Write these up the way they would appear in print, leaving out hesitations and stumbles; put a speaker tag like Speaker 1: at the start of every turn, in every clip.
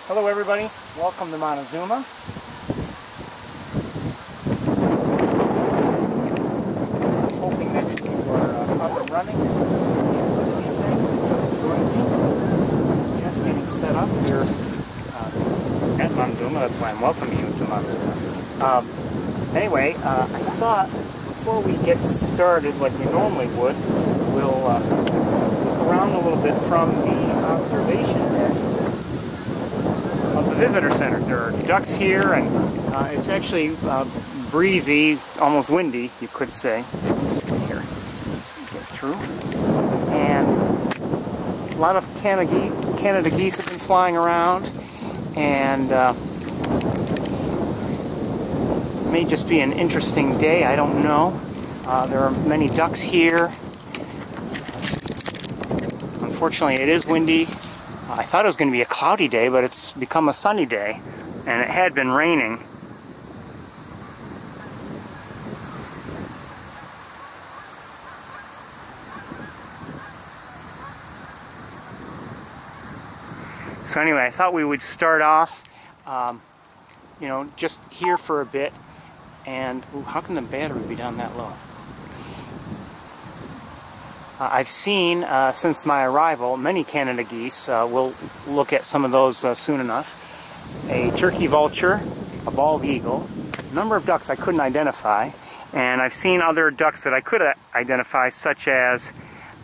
Speaker 1: Hello everybody, welcome to Montezuma. Hoping that you are up and running and see things and join me. Just getting set up here at Montezuma. That's why I'm welcoming you to Montezuma. Anyway, I thought before we get started like we normally would, we'll look around a little bit from the observation deck of the visitor center. There are ducks here, and it's actually breezy, almost windy, you could say. Let's see here, get through. And a lot of Canada geese have been flying around, and it may just be an interesting day, I don't know. There are many ducks here. Unfortunately, it is windy. I thought it was going to be a cloudy day, but it's become a sunny day, and it had been raining. So anyway, I thought we would start off, you know, just here for a bit. And ooh, how can the battery be down that low? I've seen, since my arrival, many Canada geese. We'll look at some of those soon enough. A turkey vulture, a bald eagle, a number of ducks I couldn't identify, and I've seen other ducks that I could identify, such as,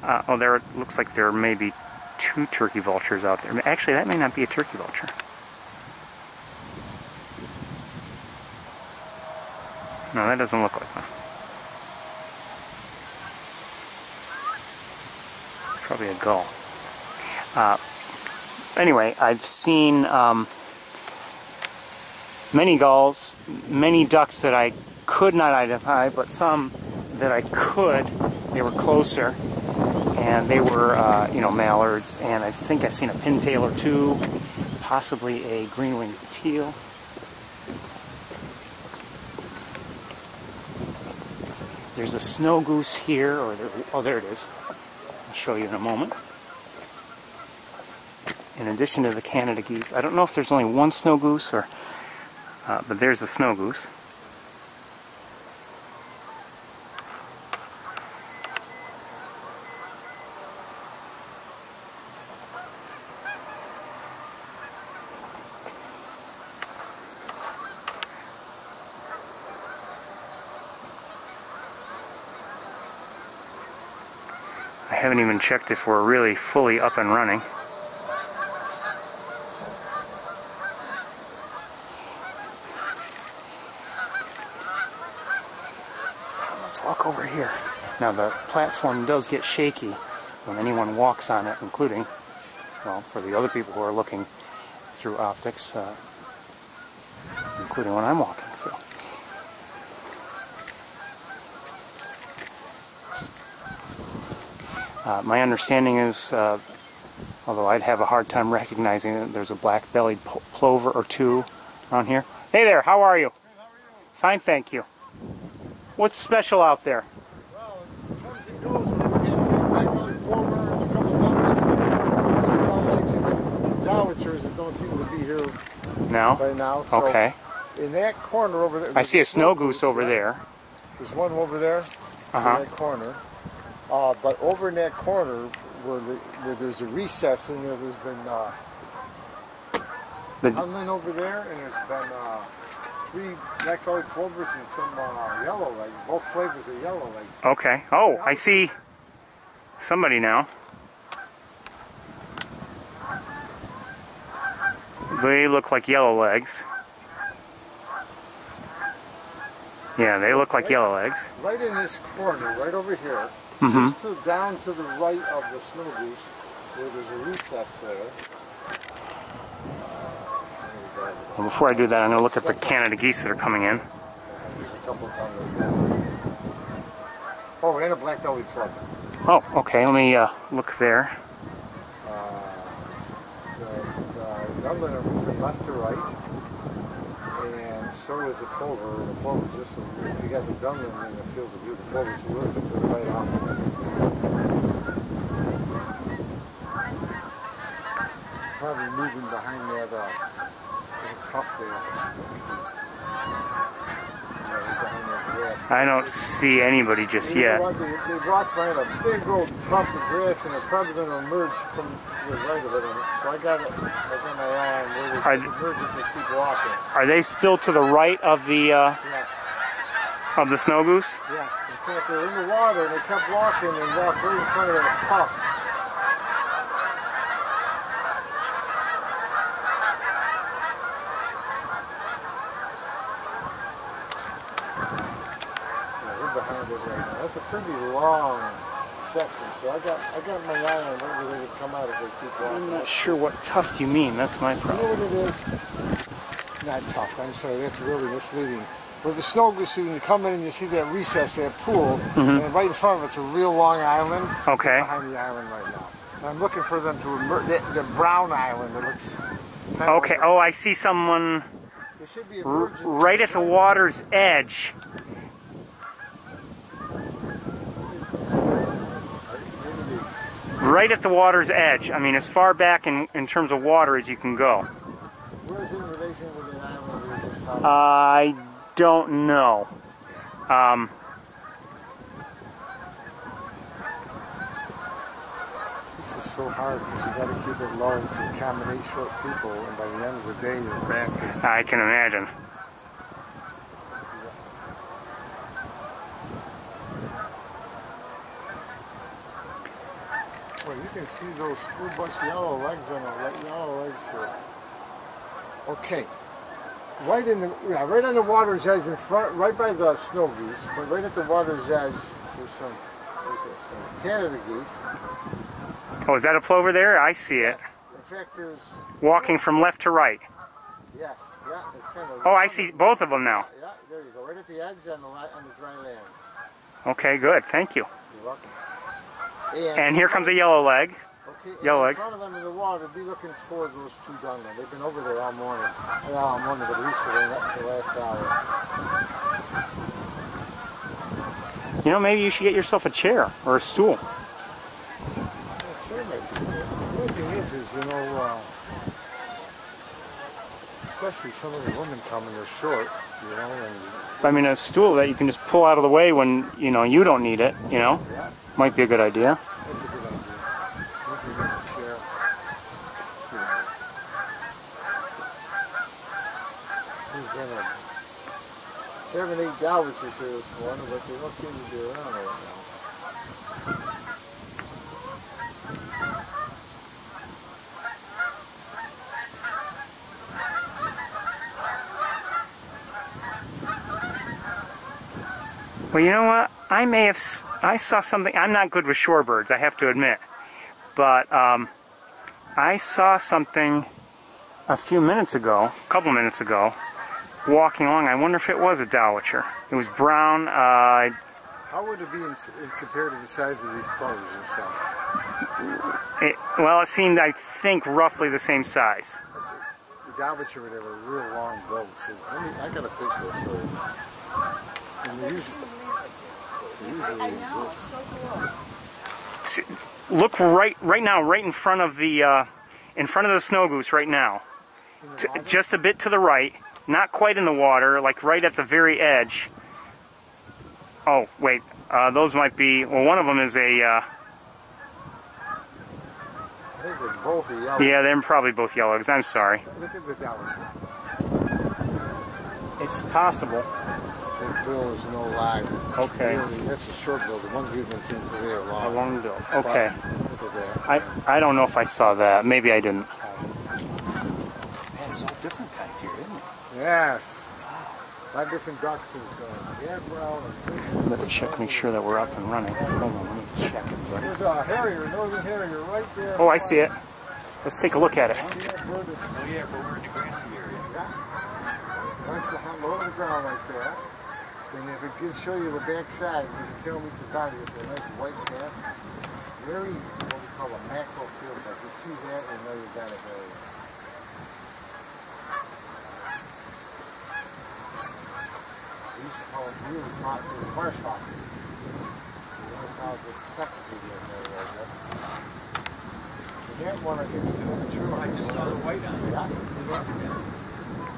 Speaker 1: oh, there looks like there may be two turkey vultures out there. Actually, that may not be a turkey vulture. No, that doesn't look like one. Probably a gull. Anyway, I've seen many gulls, many ducks that I could not identify, but some that I could. They were closer, and they were, you know, mallards, and I think I've seen a pintail or two, possibly a green-winged teal. There's a snow goose here, or there, oh, there it is. I'll show you in a moment. In addition to the Canada geese, I don't know if there's only one snow goose, or, but there's a snow goose. I haven't even checked if we're really fully up and running. Let's walk over here. Now the platform does get shaky when anyone walks on it, including, well, for the other people who are looking through optics, including when I'm walking through. My understanding is, although I'd have a hard time recognizing it, there's a black-bellied plover or two around here. Hey there, how are you?
Speaker 2: Hey, how are you?
Speaker 1: Fine, thank you. What's special out there?
Speaker 2: Well, it comes and goes. We get black-bellied plovers, a couple of dowitchers that don't seem to be here right now. So
Speaker 1: Okay.
Speaker 2: in that corner over there,
Speaker 1: I see a snow goose over there.
Speaker 2: There's one over there in that corner. But over in that corner, where there's a recess in there, there's been tunneling over there, and there's been 3 black-bellied plovers and some yellow legs. Both flavors of yellow legs.
Speaker 1: Okay. Oh, I see somebody now. They look like yellow legs. Yeah, they look like yellow legs.
Speaker 2: Right in this corner, right over here. Just down to the right of the snow goose, where there's a recess there.
Speaker 1: Well, before I do that, I'm going to look at the Canada geese that are coming in.
Speaker 2: There's a couple down there. Oh, and a black-bellied plover.
Speaker 1: Oh, okay. Let me look there.
Speaker 2: The dublin are moving left to right, and so is the plover. The plover's just, if you got the dublin in the field of view, the plover's a little bit to the right off of it. Probably moving behind that tough there.
Speaker 1: I don't see anybody just yet.
Speaker 2: They walked by a big old tuft of grass and they're probably going to emerge from the right of it. So I got my eye on where they emerge if they keep walking.
Speaker 1: Are they still to the right of the
Speaker 2: Yes.
Speaker 1: of the snow goose?
Speaker 2: Yes. In fact, they were in the water and they kept walking and walked right in front of that tuft. Behind it right now. That's a pretty long section, so I got my eye on where they would come out if they keep walking.
Speaker 1: I'm not sure what tuft you mean. That's my problem.
Speaker 2: You know what it is? Not tuft. I'm sorry. That's really misleading. Where the snow goose, when you come in and you see that recess, that pool, and right in front of it's a real long island.
Speaker 1: Okay.
Speaker 2: Behind the island right now. And I'm looking for them to emerge. The brown island. It looks.
Speaker 1: Okay. Oh, I see someone.
Speaker 2: There should be
Speaker 1: right at the water's edge. Right at the water's edge. I mean, as far back in terms of water as you can go.
Speaker 2: Where's it in relation with the island we were just talking about?
Speaker 1: I don't know.
Speaker 2: This is so hard because you got to keep it low to accommodate short people, and by the end of the day, your back is.
Speaker 1: I can imagine.
Speaker 2: Well, you can see those full bunch of yellow legs on the yellow legs here. Okay, right on the water's edge in front, right by the snow geese, but right at the water's edge, there's some Canada geese.
Speaker 1: Oh, is that a plover there? I see it.
Speaker 2: In fact, there's
Speaker 1: walking from left to right.
Speaker 2: Yes, yeah, it's kind of.
Speaker 1: Oh, I see both of them now.
Speaker 2: Yeah, there you go, right at the edge on the dry land.
Speaker 1: Okay, good. Thank you.
Speaker 2: You're welcome.
Speaker 1: And here comes a yellow leg.
Speaker 2: Okay,
Speaker 1: yellow legs.
Speaker 2: In front of them in the water, be looking for those two dunlins. They've been over there all morning. Well, all morning, but at least for the last hour.
Speaker 1: You know, maybe you should get yourself a chair or a stool.
Speaker 2: Yeah, sure, maybe. The only thing is, you know, especially some of the women coming, they're short, you know. And
Speaker 1: I mean, a stool that you can just pull out of the way when, you know, you don't need it, you know.
Speaker 2: Yeah.
Speaker 1: Might be a good idea.
Speaker 2: That's a good idea. Maybe get a chair. We've got 7, 8 dowitchers here this morning, but they don't seem to be around right now.
Speaker 1: Well, you know what? I saw something. I'm not good with shorebirds, I have to admit. But I saw something a couple minutes ago, walking along. I wonder if it was a dowitcher. It was brown.
Speaker 2: How would it be compared to the size of these plovers and stuff?
Speaker 1: Well, it seemed, I think, roughly the same size.
Speaker 2: The dowitcher would have a real long bill, too. I got a picture to show you. And they usually
Speaker 1: look right now, right in front of the snow goose right now. Just a bit to the right, not quite in the water, like right at the very edge. Oh, wait, those might be. Well, one of them is a.
Speaker 2: I think they're both yellow.
Speaker 1: Yeah, they're probably both yellow. I'm sorry.
Speaker 2: Look at the dowitcher.
Speaker 1: It's possible.
Speaker 2: That bill is no lie.
Speaker 1: Okay.
Speaker 2: Really, that's a short bill. The ones we've been seeing today are long.
Speaker 1: A long bill. Okay.
Speaker 2: Look at that.
Speaker 1: I don't know if I saw that. Maybe I didn't.
Speaker 3: Man, there's all different kinds here, isn't there?
Speaker 2: Yes. A lot of different ducks and yeah, brown.
Speaker 1: Let me check, make sure that we're up and running. Hold on, let me check it.
Speaker 2: There's a harrier, northern harrier, right there.
Speaker 1: Oh, I see it. Let's take a look at it.
Speaker 3: Oh yeah, but we're in the grassy area.
Speaker 2: Yeah. That's low on the ground right there. And if it can show you the back side, you can tell me it's a body. It's a nice white patch. Very, what we call a macro field. If you see that, you know you got a harrier. We used to call it marsh hawk. The spectacle in there, I guess. And that one, I think, is in the true.
Speaker 3: I just saw the white on it.
Speaker 2: Yeah. See that?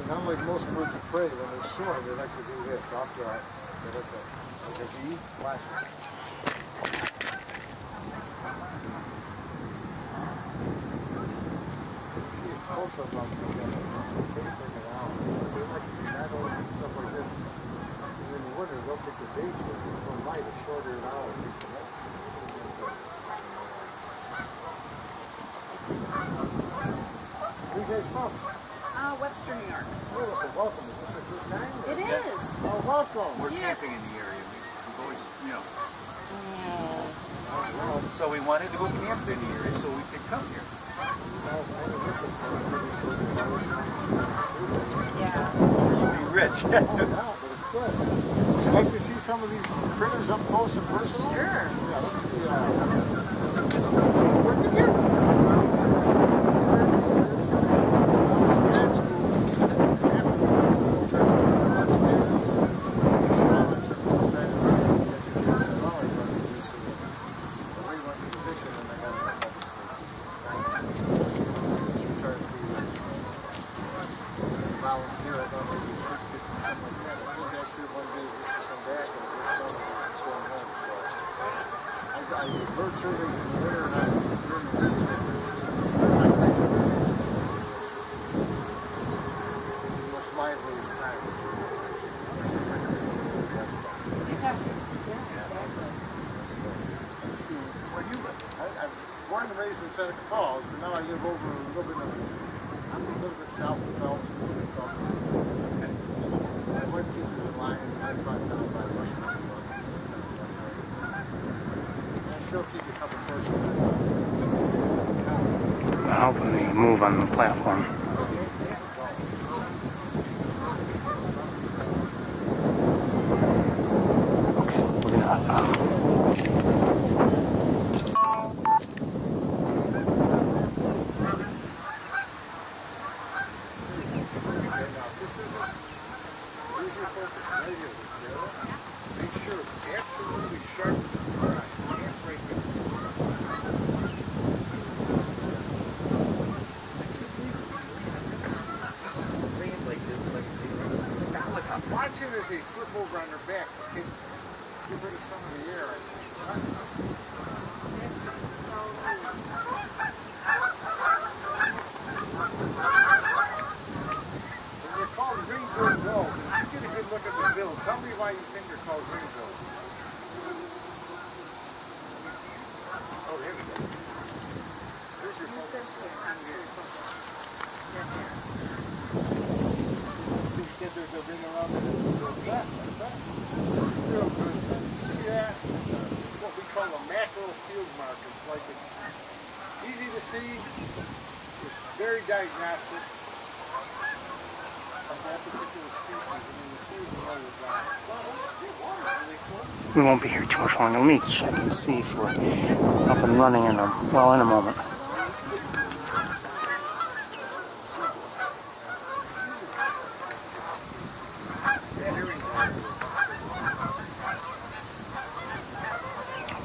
Speaker 2: Not like most birds of prey, when they're soaring, they like to do this. After they like a V flashing. See a close-up on them, they face like an owl. They like to do that or stuff like this. And in the winter, they'll pick the bait for it. They'll light a shorter an owl. Where you guys from?
Speaker 4: Webster, New York.
Speaker 2: Oh, welcome. Is this the first time?
Speaker 4: It is.
Speaker 2: Oh, welcome.
Speaker 3: We're camping in the area. We've always, you know. So we wanted to go camp in the area so we could come here.
Speaker 4: Yeah.
Speaker 3: You'll be rich.
Speaker 2: Oh, no, but it's good. Would you like to see some of these critters up close and personal?
Speaker 4: Sure.
Speaker 2: Yeah, let's see. What's the gift? Bird surveys in the winter and during the most liveliest time. This is like a big stuff.
Speaker 4: Yeah, exactly.
Speaker 2: Let's see, where do you live? I'm born and raised in Seneca Falls, but now I live over a little bit south of Phelps. My wife teaches in Lions, and I drive down by Rushmore. She'll teach a couple courses.
Speaker 1: How can they move on the platform? Okay, we're gonna.
Speaker 2: Make sure it's absolutely sharp as a fry. Can't break it. Watching as they flip over on their back, they can get rid of some of the air.
Speaker 4: That's just so cool.
Speaker 2: They're called ring-billed gulls. And if you get a good look at the bill, tell me why you think they're called ring-bills. Let me see. Oh, here we go. Here's your focus. There's a ring around it. What's that? What's that? Real good. You see that? It's what we call a mackerel field mark. It's like it's easy to see. It's very diagnostic of that particular species. I mean, the season was
Speaker 1: We won't be here too much longer. Let me check and see if we're up and running in a moment.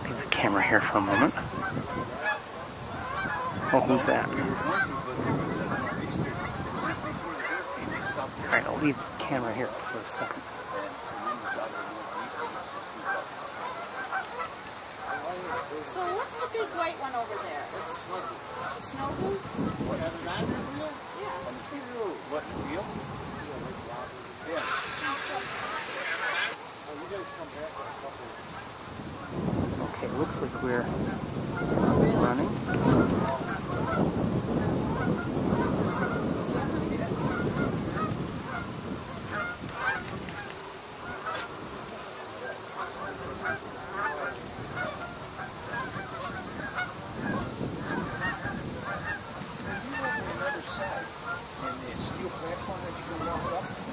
Speaker 1: Leave the camera here for a moment. Oh, who's that? Alright, I'll leave the camera here for a second.
Speaker 4: So what's the big white one over there? It's a snow goose?
Speaker 2: What, have it on there for you?
Speaker 4: Yeah.
Speaker 2: On the field? What, field? Yeah.
Speaker 4: Snow goose.
Speaker 2: Oh, you guys come back in a couple of...
Speaker 1: Okay, looks like we're running.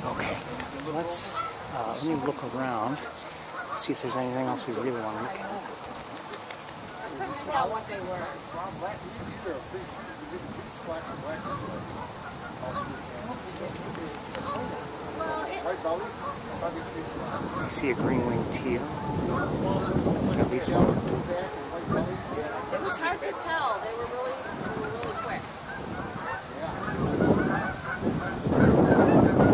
Speaker 1: Okay, let me look around, see if there's anything else we really want to look at.
Speaker 4: I couldn't tell what they were.
Speaker 2: These are big flats of black. White bellies? Probably 3 small.
Speaker 1: I see a green-winged teal.
Speaker 2: Small ones,
Speaker 1: At least one.
Speaker 2: back and white belly.
Speaker 4: It was hard to tell. They were really quick.
Speaker 2: Yeah.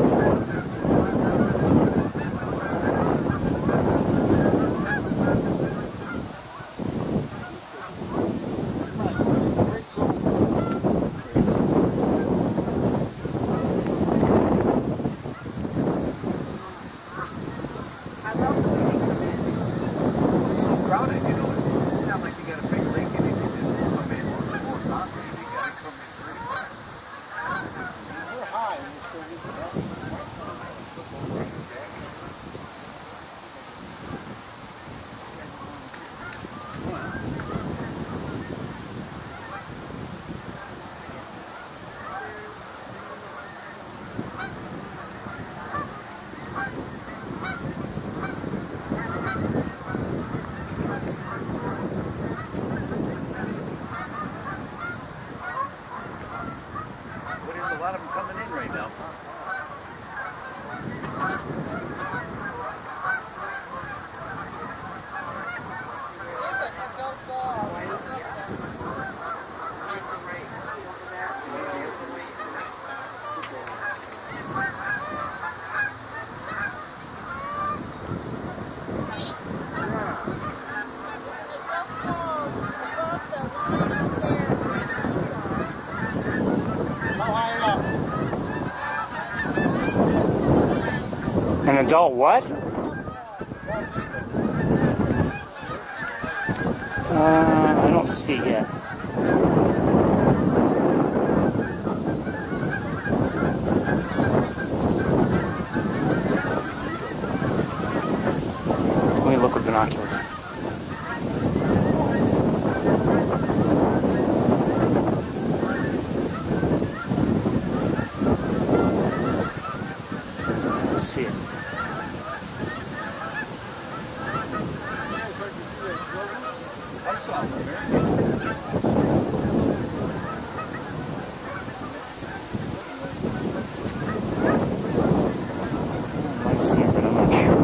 Speaker 1: An adult what? I don't see it yet. Let me look with binoculars. Let's see it.
Speaker 3: I saw one there.
Speaker 1: I might see it, but I'm not sure.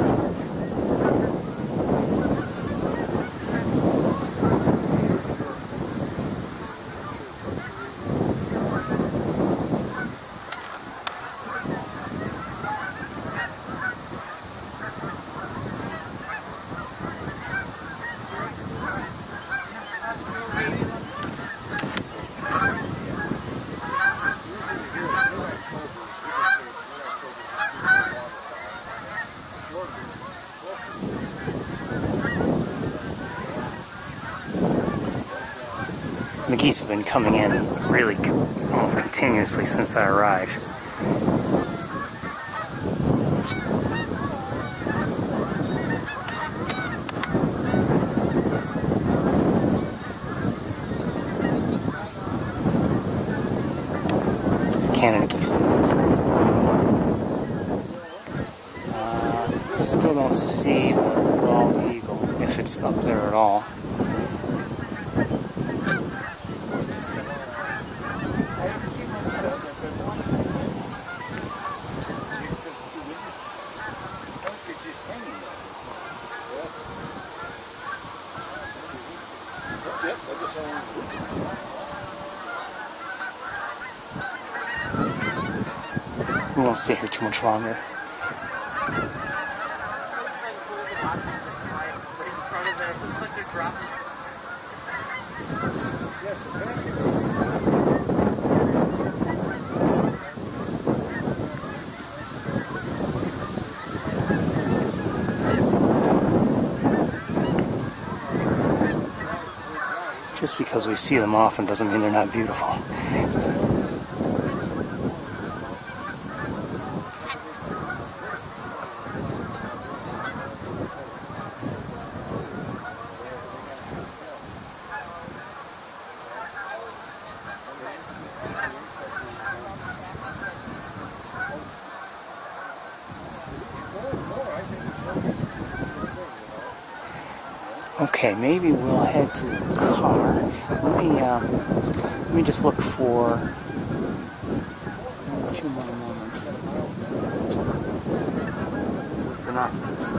Speaker 1: The geese have been coming in really almost continuously since I arrived. Canada geese. Still don't see the bald eagle, if it's up there at all. We won't stay here too much longer. Just because we see them often doesn't mean they're not beautiful. Okay, maybe we'll head to the car. Let me just look for 2 more moments. Binoculars.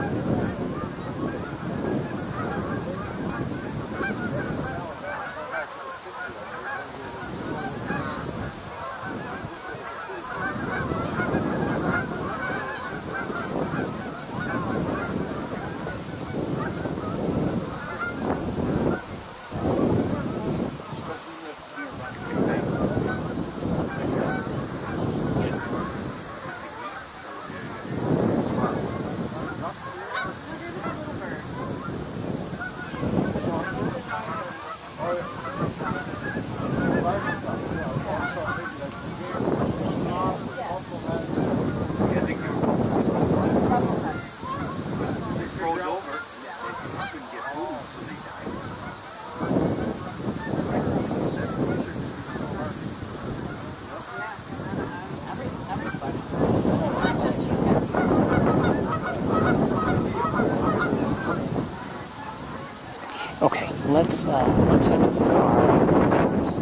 Speaker 1: Okay, let's head to the car. There's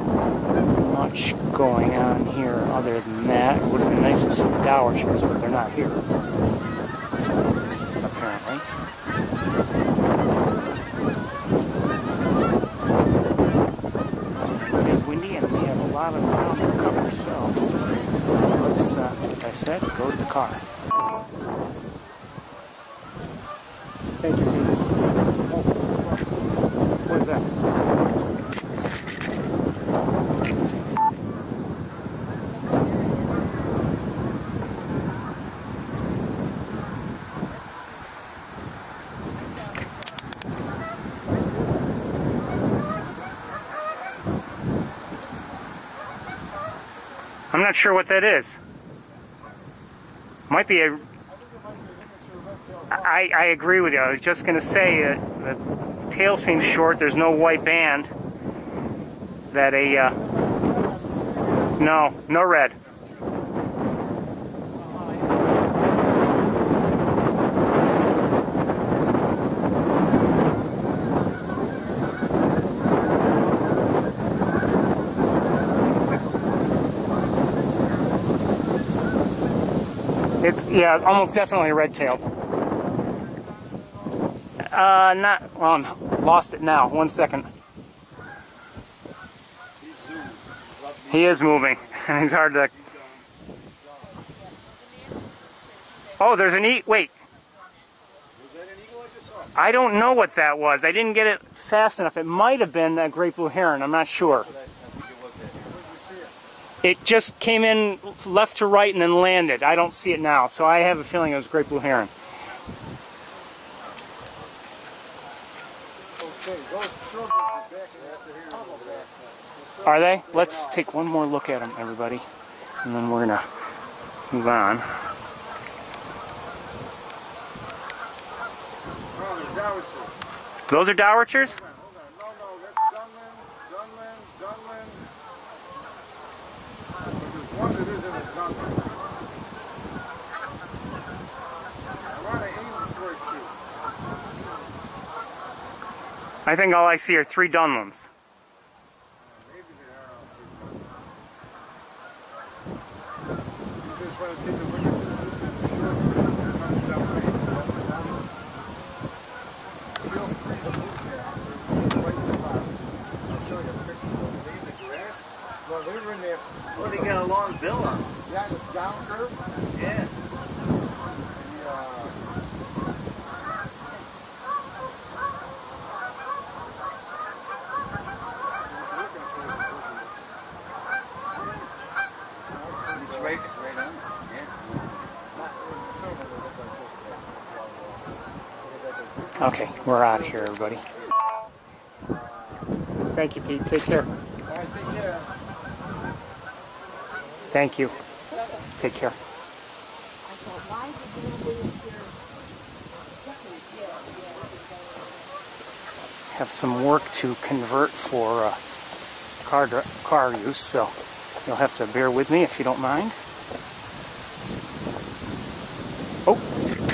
Speaker 1: much going on here other than that. It would have been nice to see the dowagers, but they're not here, apparently. It is windy and we have a lot of ground to cover, so let's, like I said, go to the car. Thank you. What is that? I'm not sure what that is. Might be a... I agree with you. I was just going to say the tail seems short. There's no white band. That no red. It's, yeah, almost definitely red-tailed. Not, well, I'm lost it now. 1 second. He is moving, and he's hard to... Oh, there's an eagle. Wait. I don't know what that was. I didn't get it fast enough. It might have been a great blue heron. I'm not sure. It just came in left to right and then landed. I don't see it now, so I have a feeling it was great blue heron. Are they? Let's take one more look at them, everybody, and then we're gonna move on. Those are dowitchers?
Speaker 2: Hold on. No, that's Dunlin. There's one that isn't a Dunlin. I want to aim before I shoot.
Speaker 1: I think all I see are 3 Dunlins.
Speaker 2: Maybe they are all 3 Dunlins. You just want to take a look at this. This is a short one. It comes down range. Feel free to move there. Right in the bottom. I'll show you a picture of them. They in the grass. Well, they were in there.
Speaker 3: Well, they got a long bill on them.
Speaker 2: Yeah, it's down curve.
Speaker 3: Yeah. It's right on. Yeah.
Speaker 1: Okay, we're out of here, everybody. Thank you, Pete. Take care.
Speaker 2: All right, take care.
Speaker 1: Thank you. Take care. Have some work to convert for car use, so you'll have to bear with me if you don't mind. Oh,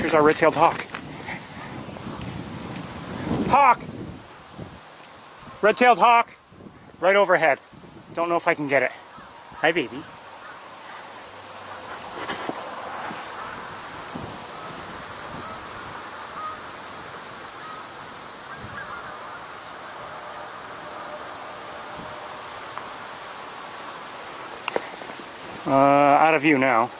Speaker 1: here's our red-tailed hawk. Hawk! Red-tailed hawk, right overhead. Don't know if I can get it. Hi, baby. Out of view now.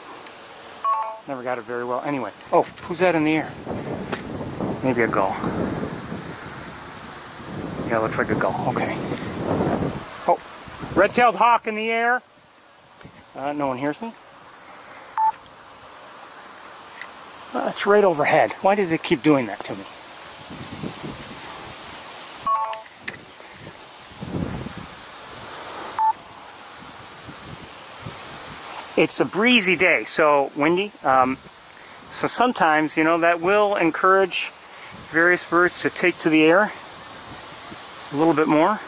Speaker 1: Never got it very well. Anyway. Oh, who's that in the air? Maybe a gull. Yeah, looks like a gull. Okay. Oh, red-tailed hawk in the air. No one hears me. It's right overhead. Why does it keep doing that to me? It's a breezy day, so windy. So sometimes, you know, that will encourage various birds to take to the air a little bit more.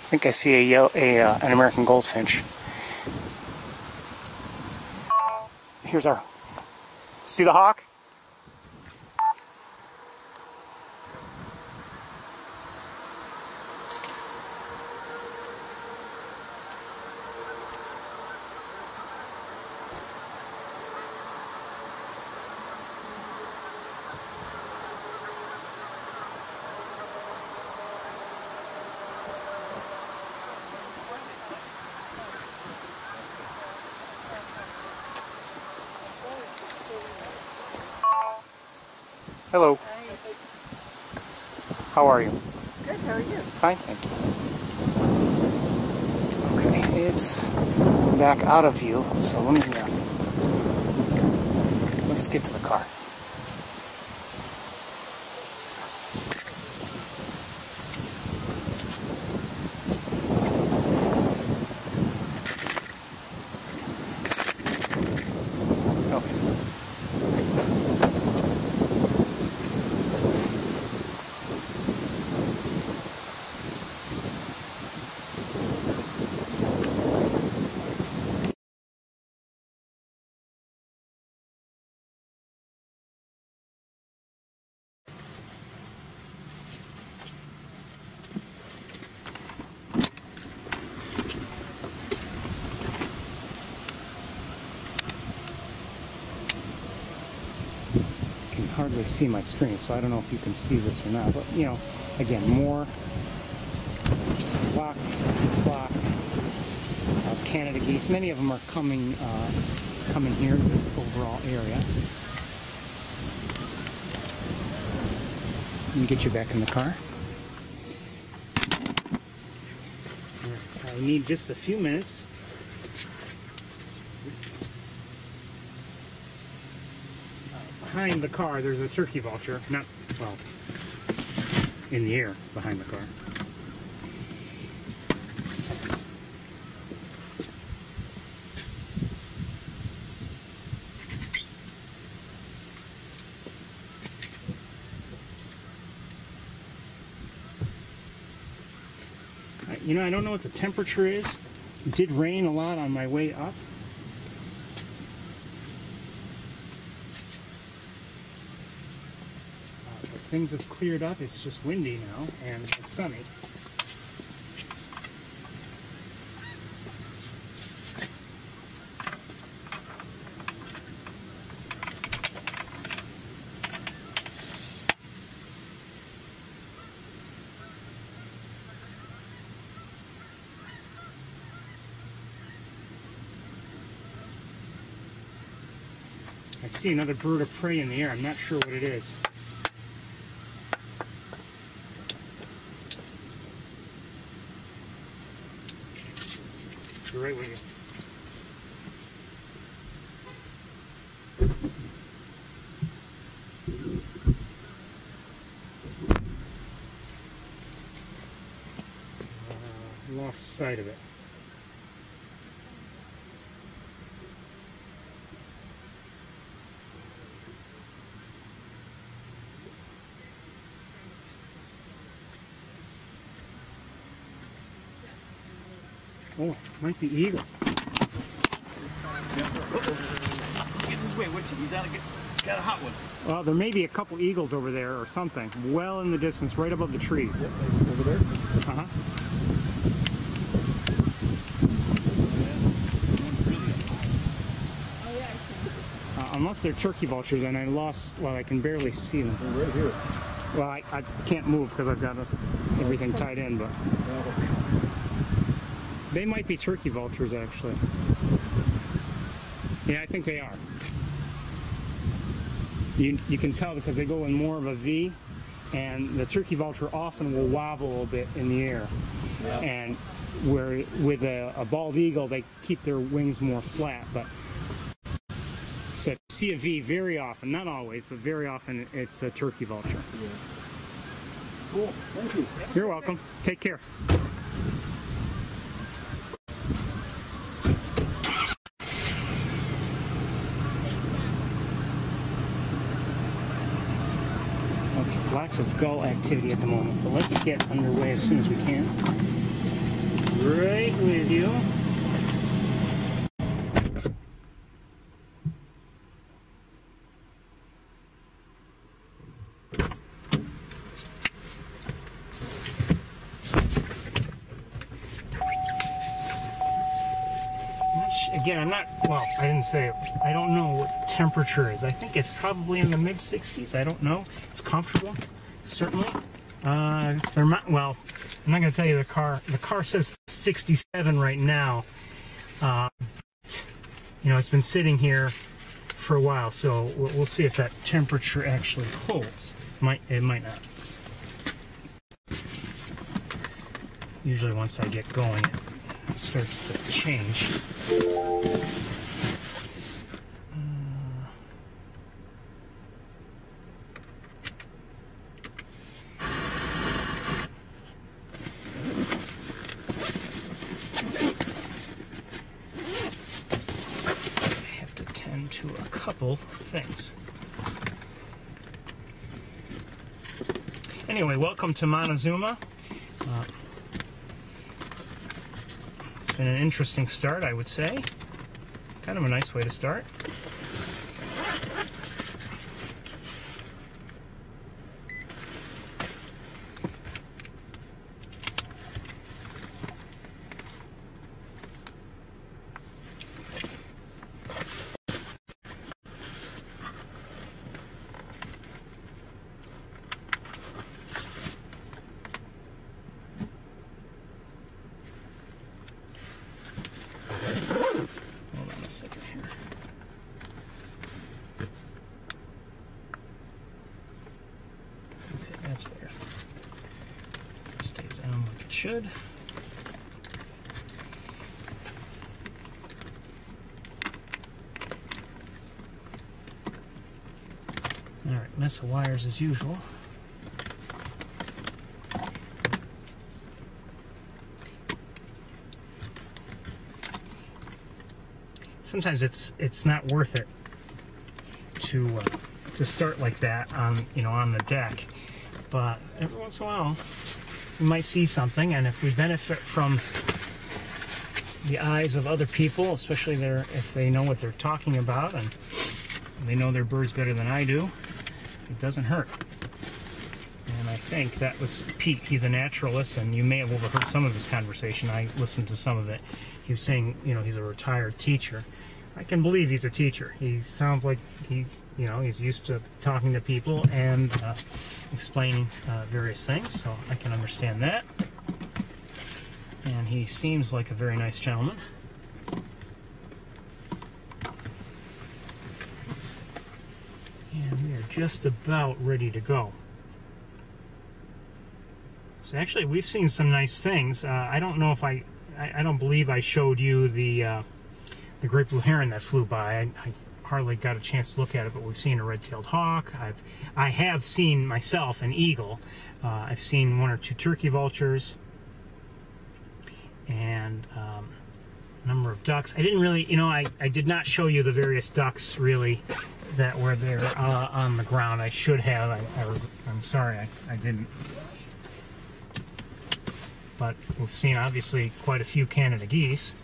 Speaker 1: I think I see an American goldfinch. Here's our... See the hawk? Hello.
Speaker 4: Hi.
Speaker 1: How are you?
Speaker 4: Good, how are you?
Speaker 1: Fine, thank you. Okay, it's back out of view, so let me, let's get to the car. Hardly see my screen, so I don't know if you can see this or not, but you know, again, more just flock of Canada geese. Many of them are coming here to this overall area. Let me get you back in the car. I need just a few minutes. Behind the car, there's a turkey vulture. Not, well, in the air behind the car. You know, I don't know what the temperature is. It did rain a lot on my way up. Things have cleared up. It's just windy now and it's sunny. I see another bird of prey in the air. I'm not sure what it is. Right with you. Lost sight of it. Oh, might be eagles.
Speaker 3: Wait, what's he's got a hot one.
Speaker 1: Well, there may be a couple eagles over there or something, well in the distance, right above the trees.
Speaker 2: Yep, over there.
Speaker 1: Uh-huh. Unless they're turkey vultures, and I lost, well, I can barely see them.
Speaker 2: They're right here.
Speaker 1: Well, I can't move because I've got everything tied in, but they might be turkey vultures, actually. Yeah, I think they are. You can tell because they go in more of a V, and the turkey vulture often will wobble a little bit in the air. Yeah. And where with a bald eagle, they keep their wings more flat. But so if you see a V very often, not always, but very often, it's a turkey vulture.
Speaker 2: Yeah. Cool. Thank you.
Speaker 1: You're welcome. Take care. Lots of gull activity at the moment, but let's get underway as soon as we can. Right with you. Again, I'm not, well, I didn't say it. I don't know what the temperature is. I think it's probably in the mid-60s. I don't know. It's comfortable, certainly. They're not, well, I'm not going to tell you the car. The car says 67 right now. You know, it's been sitting here for a while, so we'll see if that temperature actually holds. It might not. Usually once I get going, it starts to change. To a couple things. Anyway, welcome to Montezuma. It's been an interesting start, I would say. Kind of a nice way to start. Second here. Okay, that's better. It stays on like it should. Alright, mess of wires as usual. Sometimes it's not worth it to start like that on on the deck, but every once in a while we might see something, and if we benefit from the eyes of other people, especially if they know what they're talking about and they know their birds better than I do, it doesn't hurt. And I think that was Pete. He's a naturalist, and you may have overheard some of his conversation. I listened to some of it. He was saying, he's a retired teacher. I can believe he's a teacher. He sounds like he's used to talking to people and explaining various things, so I can understand that. And he seems like a very nice gentleman. And we are just about ready to go. So actually, we've seen some nice things. I don't know if I don't believe I showed you the great blue heron that flew by. I hardly got a chance to look at it, but we've seen a red-tailed hawk. I have seen myself an eagle. I've seen one or two turkey vultures, and a number of ducks. I didn't really, I did not show you the various ducks really that were there on the ground. I should have. I'm sorry, I didn't. But we've seen obviously quite a few Canada geese,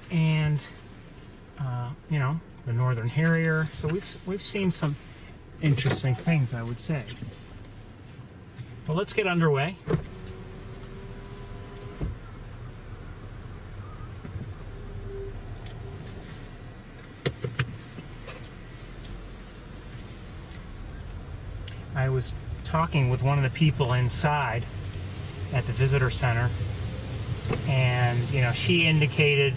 Speaker 1: and the northern harrier. So we've seen some interesting things, I would say. Well, let's get underway. I was talking with one of the people inside at the visitor center, and she indicated,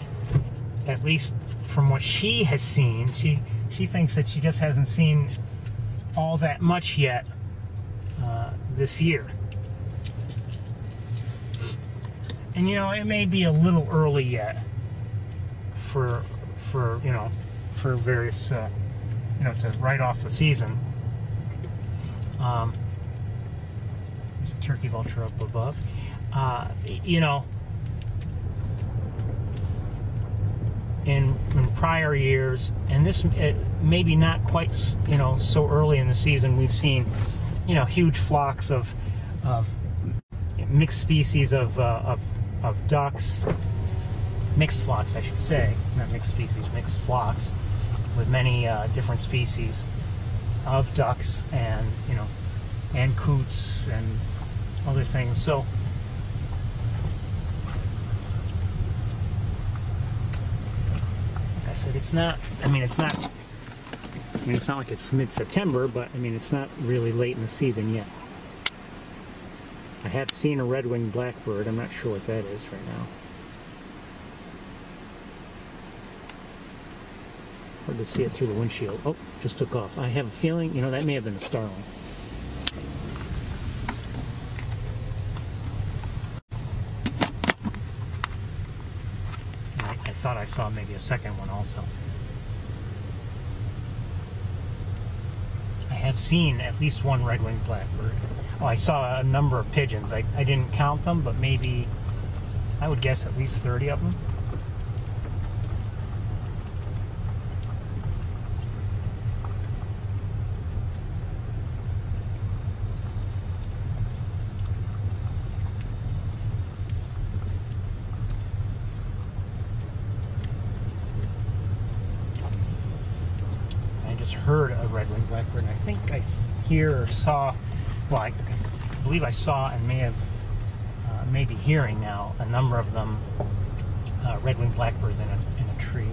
Speaker 1: at least from what she has seen, she thinks that she just hasn't seen all that much yet this year. And it may be a little early yet for various to write off the season. There's a turkey vulture up above. In prior years, and this maybe not quite so early in the season, we've seen huge flocks of mixed species of ducks, mixed flocks I should say, not mixed species, mixed flocks with many different species of ducks, and and coots and other things. So like I said, it's not like it's mid-September, but it's not really late in the season yet. I have seen a red-winged blackbird. I'm not sure what that is right now. Hard to see it through the windshield. Oh, just took off. I have a feeling, you know, that may have been a starling. I thought I saw maybe a second one also. I have seen at least one red-winged blackbird. Oh, I saw a number of pigeons. I didn't count them, but maybe, I would guess at least 30 of them. Heard a red-winged blackbird. I think I hear or saw, well, I believe I saw and may have, maybe hearing now, a number of them, red-winged blackbirds in a tree.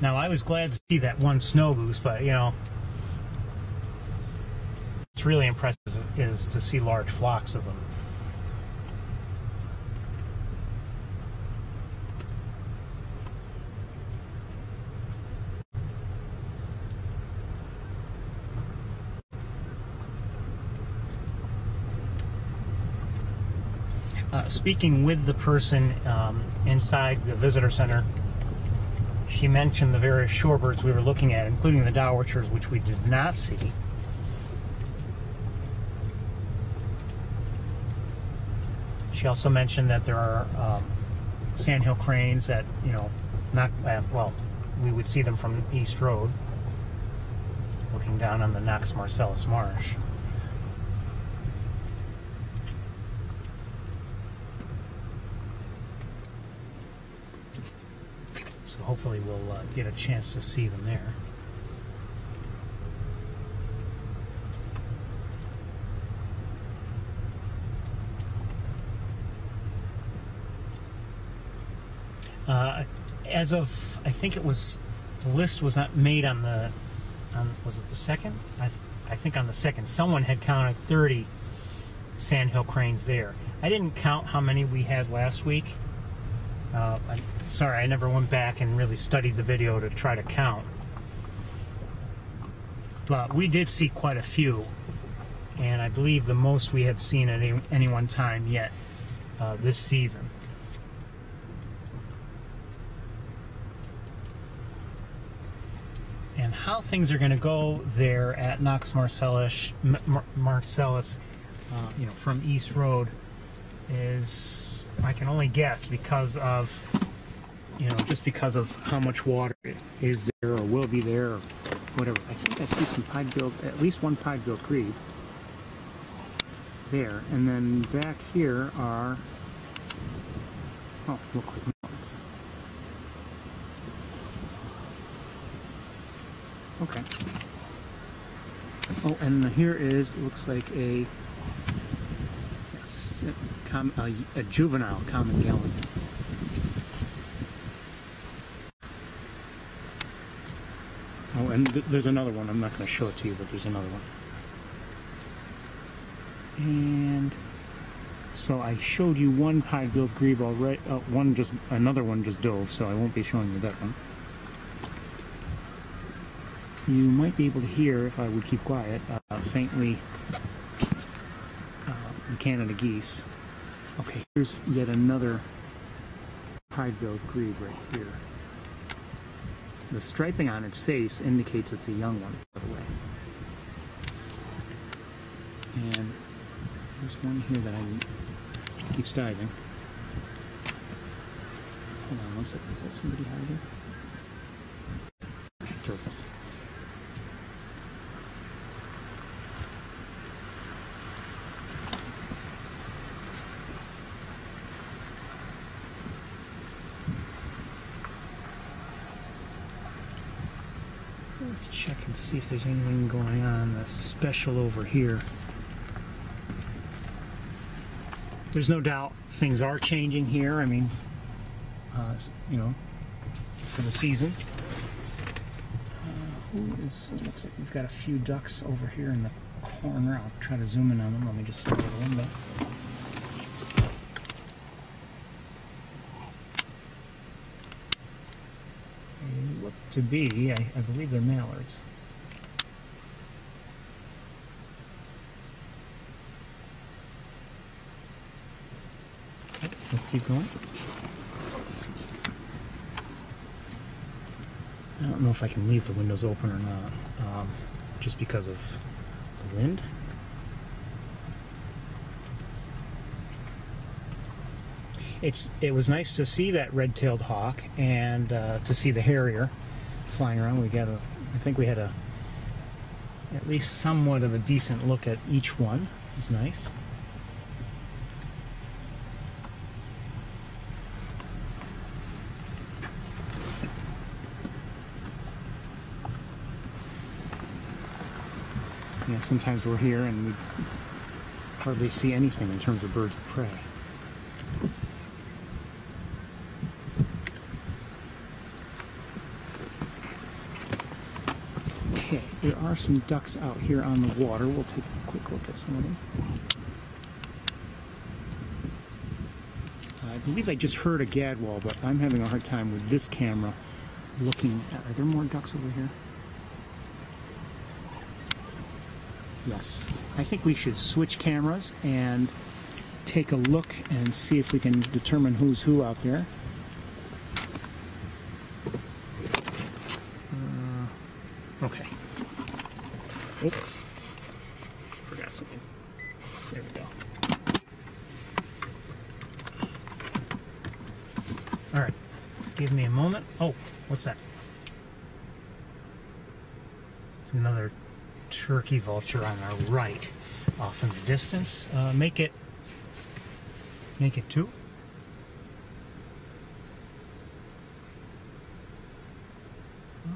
Speaker 1: Now, I was glad to see that one snow goose, but, you know, what's really impressive is to see large flocks of them. Speaking with the person inside the visitor center, she mentioned the various shorebirds we were looking at, including the dowitchers, which we did not see. She also mentioned that there are sandhill cranes that, you know, not, well, we would see them from East Road, looking down on the Knox Marcellus Marsh. So hopefully we'll get a chance to see them there. As of, I think it was, the list was not made on the, was it the second? I think on the second. Someone had counted 30 sandhill cranes there. I didn't count how many we had last week. I'm sorry, I never went back and really studied the video to try to count. But we did see quite a few, and I believe the most we have seen at any one time yet this season. And how things are going to go there at Knox Marcellus, you know, from East Road is, I can only guess, because of, you know, just because of how much water is there or will be there or whatever. I think I see some pied-billed, at least one pied-billed grebe there, and then back here are, oh, look like mountains. Okay. Oh, and here is, it looks like a juvenile common gallant. Oh, and there's another one. I'm not going to show it to you, but there's another one. And so I showed you one pied-billed grebe already. Another one just dove, so I won't be showing you that one. You might be able to hear, if I would keep quiet, faintly, the Canada geese. Okay, here's yet another pied-billed grebe right here. The striping on its face indicates it's a young one, by the way. And there's one here that keeps diving. Hold on one second, is that somebody hiding? Turtles. Let's check and see if there's anything going on that's special over here. There's no doubt things are changing here. I mean, you know, for the season. It looks like we've got a few ducks over here in the corner. I'll try to zoom in on them. Let me just look at the window. They look to be, I believe they're mallards. Okay, let's keep going. I don't know if I can leave the windows open or not, just because of the wind. It was nice to see that red-tailed hawk and to see the harrier flying around. I think we had at least somewhat of a decent look at each one. It was nice. You know, sometimes we're here and we hardly see anything in terms of birds of prey. Okay, there are some ducks out here on the water. We'll take a quick look at some of them. I believe I just heard a gadwall, but I'm having a hard time with this camera looking at. Are there more ducks over here? Yes, I think we should switch cameras and take a look and see if we can determine who's who out there. Okay. Oh, forgot something. There we go. All right, give me a moment. Oh, what's that? It's another turkey vulture on our right, off in the distance. Make it 2.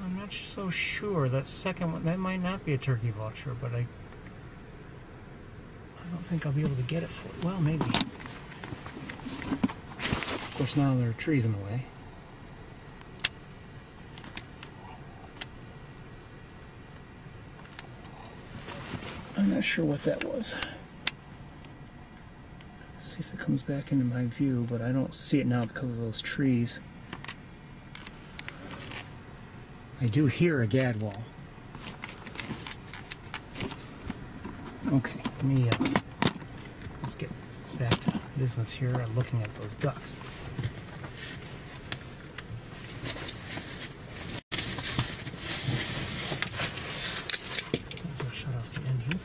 Speaker 1: I'm not so sure. That second one, that might not be a turkey vulture, but I don't think I'll be able to get it for it. Well, maybe. Of course, now there are trees in the way. I'm not sure what that was. See if it comes back into my view, but I don't see it now because of those trees. I do hear a gadwall. Okay, let's get back to business here and looking at those ducks. Shut off the engine.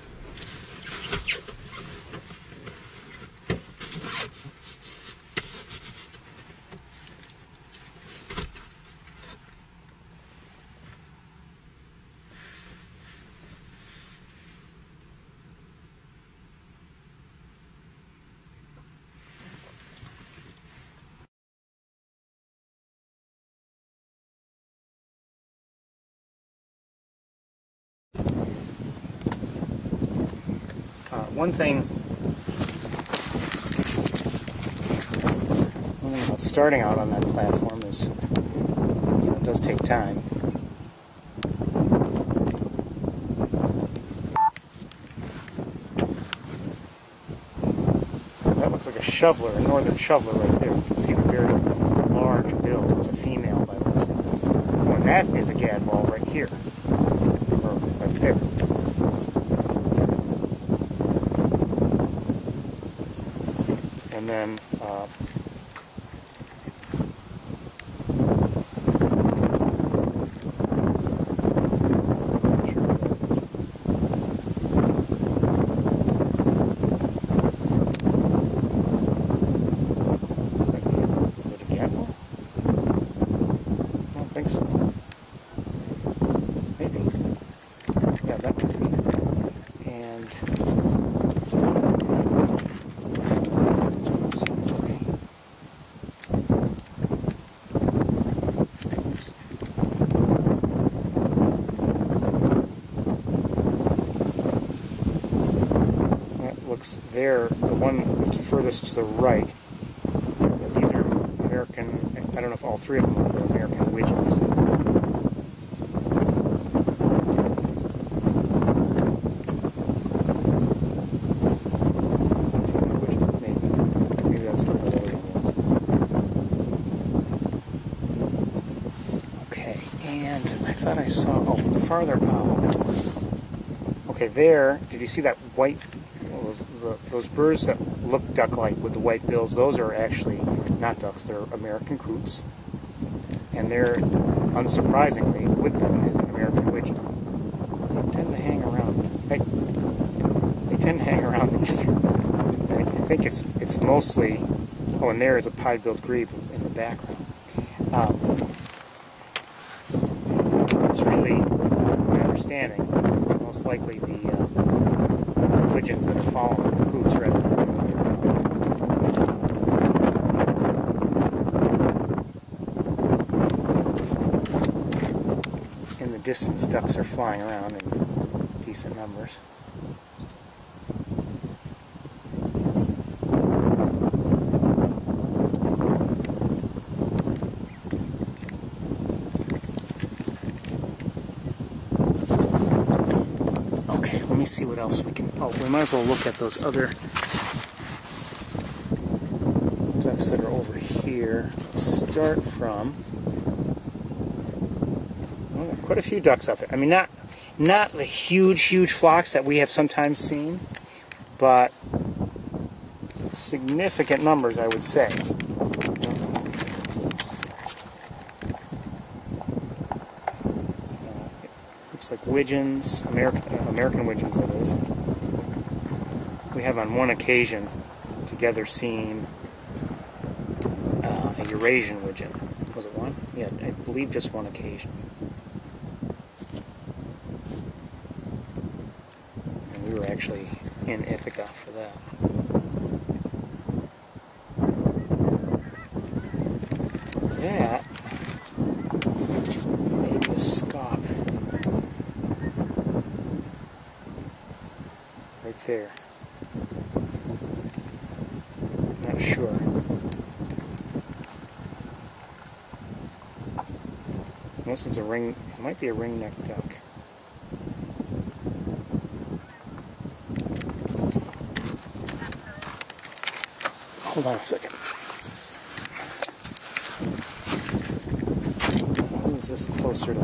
Speaker 1: One thing about starting out on that platform is, you know, it does take time. That looks like a shoveler, a northern shoveler right there. You can see the very large bill. It's a female by the looks of it. Oh, and that is a gadwall right here, or right there. And then looks there, the one furthest to the right, these are American, I don't know if all three of them are American widgeons. Maybe that's what the other one was. Okay, and I thought I saw, oh, farther out. Okay, there, did you see that white, those birds that look duck-like with the white bills? Those are actually not ducks, they're American coots. And they're, unsurprisingly, with them is an American widgeon. They tend to hang around. They tend to hang around together. I think it's mostly, oh, and there is a pied-billed grebe in the background. It's really, my understanding, most likely the widgeons that are following the coots rather than in the distance, ducks are flying around in decent numbers. Let me see what else we can... Oh, we might as well look at those other ducks that are over here. Let's start from... Well, quite a few ducks up there. I mean, not the huge flocks that we have sometimes seen, but significant numbers, I would say. Like widgeons, American widgeons, that is. We have on one occasion together seen a Eurasian widgeon. Was it one? Yeah, I believe just one occasion. And we were actually in Ithaca for that. That may be a scaup. Right there. Not sure. Unless it's a ring, it might be a ring-necked duck. Hold on a second. Who is this closer to?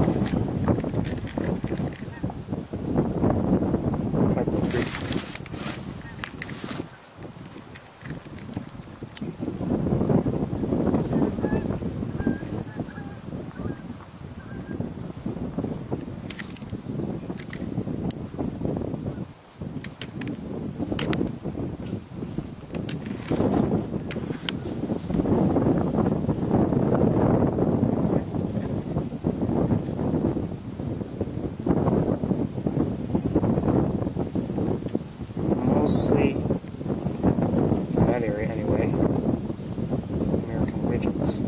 Speaker 1: Mostly, in that area anyway, American widgeons.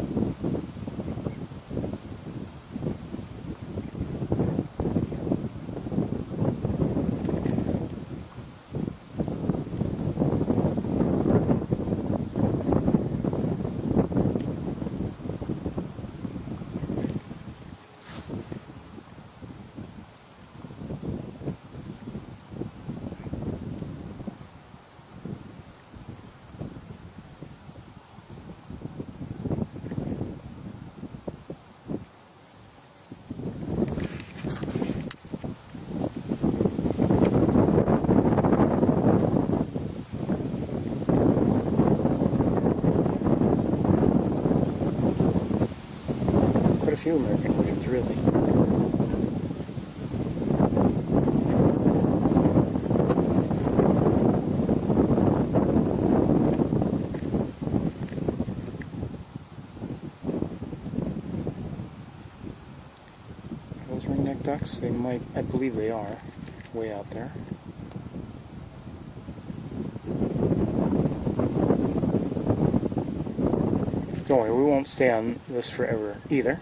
Speaker 1: Quite a few American widgeons, really. Are those ring-necked ducks? They might, I believe they are, way out there. Don't worry, we won't stay on this forever either.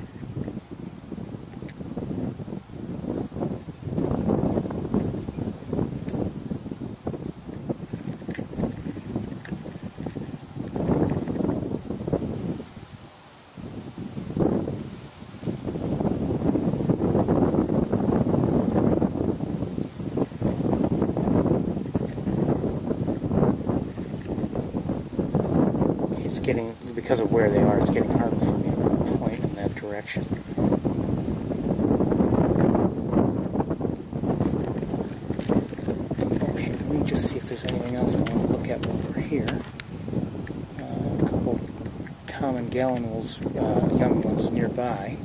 Speaker 1: getting, because of where they are, it's getting harder for me to point in that direction. Okay, let me just see if there's anything else I want to look at while we're here. A couple common gallinules, young ones nearby,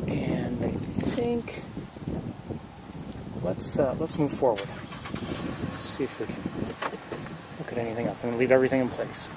Speaker 1: and I think let's move forward. See if we can look at anything else. I'm going to leave everything in place.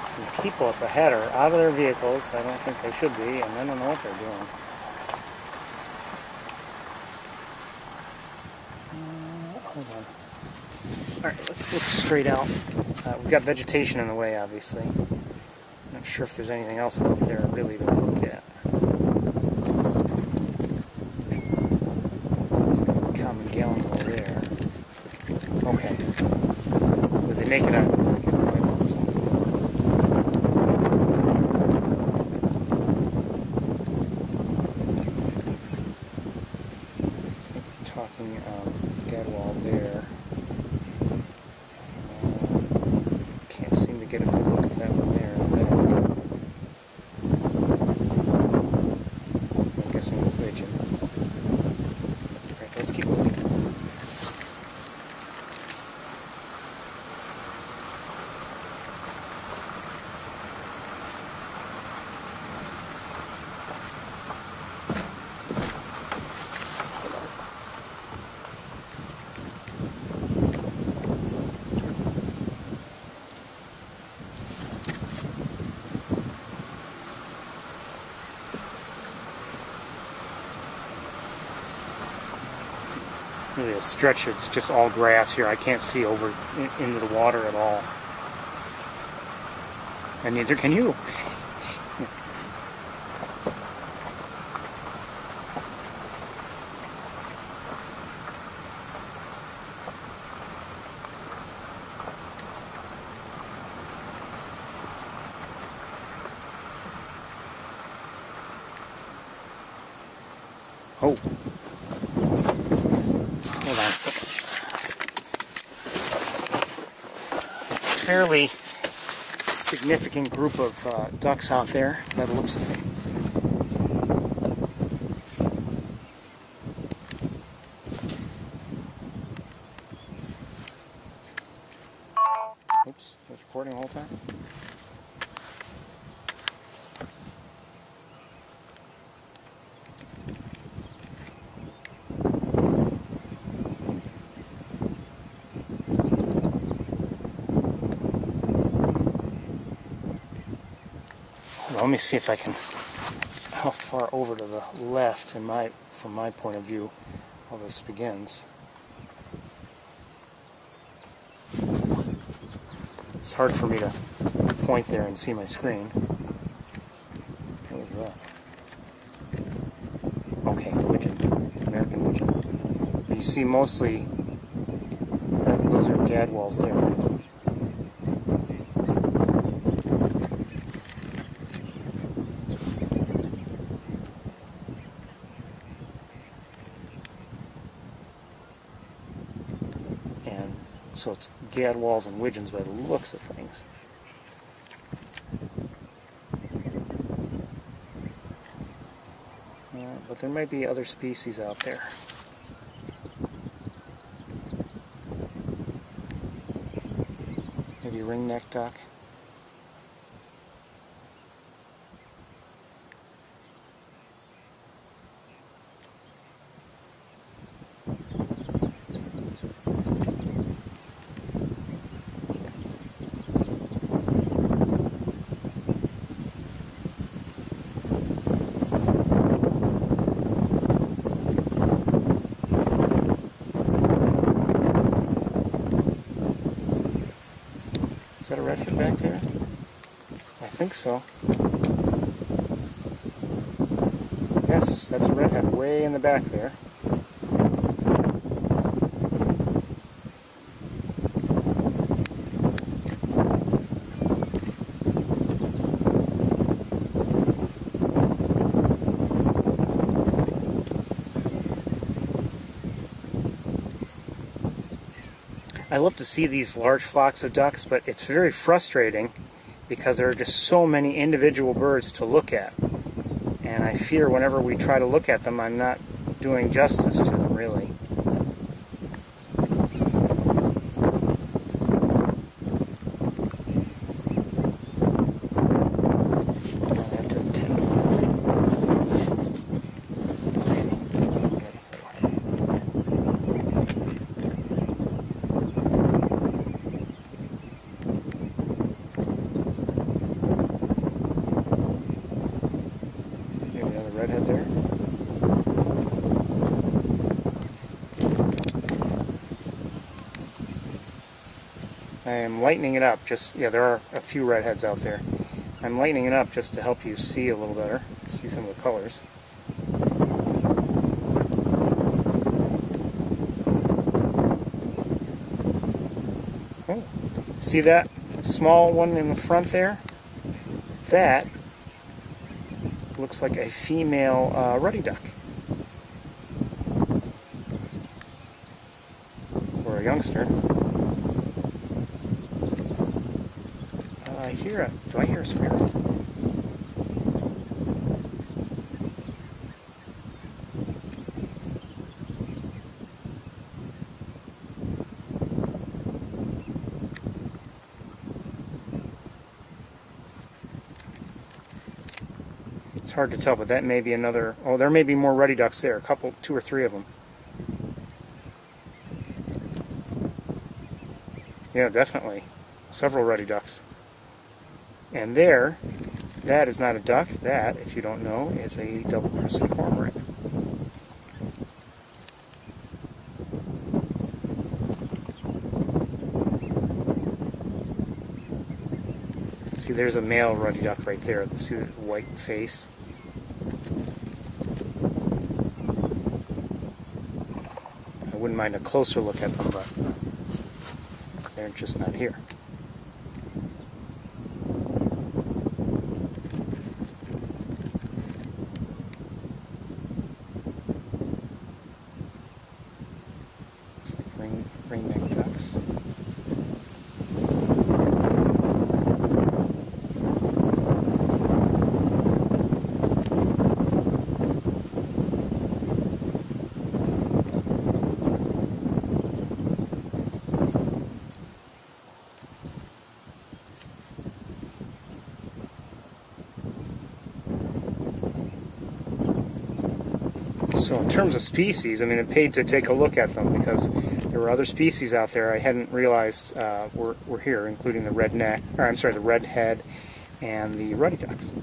Speaker 1: Some people up ahead are out of their vehicles. I don't think they should be, and I don't know what they're doing. Hold on. Alright, let's look straight out. We've got vegetation in the way, obviously. Not sure if there's anything else out there really to look at. Common gallinule there. Okay. With the naked eye, I can quite see something. Talking gadwall there. Can't seem to get a good look at that one there. I'm guessing the pigeon. Alright, let's keep moving. Really a stretch, it's just all grass here. I can't see over into the water at all. And neither can you. Oh. Hold on a second. Fairly significant group of ducks out there. That looks. Oops, I was recording the whole time. Let me see if I can, how far over to the left from my point of view how this begins. It's hard for me to point there and see my screen. What is that? Okay, widgeon, American widgeon. You see mostly, those are gadwalls there. So it's gadwalls and widgeons by the looks of things. But there might be other species out there. Maybe a ringneck duck. Is that a redhead back there? think so. Yes, that's a redhead way in the back there. I love to see these large flocks of ducks, but it's very frustrating because there are just so many individual birds to look at. And I fear whenever we try to look at them, I'm not doing justice to them, really. Redhead there. I am lightening it up, yeah, there are a few redheads out there. I'm lightening it up just to help you see a little better, see some of the colors. Oh, see that small one in the front there? That looks like a female ruddy duck, or a youngster. Do I hear a sparrow? It's hard to tell, but that may be another. Oh, there may be more ruddy ducks there. Two or three of them. Yeah, definitely. Several ruddy ducks. And there, that is not a duck. That, if you don't know, is a double-crested cormorant. See, there's a male ruddy duck right there. See the white face? I wouldn't mind a closer look at them, but they're just not here. Ring-necked ducks. So in terms of species, I mean, it paid to take a look at them because there were other species out there I hadn't realized were here, including the the redhead and the ruddy ducks.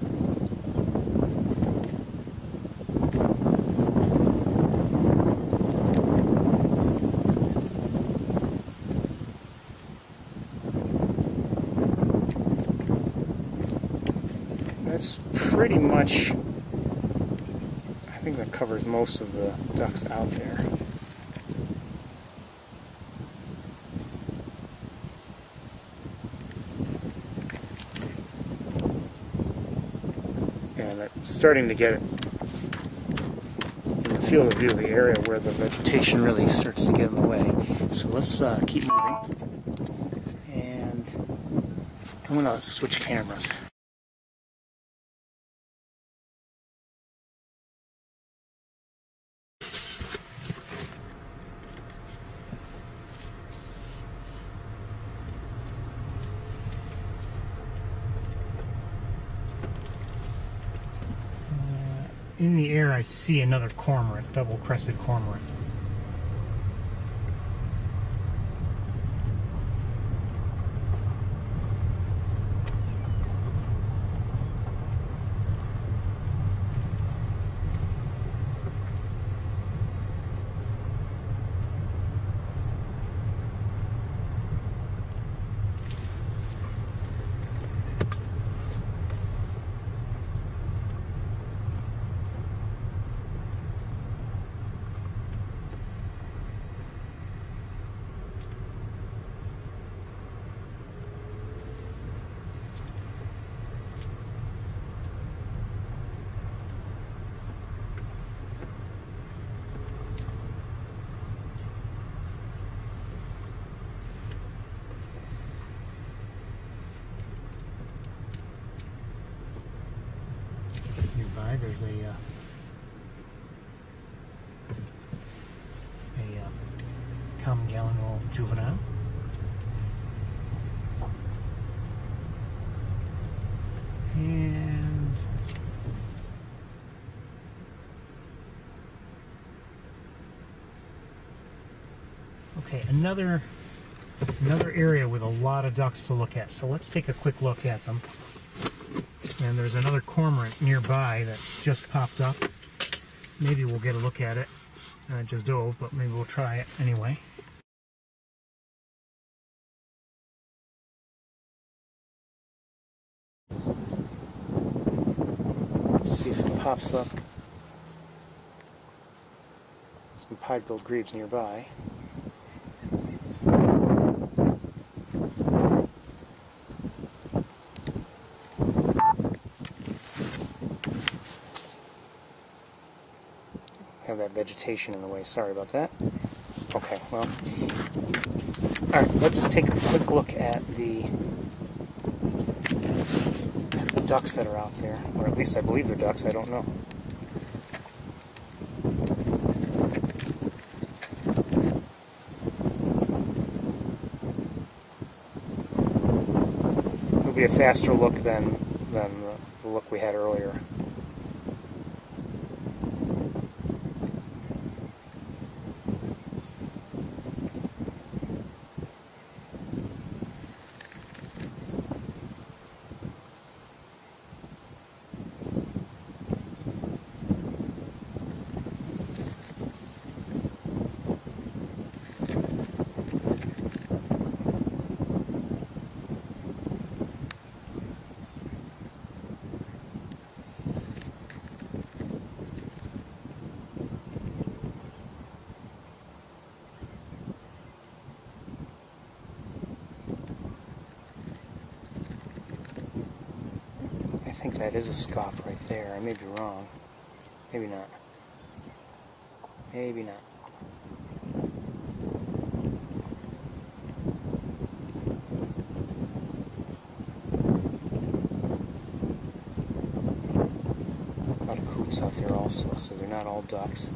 Speaker 1: That's pretty much, I think that covers most of the ducks out there. And I'm starting to get it in the field of view of the area where the vegetation really starts to get in the way. So let's keep moving. And I'm going to switch cameras. In the air, I see another cormorant, double-crested cormorant. There's a common gallinule juvenile. And okay, another area with a lot of ducks to look at. So let's take a quick look at them. And there's another cormorant nearby that just popped up. Maybe we'll get a look at it. It just dove, but maybe we'll try it anyway. Let's see if it pops up. Some pied-billed grebes nearby. Have that vegetation in the way. Sorry about that. Okay, well, all right. Let's take a quick look at the ducks that are out there, or at least I believe they're ducks. I don't know. It'll be a faster look than the look we had earlier. I think that is a scaup right there. I may be wrong. Maybe not. Maybe not. A lot of coots out there also, so they're not all ducks.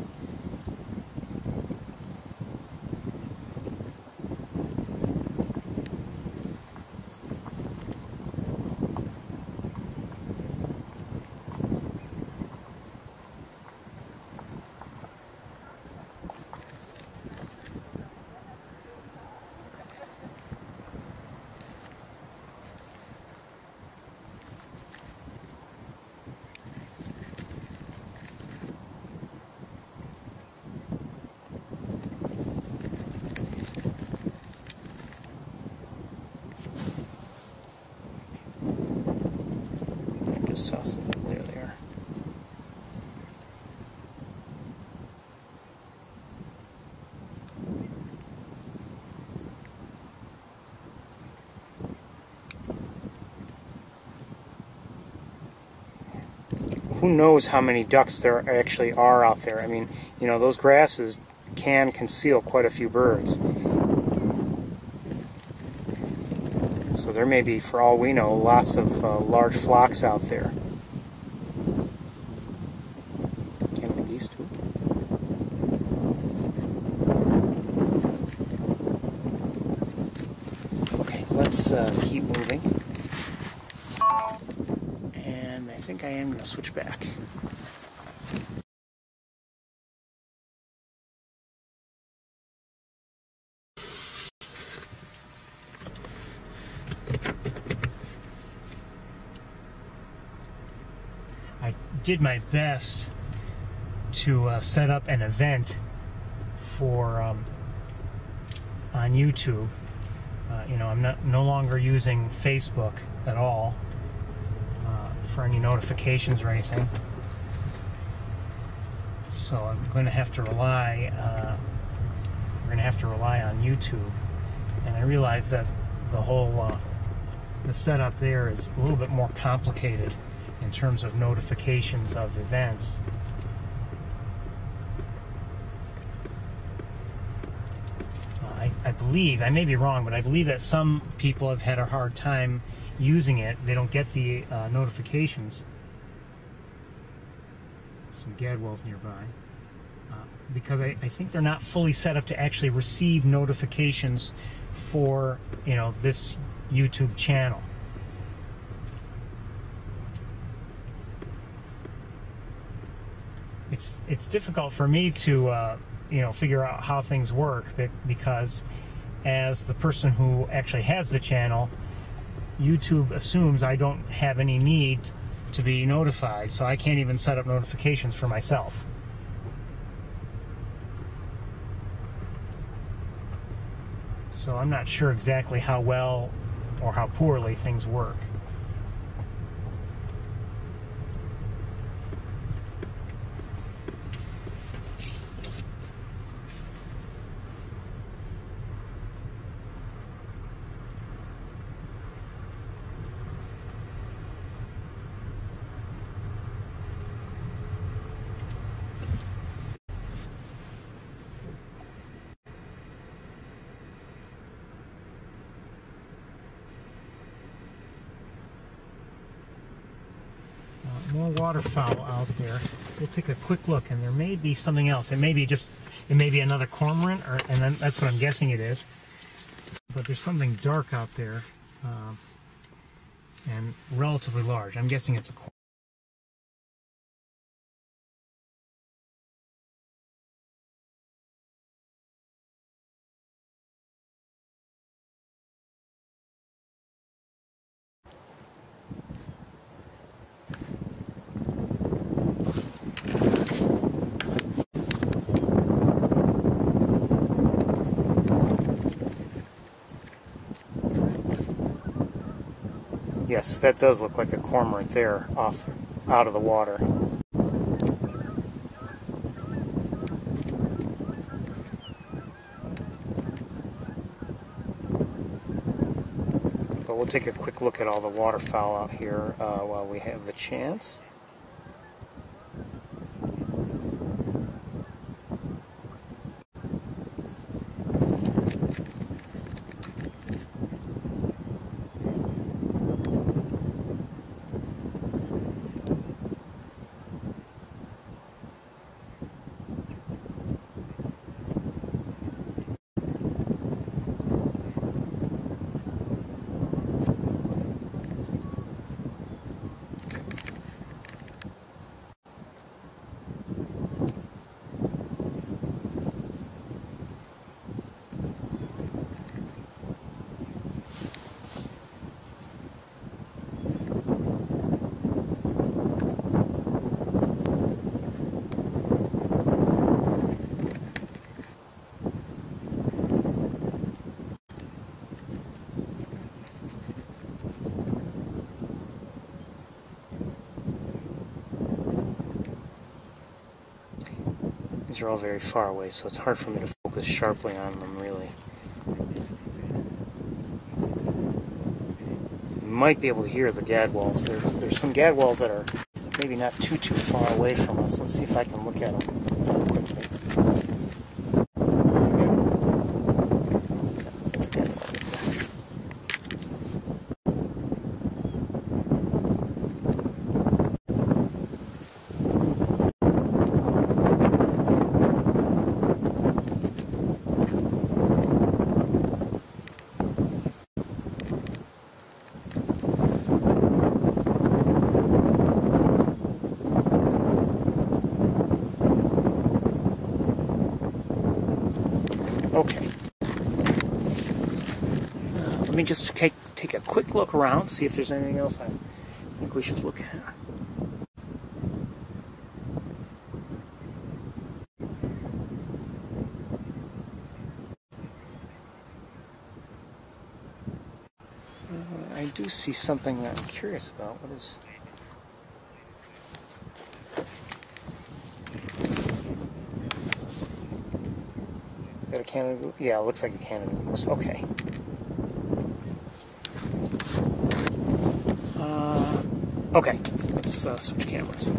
Speaker 1: Saw something there. Who knows how many ducks there actually are out there? I mean, you know, those grasses can conceal quite a few birds. So there may be, for all we know, lots of large flocks out there. Can we geese too? Okay, let's keep moving. And I think I am going to switch back. I did my best to set up an event for on YouTube. You know, I'm no longer using Facebook at all for any notifications or anything. So I'm going to have to rely. We're going to have to rely on YouTube, and I realize that the whole the setup there is a little bit more complicated in terms of notifications of events. I believe, I may be wrong, but I believe that some people have had a hard time using it. They don't get the notifications. some gadwalls nearby. Because I think they're not fully set up to actually receive notifications for, you know, this YouTube channel. It's difficult for me to you know, figure out how things work, because as the person who actually has the channel, YouTube assumes I don't have any need to be notified, so I can't even set up notifications for myself. So I'm not sure exactly how well or how poorly things work. More waterfowl out there. We'll take a quick look, and there may be something else. It may be another cormorant, and then that's what I'm guessing it is. But there's something dark out there, and relatively large. I'm guessing it's a cormorant. Yes, that does look like a cormorant there, off out of the water. But we'll take a quick look at all the waterfowl out here while we have the chance. These are all very far away, so it's hard for me to focus sharply on them, really. You might be able to hear the gadwalls. There's some gadwalls that are maybe not too far away from us. Let's see if I can look at them quickly. That's a gadwall right there. Okay. Let me just take a quick look around, see if there's anything else I think we should look at. I do see something that I'm curious about. What is... Is that a Canada goose? Yeah, it looks like a Canada goose. Okay. Okay, let's switch cameras.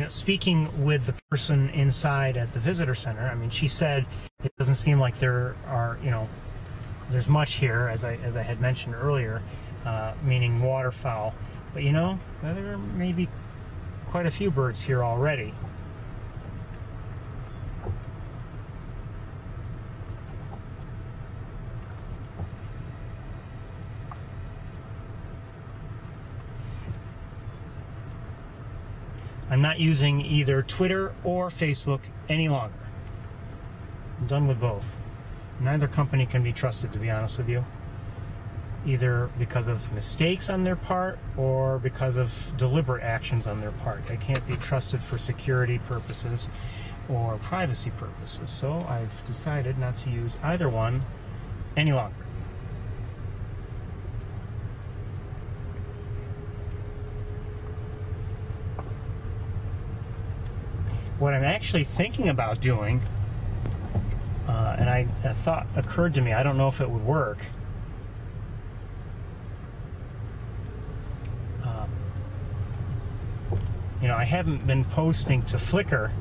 Speaker 1: speaking with the person inside at the visitor center, I mean, she said it doesn't seem like there are, there's much here, as I had mentioned earlier, meaning waterfowl. But there may be quite a few birds here already. I'm not using either Twitter or Facebook any longer. I'm done with both. Neither company can be trusted, to be honest with you. Either because of mistakes on their part or because of deliberate actions on their part. They can't be trusted for security purposes or privacy purposes. So I've decided not to use either one any longer. What I'm actually thinking about doing, and a thought occurred to me, I don't know if it would work. I haven't been posting to Flickr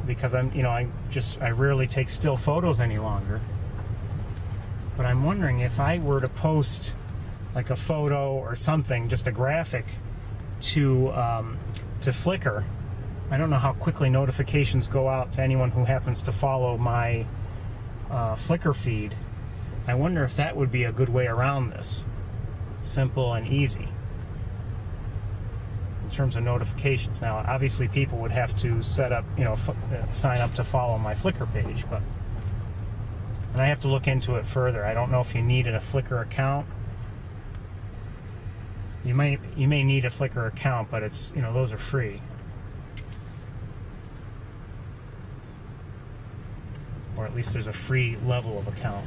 Speaker 1: because I rarely take still photos any longer. But I'm wondering if I were to post like a photo or something, just a graphic, to Flickr. I don't know how quickly notifications go out to anyone who happens to follow my Flickr feed. I wonder if that would be a good way around this. Simple and easy. In terms of notifications. Now, obviously people would have to set up, sign up to follow my Flickr page, and I have to look into it further. I don't know if you need a Flickr account. You may need a Flickr account, but it's, those are free. Or at least there's a free level of account.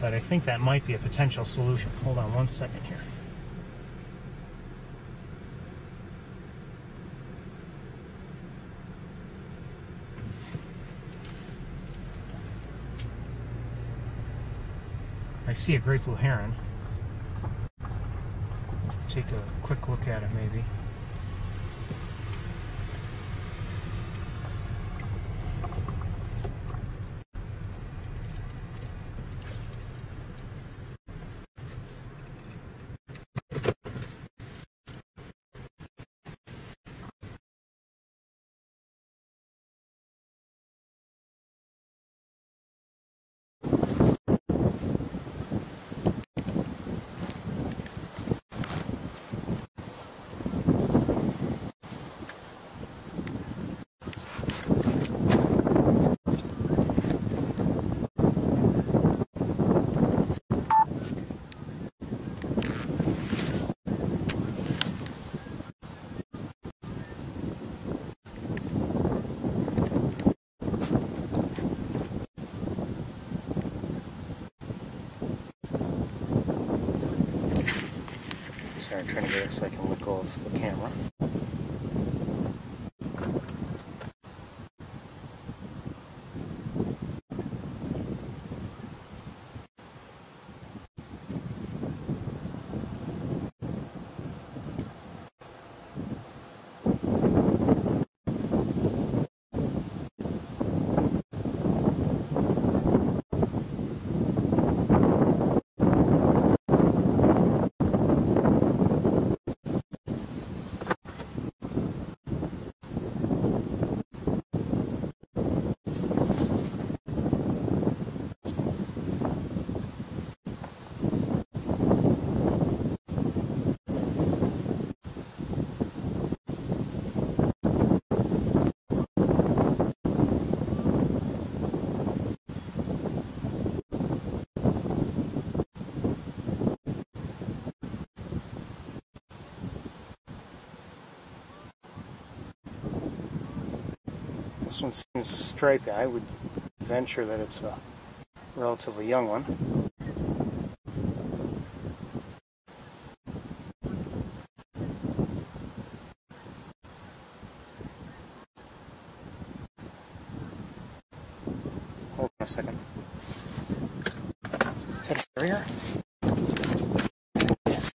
Speaker 1: But I think that might be a potential solution. Hold on one second here. I see a great blue heron. Take a quick look at it maybe. Sorry, I'm trying to get it so I can let go of the camera. This one seems stripy. I would venture that it's a relatively young one. Hold on a second. Is that a carrier? Yes.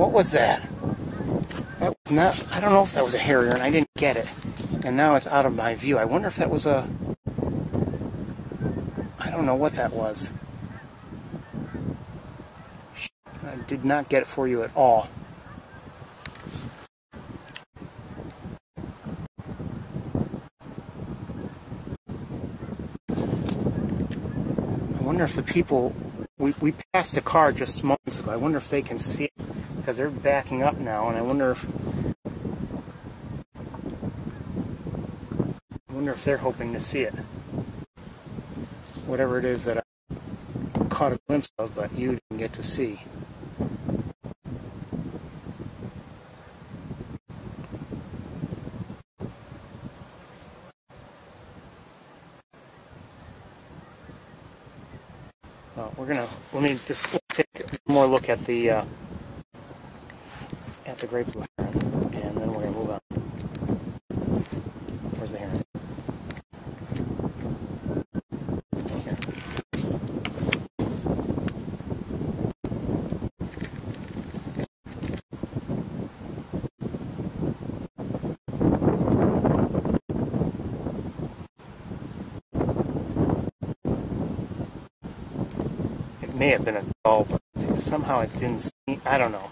Speaker 1: What was that? That was not, I don't know if that was a harrier, and I didn't get it. And now it's out of my view. I wonder if that was a... I don't know what that was. I did not get it for you at all. I wonder if the people... We passed a car just moments ago. I wonder if they can see it, because they're backing up now, and I wonder if they're hoping to see it. Whatever it is that I caught a glimpse of, but you didn't get to see. Let's take one more look at the great blue heron, and then we're gonna move on. Where's the heron? Here. It may have been a gull, but somehow it didn't seem, I don't know.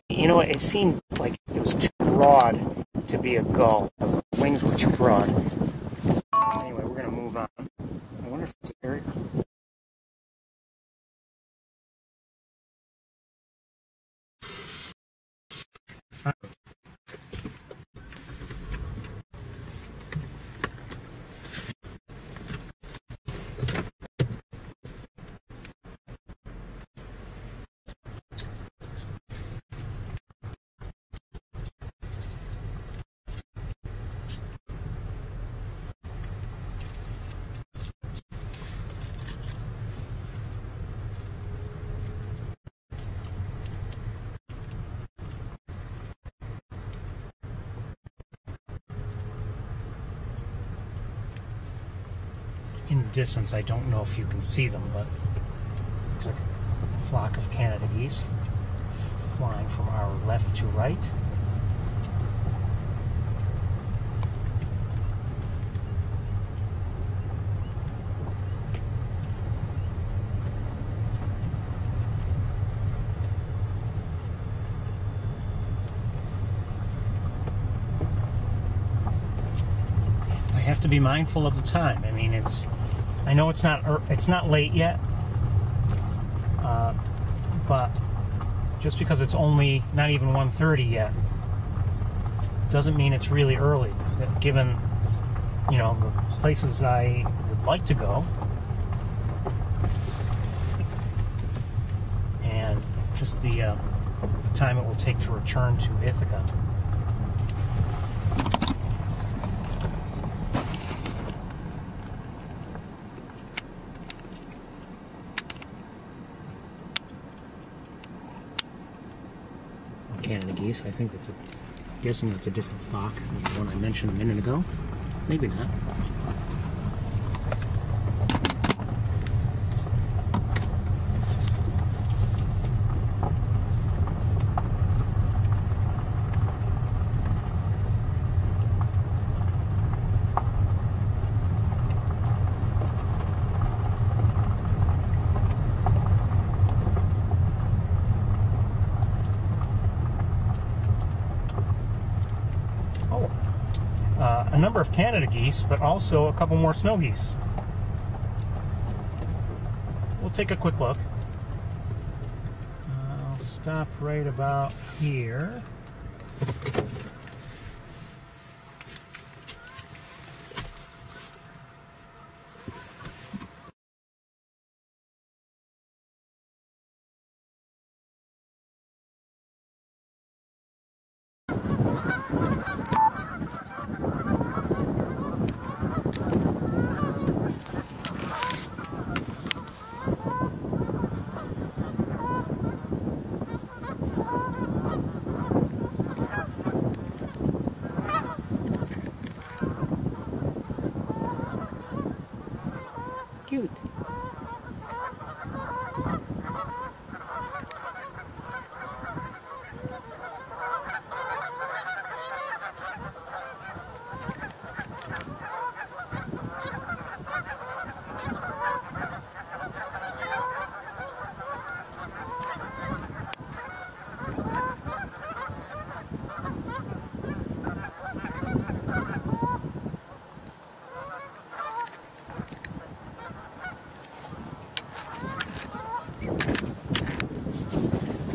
Speaker 1: You know, it seemed like it was too broad to be a gull. The wings were too broad. Anyway, we're going to move on. I wonder if it's an area. In the distance, I don't know if you can see them, but it looks like a flock of Canada geese flying from our left to right. I have to be mindful of the time. I mean, I know it's not late yet, but just because it's only not even 1:30 yet doesn't mean it's really early. Given, you know, the places I would like to go, and just the time it will take to return to Ithaca. Canada geese. I think it's guessing it's a different flock than the one I mentioned a minute ago. Maybe not. A number of Canada geese, but also a couple more snow geese. We'll take a quick look. I'll stop right about here. Cute.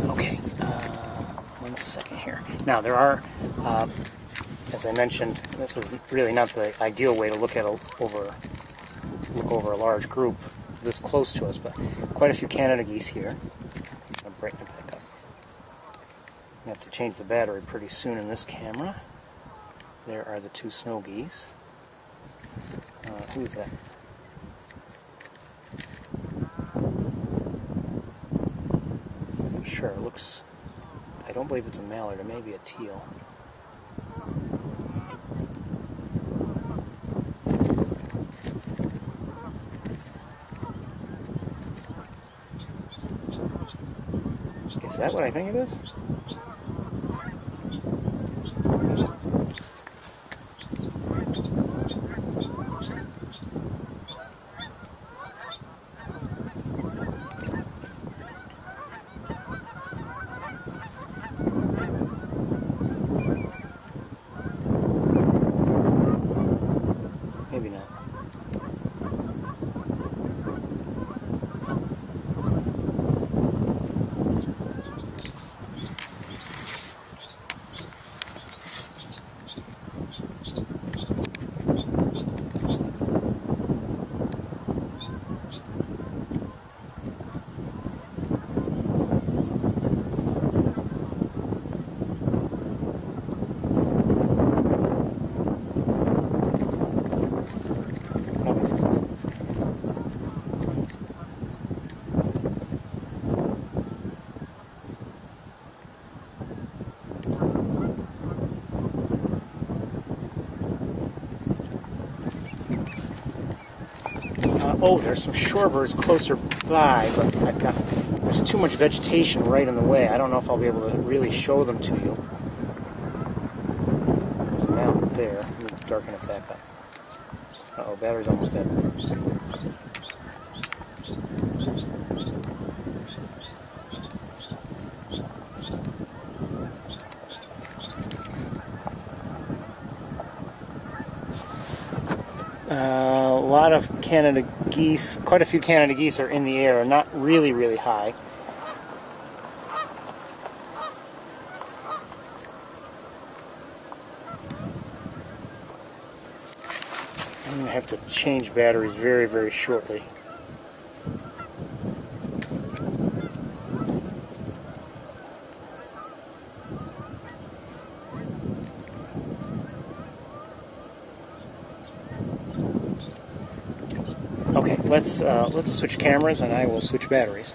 Speaker 1: Okay, 1 second here. Now there are, as I mentioned, this is really not the ideal way to look at over a large group this close to us, but quite a few Canada geese here. I'll brighten it back up. I have to change the battery pretty soon in this camera. There are the 2 snow geese. Who's that? Sure, it looks, I don't believe it's a mallard, it may be a teal. Is that what I think it is? Maybe not. Oh, there's some shorebirds closer by, but there's too much vegetation right in the way. I don't know if I'll be able to really show them to you. There's a mountain there. Let me darken it back up. Uh-oh, battery's almost dead. A lot of Canada geese, quite a few Canada geese are in the air, not really, really high. I'm going to have to change batteries very, very shortly. Okay, let's switch cameras and I will switch batteries.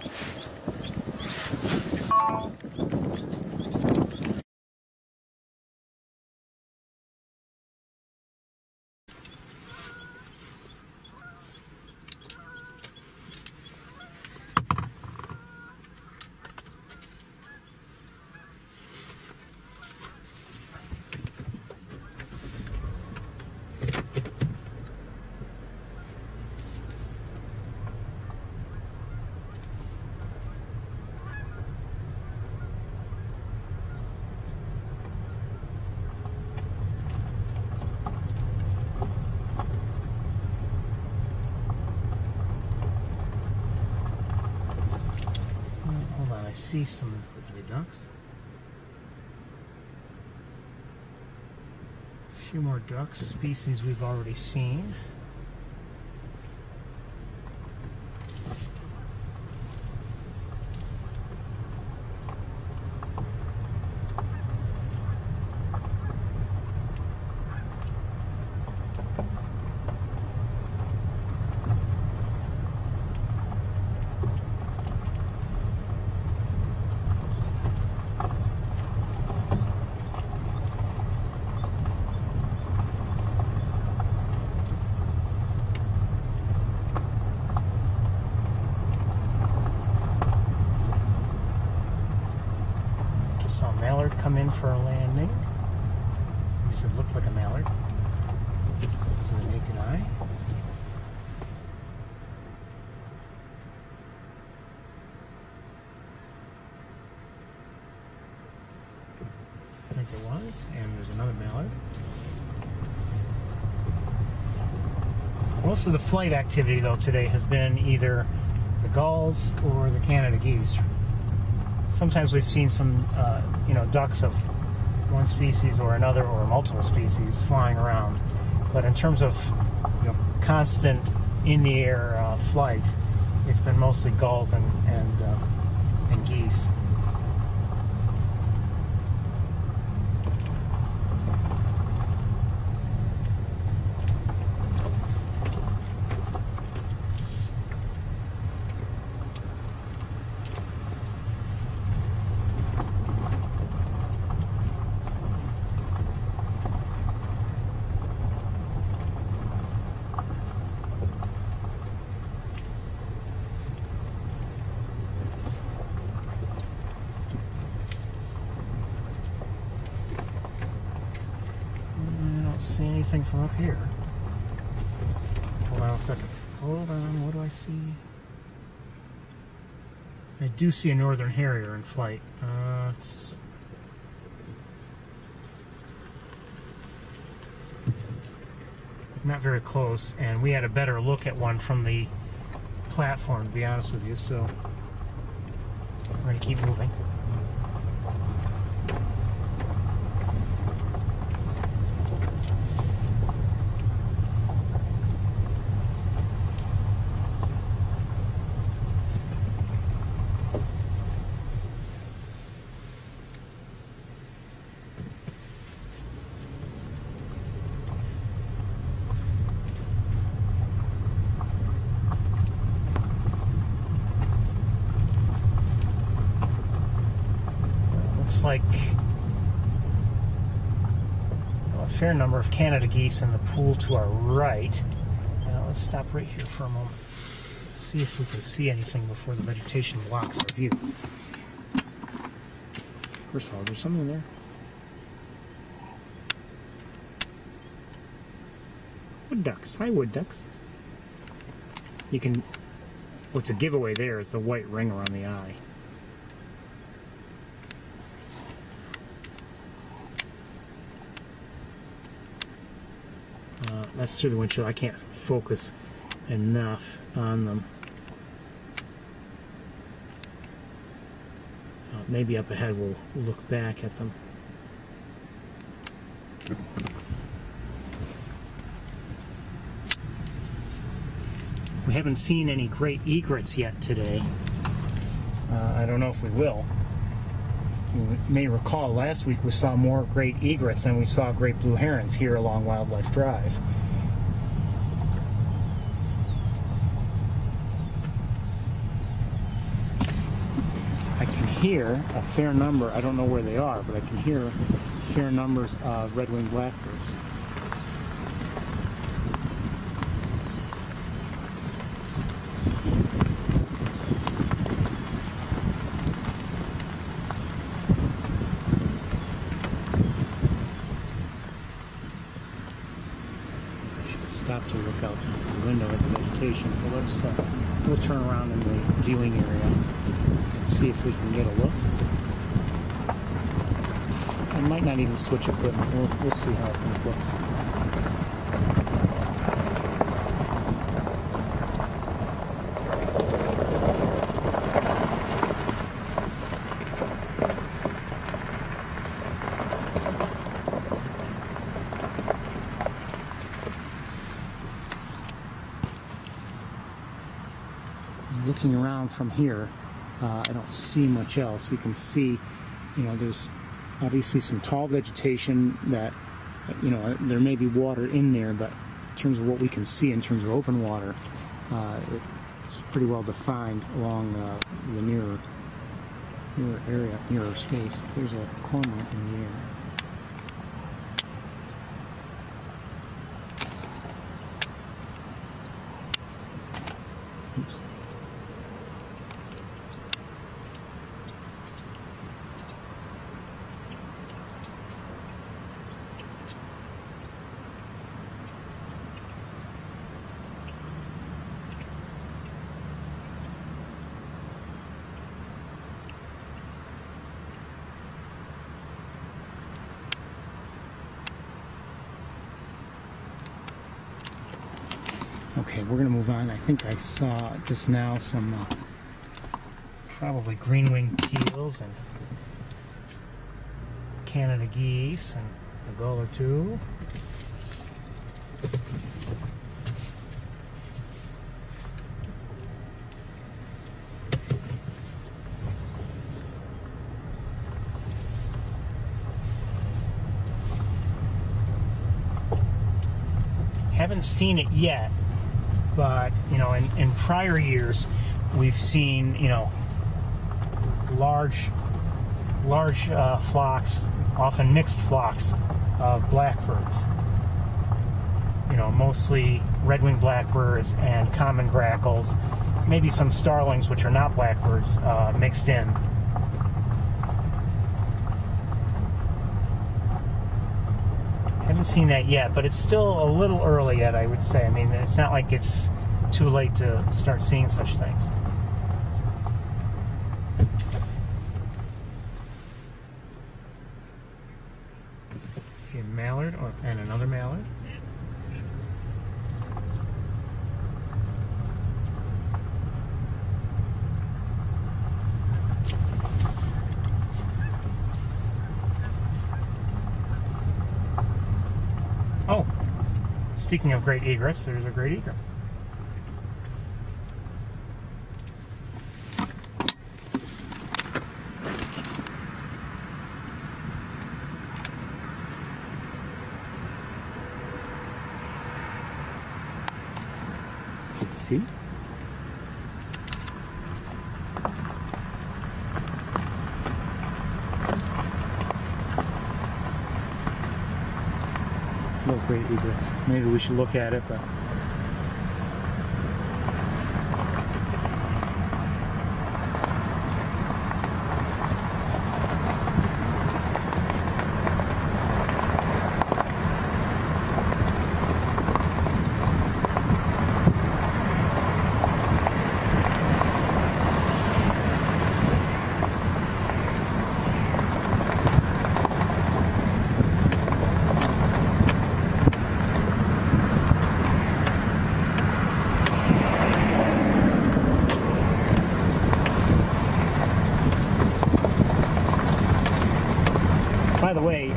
Speaker 1: I see some woodley ducks. A few more ducks, species we've already seen. come in for a landing. At least it looked like a mallard to the naked eye. I think it was, and there's another mallard. Most of the flight activity, though, today has been either the gulls or the Canada geese. Sometimes we've seen some, ducks of one species or another, or multiple species flying around. But in terms of constant in-the-air flight, it's been mostly gulls and geese. See anything from up here. Hold on a second. Hold on, what do I see? I do see a northern harrier in flight. It's not very close, and we had a better look at one from the platform, to be honest with you, so we're going to keep moving. Like a fair number of Canada geese in the pool to our right. Now let's stop right here for a moment. Let's see if we can see anything before the vegetation blocks our view. First of all, is there something there? Wood ducks. Hi, wood ducks. You can... What's a giveaway there is the white ring around the eye. That's through the windshield. I can't focus enough on them. Maybe up ahead we'll look back at them. We haven't seen any great egrets yet today. I don't know if we will. You may recall last week we saw more great egrets than we saw great blue herons here along Wildlife Drive. I can hear a fair number, I don't know where they are, but I can hear fair numbers of red-winged blackbirds. Stop to look out the window at the vegetation, but let's we'll turn around in the viewing area and see if we can get a look. I might not even switch equipment. We'll see how things look. Looking around from here, I don't see much else. You can see, there's obviously some tall vegetation that, there may be water in there, but in terms of what we can see in terms of open water, it's pretty well defined along the nearer area, nearer space. There's a cormorant in the air. Oops. Okay, we're gonna move on. I think I saw just now some probably green-winged teals and Canada geese and a gull or two. Haven't seen it yet, but you know, in prior years, we've seen, you know, large flocks, often mixed flocks of blackbirds. You know, mostly red-winged blackbirds and common grackles, maybe some starlings, which are not blackbirds, mixed in. Haven't seen that yet, but it's still a little early yet, I would say. I mean, it's not like it's too late to start seeing such things. See a mallard and another mallard. Oh, speaking of great egrets, there's a great egret. Good to see. Love great egrets. Maybe we should look at it, but by the way,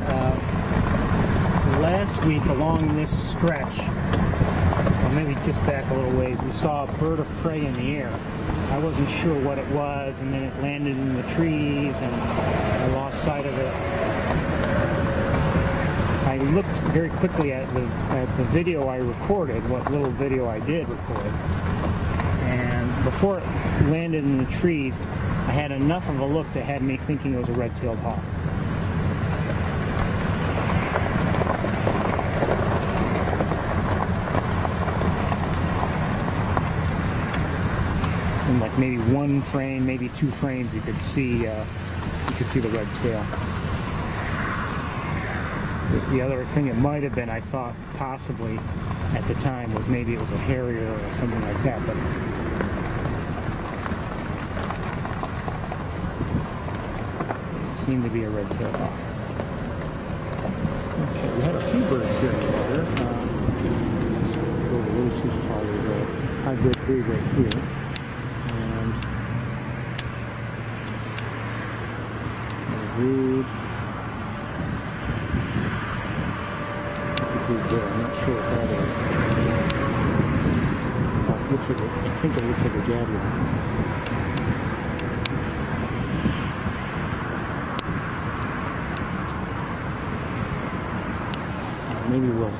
Speaker 1: last week along this stretch, or maybe just back a little ways, we saw a bird of prey in the air. I wasn't sure what it was, and then it landed in the trees, and I lost sight of it. I looked very quickly at the video I recorded, what little video I did record, and before it landed in the trees, I had enough of a look that had me thinking it was a red-tailed hawk. In like maybe one frame, maybe two frames, you could see the red tail. The other thing it might have been, I thought possibly at the time, was maybe it was a harrier or something like that, but it seemed to be a red-tailed hawk. Okay, we had a few birds here in the water. Let's go a little too far to go. High-grade grade right here. Rude. That's a good bear. I'm not sure what that is. Oh, it looks like I think it looks like a jaguar. Maybe we'll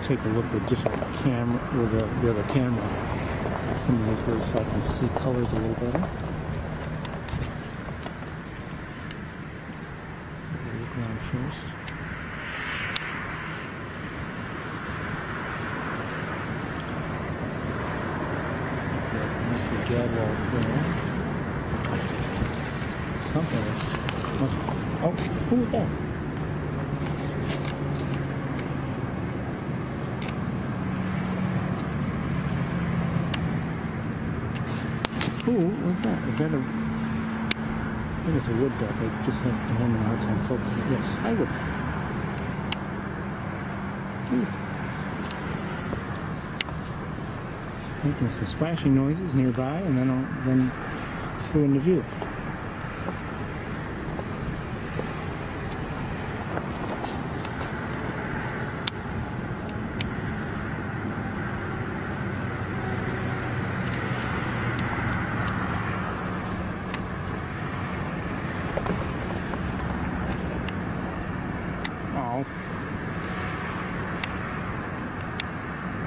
Speaker 1: take a look with different camera, with the other camera, at some of those birds, so I can see colors a little better. First. Mostly gadwalls there. Something is must be. Oh, who was that? Who was that? Was that a? I think it's a wood duck. I just had having a hard time focusing. Yes, I would. making some splashing noises nearby, and then flew into view. Oh.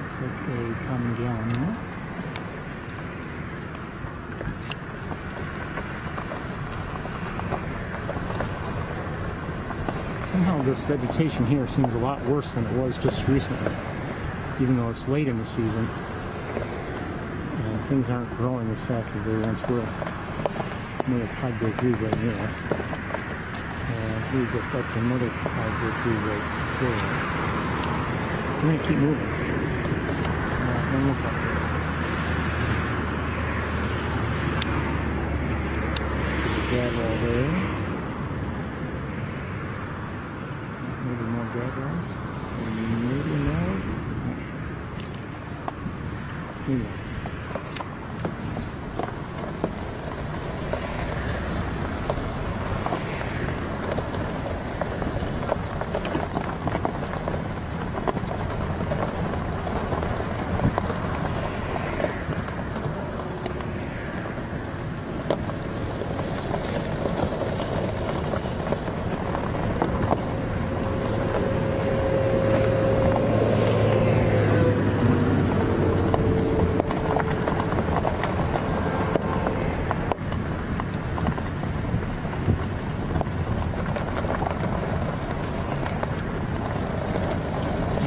Speaker 1: Looks like a common gallon there. Somehow this vegetation here seems a lot worse than it was just recently, even though it's late in the season and things aren't growing as fast as they once were. Another hybrid green right near us. And who's this? That's another hybrid green right there. We're going to keep moving. One more time. So the gadwall there. Maybe more gadwalls. Maybe no. Not sure. Maybe.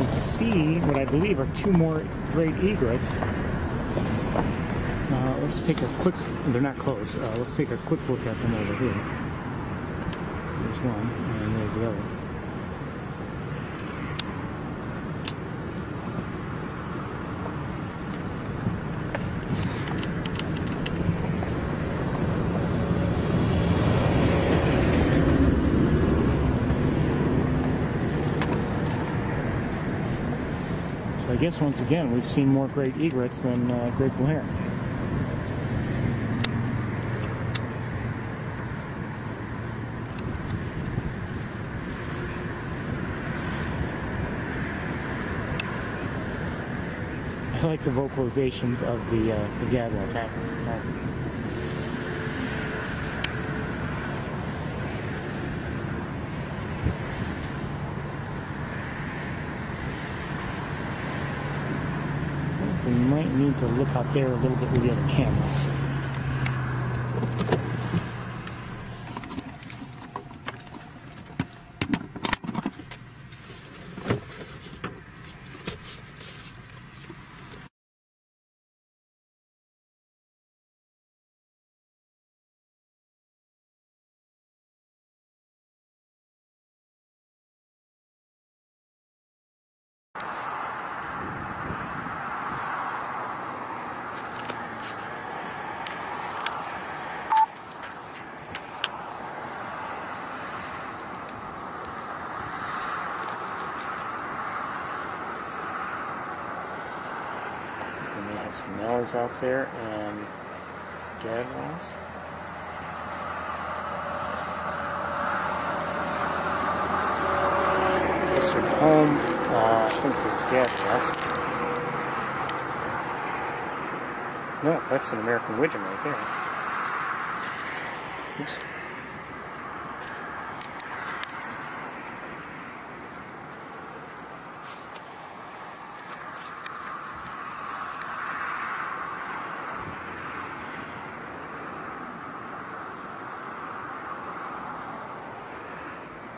Speaker 1: See what I believe are two more great egrets. Let's take a quick, they're not close, let's take a quick look at them over here. There's one, and there's the other. So I guess once again we've seen more great egrets than great blue herons. I like the vocalizations of the gadwalls. We might need to look out there a little bit with the other camera. Some mallards out there and gadwalls. Closer to home, I think it's gadwalls. No, that's an American widgeon right there. Oops.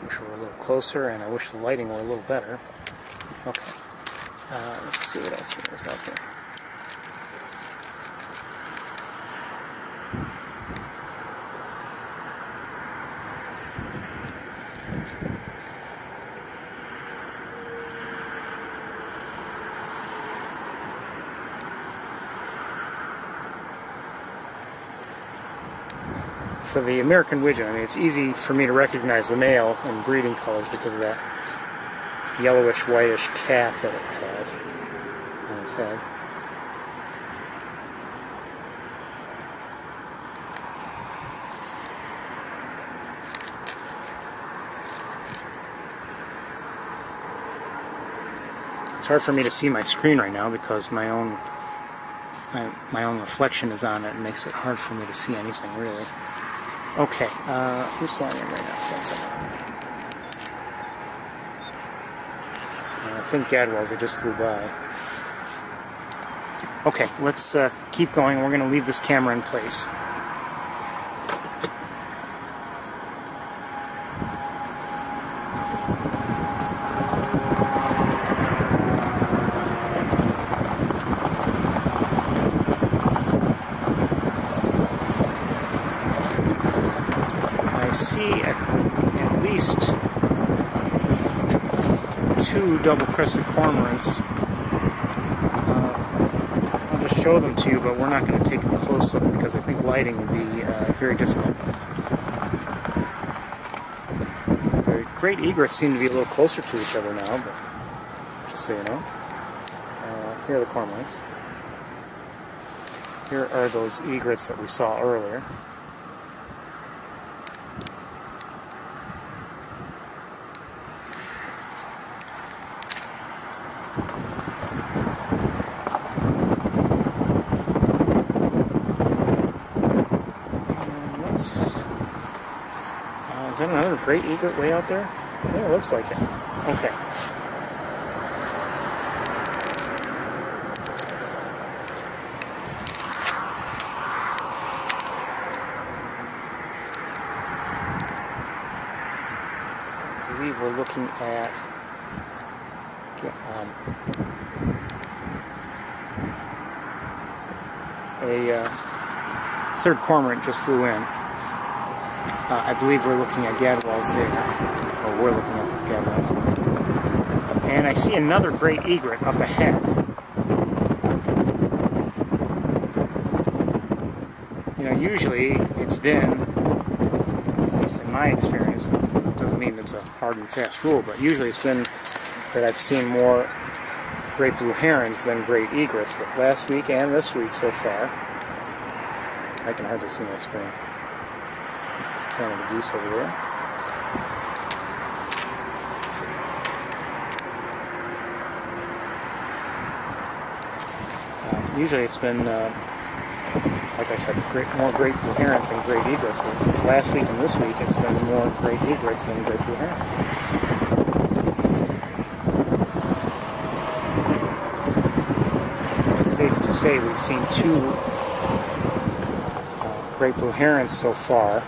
Speaker 1: Wish we were a little closer, and I wish the lighting were a little better. Okay. Let's see what else there is out there. For the American widgeon, I mean, it's easy for me to recognize the male in breeding colors because of that yellowish, whitish cap that it has on its head. hard for me to see my screen right now because my own reflection is on it and makes it hard for me to see anything really. Okay, who's flying in right now? One second. I think Gadwell's, they just flew by. Okay, let's keep going. We're going to leave this camera in place. I see at least 2 double-crested cormorants. I'll just show them to you, but we're not going to take a close look because I think lighting would be very difficult. The great egrets seem to be a little closer to each other now, but just so you know. Here are the cormorants. Here are those egrets that we saw earlier. Is that another great egret way out there? Yeah, it looks like it. Okay. I believe we're looking at a third cormorant just flew in. I believe we're looking at Gadwalls there. Or we're looking at Gadwalls. And I see another great egret up ahead. You know, usually it's been, at least in my experience, it doesn't mean it's a hard and fast rule, but usually it's been that I've seen more great blue herons than great egrets. But last week and this week so far, I can hardly see my screen. Canada geese over there. Usually it's been, like I said, more great blue herons than great egrets, but last week and this week it's been more great egrets than great blue herons. It's safe to say we've seen 2 great blue herons so far.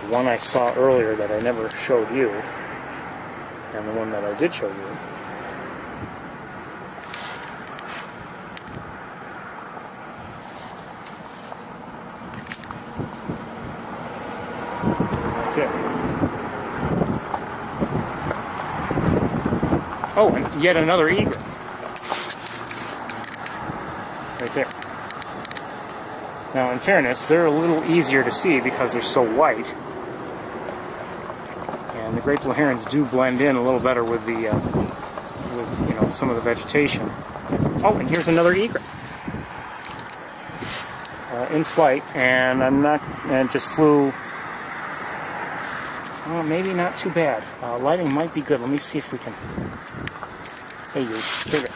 Speaker 1: One I saw earlier that I never showed you, and the one that I did show you. That's it. Oh, and yet another egret. Right there. Now, in fairness, they're a little easier to see because they're so white. And the great blue herons do blend in a little better with the, with, you know, some of the vegetation. Oh, and here's another egret in flight, and I'm not, and just flew. Well, maybe not too bad. Lighting might be good. Let me see if we can. Hey, you, stay there.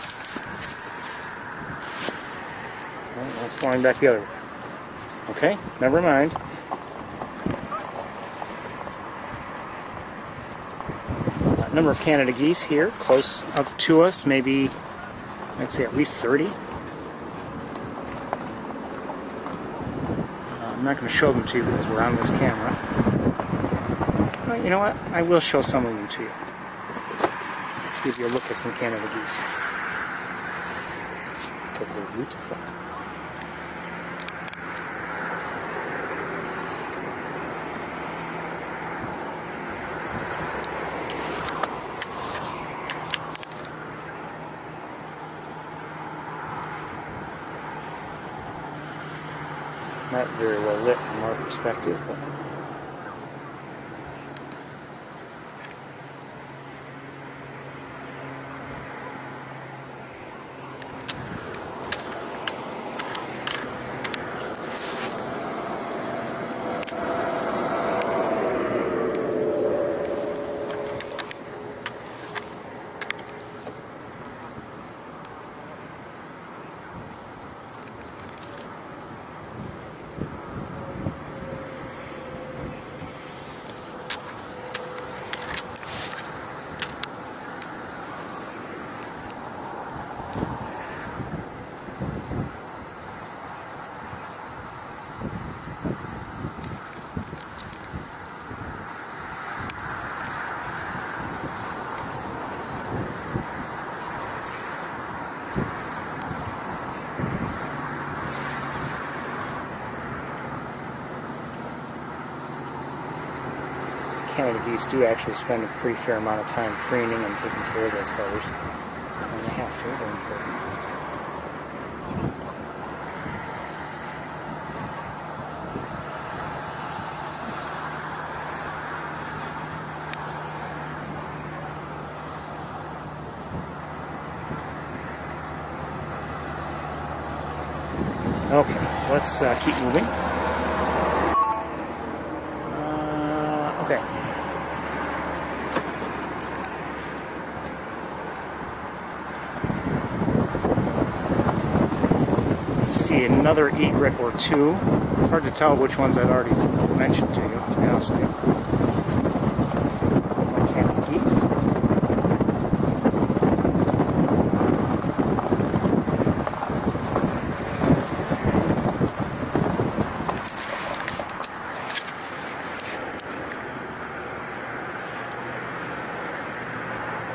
Speaker 1: Well, it's flying back the other way. Okay, never mind. Number of Canada geese here, close up to us, maybe, I'd say at least 30. I'm not going to show them to you because we're on this camera. But you know what? I will show some of them to you. Give you a look at some Canada geese. Because they're beautiful. Not very well lit from our perspective, but Canada geese do actually spend a pretty fair amount of time preening and taking care of those feathers. And they have to, they're important. Okay, let's keep moving. Okay. Let's see, another egret or two. It's hard to tell which ones I've already mentioned to you, to be honest with you. My Canada geese.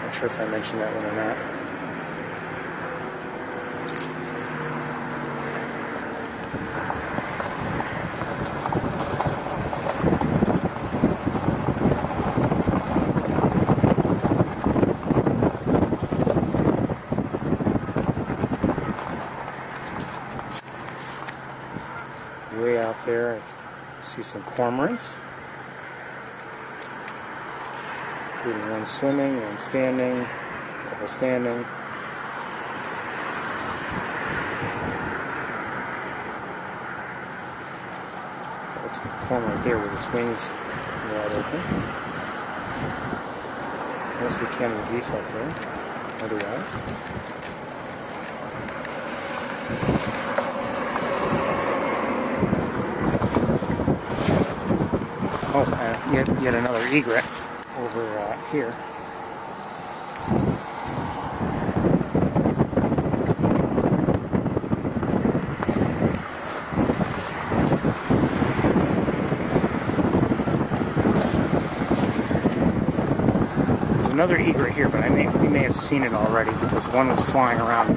Speaker 1: Not sure if I mentioned that one or not. Way out there, I see some cormorants. Including one swimming, one standing, a couple standing. Looks like a cormorant there with its wings wide open. Mostly Canada geese out there, otherwise. Oh, yet another egret over here. There's another egret here, but we may have seen it already because one was flying around.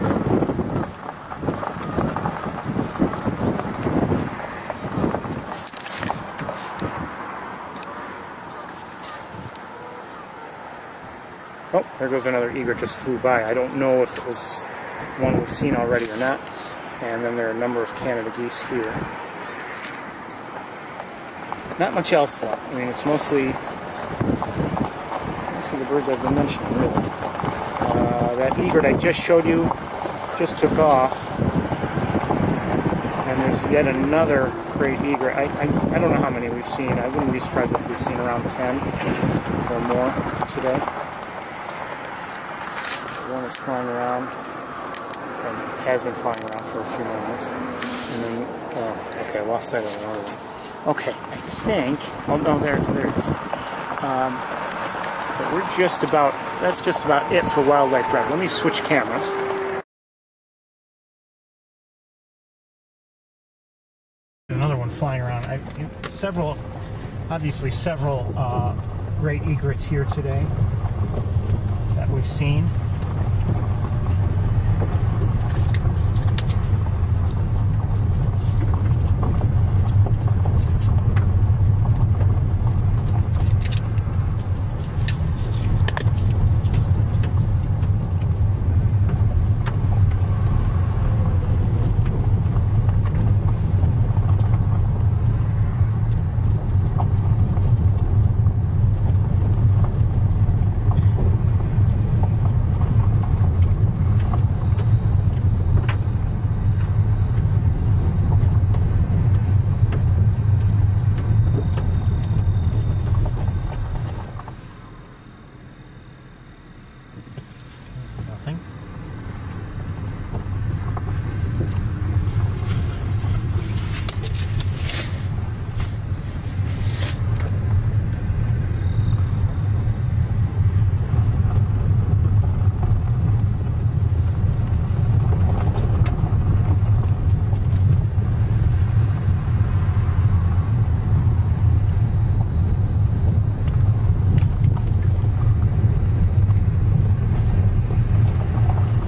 Speaker 1: Oh, there goes another egret, just flew by. I don't know if it was one we've seen already or not. And then there are a number of Canada geese here. Not much else though. I mean, it's mostly the birds I've been mentioning, really. That egret I just showed you just took off. And there's yet another great egret. I don't know how many we've seen. I wouldn't be surprised if we've seen around 10 or more today. One is flying around, and has been flying around for a few moments. And then, oh, okay, I lost sight of another one. Okay, I think, oh no, there it is. So we're just about, that's just about it for Wildlife Drive. Let me switch cameras. Another one flying around. Obviously several great egrets here today that we've seen.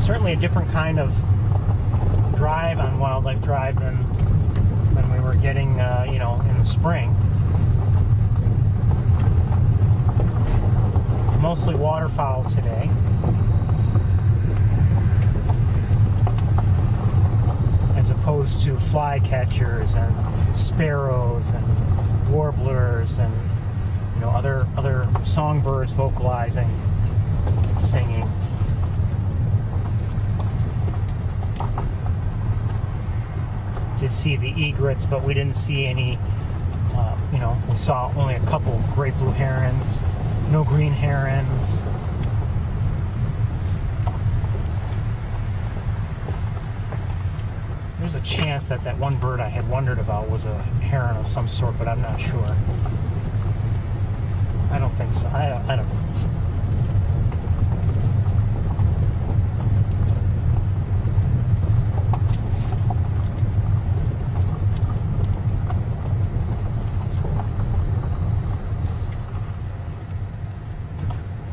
Speaker 1: Certainly a different kind of drive on Wildlife Drive than we were getting, you know, in the spring. mostly waterfowl today. As opposed to flycatchers and sparrows and warblers and other songbirds vocalizing, singing. Did see the egrets, but we didn't see any. We saw only a couple great blue herons, no green herons. There's a chance that that one bird I had wondered about was a heron of some sort, but I'm not sure. I don't think so. I don't know.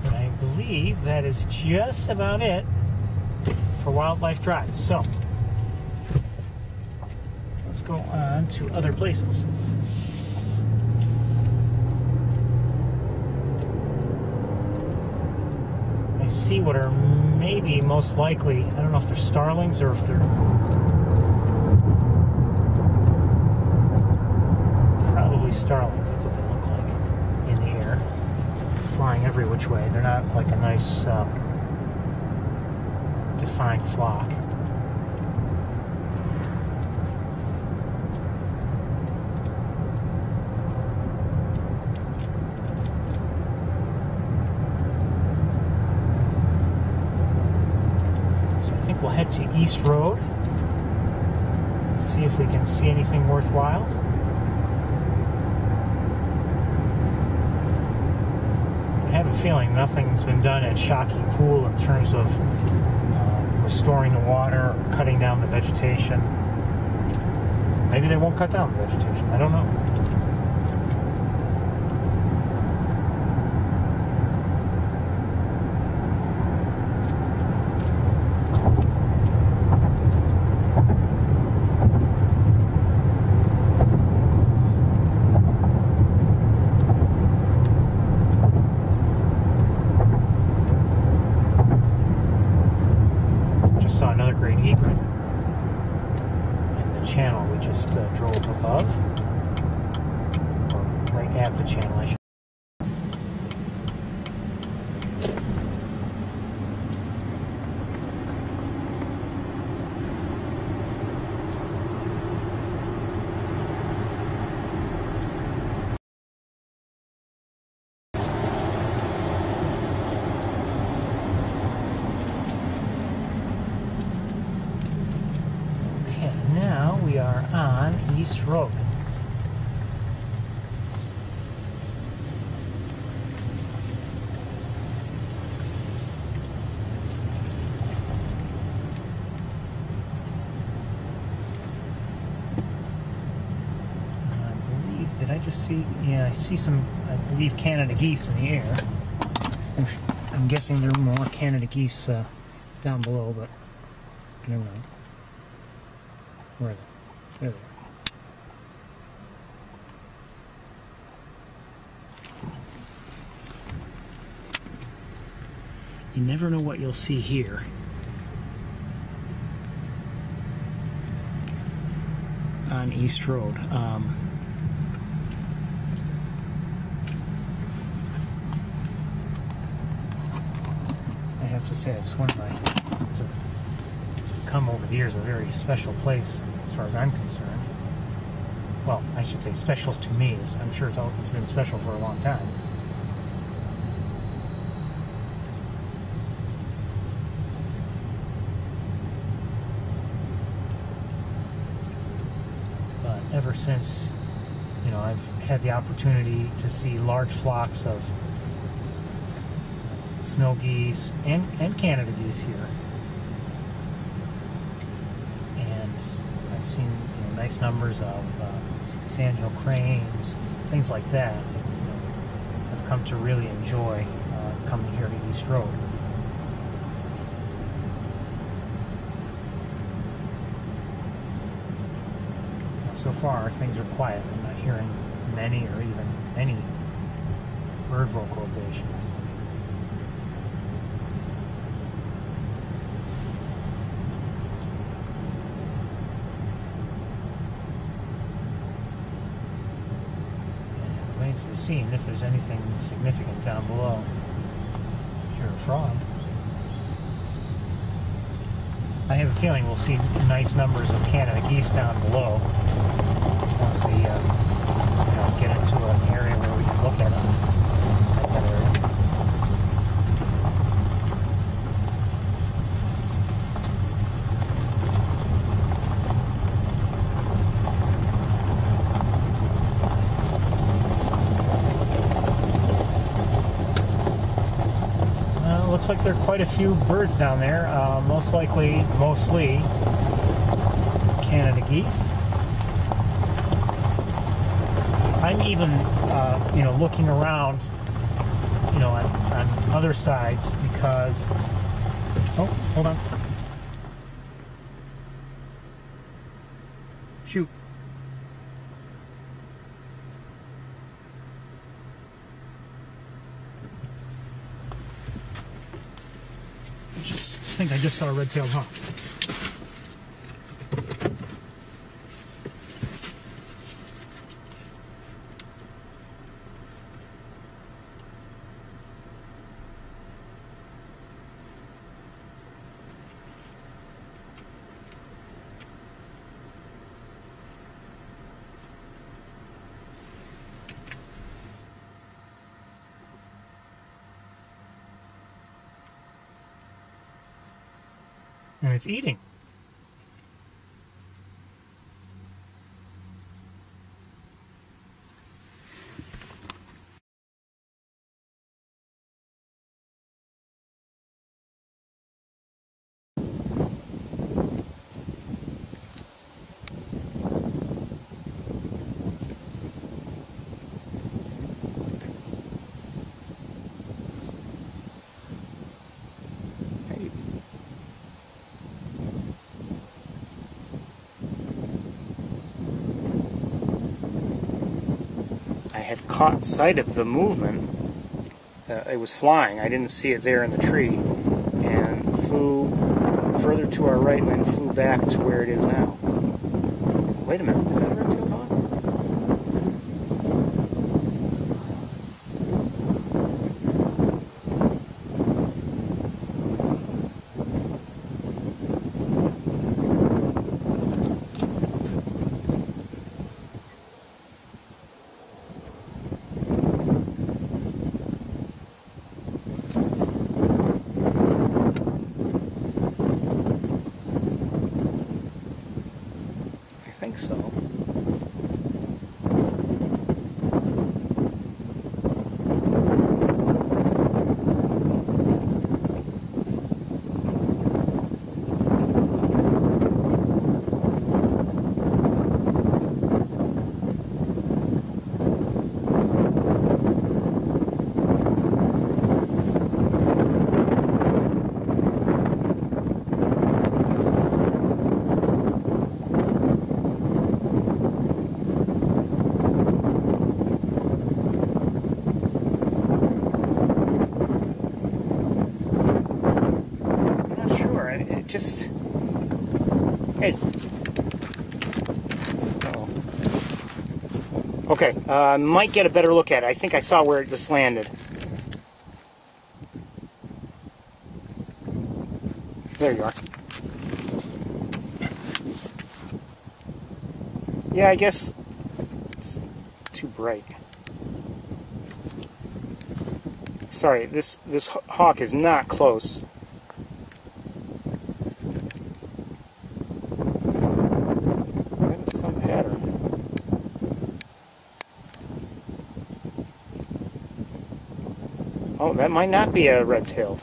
Speaker 1: And I believe that is just about it for Wildlife Drive. So let's go on to other places. I see what are maybe most likely, I don't know if they're starlings or if they're probably starlings. That's what they look like in the air, flying every which way. They're not like a nice defined flock. We'll head to East Road, see if we can see anything worthwhile. I have a feeling nothing's been done at Shockey Pool in terms of restoring the water or cutting down the vegetation. Maybe they won't cut down the vegetation, I don't know. Saw another great egret in the channel we just drove above, or right at the channel, I should. We are on East Road. I believe, did I just see? Yeah, I see some, I believe, Canada geese in the air. I'm guessing there are more Canada geese down below, but never mind. Where are they? There they are. You never know what you'll see here. On East Road. I have to say, it's one of my, it's become over the years a very special place as far as I'm concerned. Well, I should say special to me. I'm sure it's been special for a long time. But ever since, I've had the opportunity to see large flocks of snow geese and Canada geese here. And I've seen nice numbers of sandhill cranes, things like that. I've come to really enjoy coming here to East Road. So far, things are quiet. I'm not hearing many or even any bird vocalizations. remains to be seen if there's anything significant down below. Hear a frog. I have a feeling we'll see nice numbers of Canada geese down below once we get into an area where we can look at them. That area. Looks like there are quite a few birds down there, mostly Canada geese. I'm even, looking around, on other sides because, oh, hold on. Shoot. I think I just saw a red-tailed hawk. And it's eating. I had caught sight of the movement. It was flying. I didn't see it there in the tree, and flew further to our right and then flew back to where it is now. Wait a minute, is that a red-tailed hawk? I think so. Just, hey. Uh-oh. Okay, might get a better look at it. I think I saw where it just landed. There you are. Yeah, I guess it's too bright. Sorry, this hawk is not close. Some pattern. Oh, that might not be a red-tailed.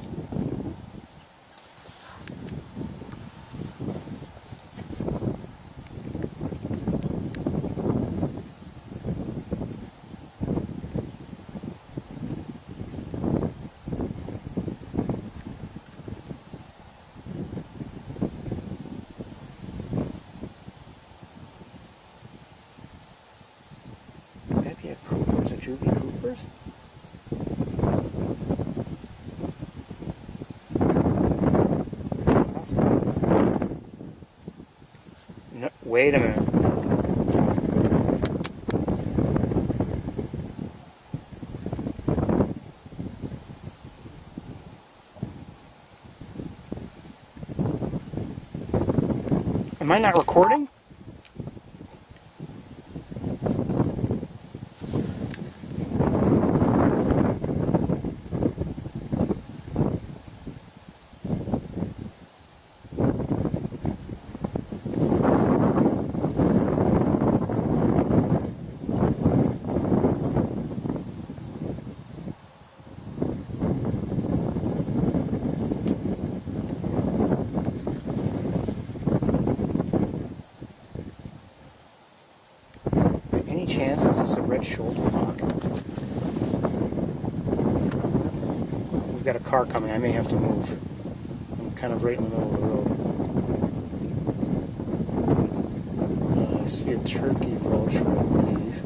Speaker 1: Coopers or juvie coopers? No, wait a minute. Am I not recording? Chance is this a red-shouldered hawk? We've got a car coming. I may have to move. I'm kind of right in the middle of the road. I see a turkey vulture, I believe.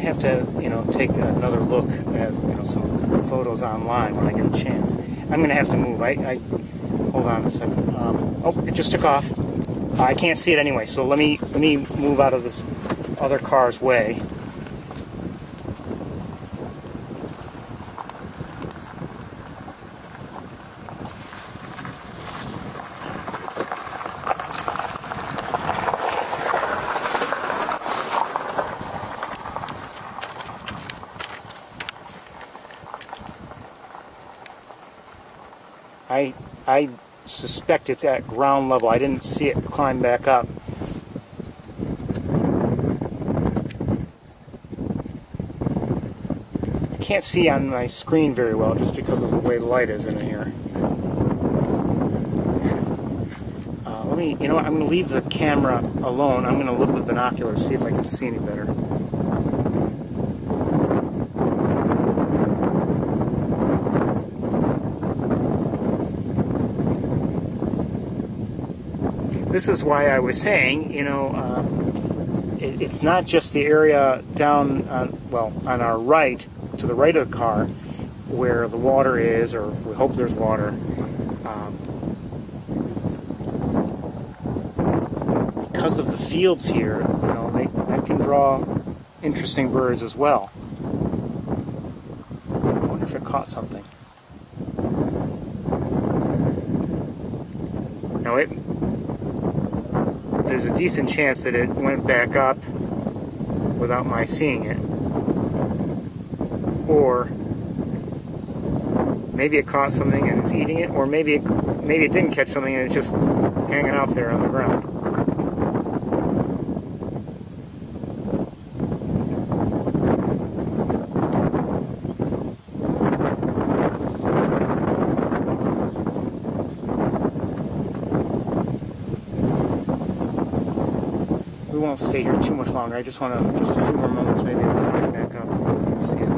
Speaker 1: Have to, take another look at, some photos online when I get a chance. I'm going to have to move. Hold on a second. Oh, it just took off. I can't see it anyway, so let me move out of this other car's way. I suspect it's at ground level. I didn't see it climb back up. I can't see on my screen very well just because of the way the light is in here. I'm going to leave the camera alone. I'm going to look with binoculars, see if I can see any better. This is why I was saying, it's not just the area down, on our right, to the right of the car, where the water is, or we hope there's water. Because of the fields here, they can draw interesting birds as well. I wonder if it caught something. Now there's a decent chance that it went back up without my seeing it. Or maybe it caught something and it's eating it, or maybe it didn't catch something and it's just hanging out there on the ground. We won't stay here too much longer. I just want to, just a few more moments, maybe I'll get back up and we can see it.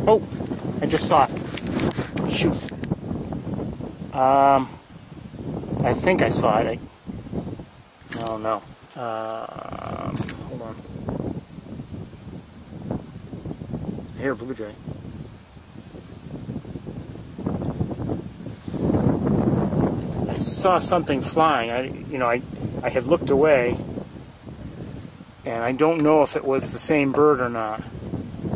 Speaker 1: Oh, I just saw it. Shoot. I think I saw it. No. Hold on. I hear a blue jay. I saw something flying. I had looked away, and I don't know if it was the same bird or not.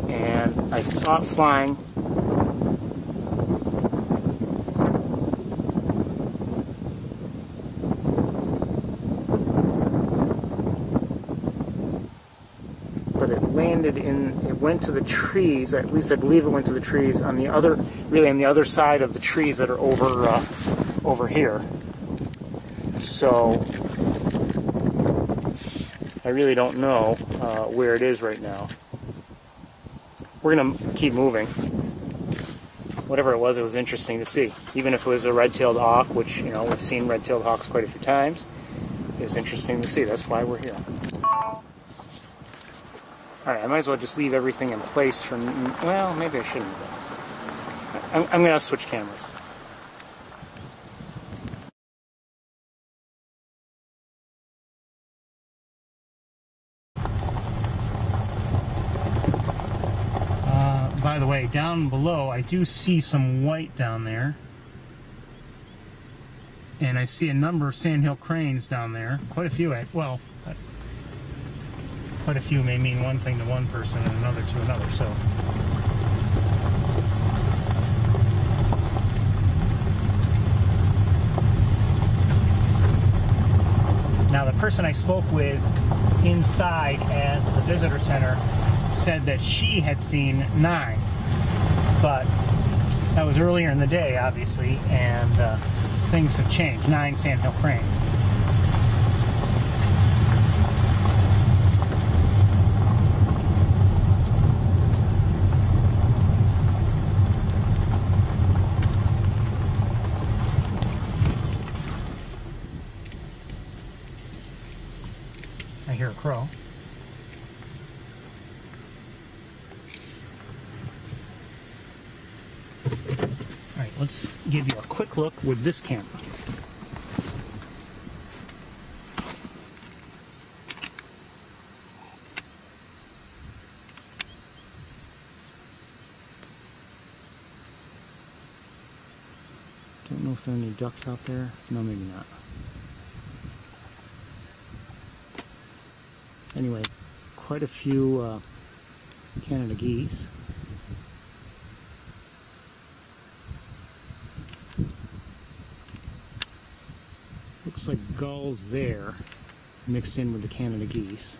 Speaker 1: And I saw it flying. But it landed it went to the trees, at least I believe it went to the trees on the other, really on the other side of the trees that are over here. So I really don't know where it is right now. We're going to keep moving. Whatever it was interesting to see. Even if it was a red-tailed hawk, which, you know, we've seen red-tailed hawks quite a few times, it was interesting to see. That's why we're here. Alright, I might as well just leave everything in place for... Well, maybe I shouldn't. I'm going to switch cameras. By the way, down below, I do see some white down there. And I see a number of sandhill cranes down there. Quite a few, well, quite a few may mean one thing to one person and another to another, so. Now, the person I spoke with inside at the visitor center said that she had seen 9, but that was earlier in the day, obviously, and things have changed. 9 sandhill cranes. I hear a crow. Alright, let's give you a quick look with this camera. Don't know if there are any ducks out there. No, maybe not. Anyway, quite a few Canada geese. Looks like gulls there, mixed in with the Canada geese.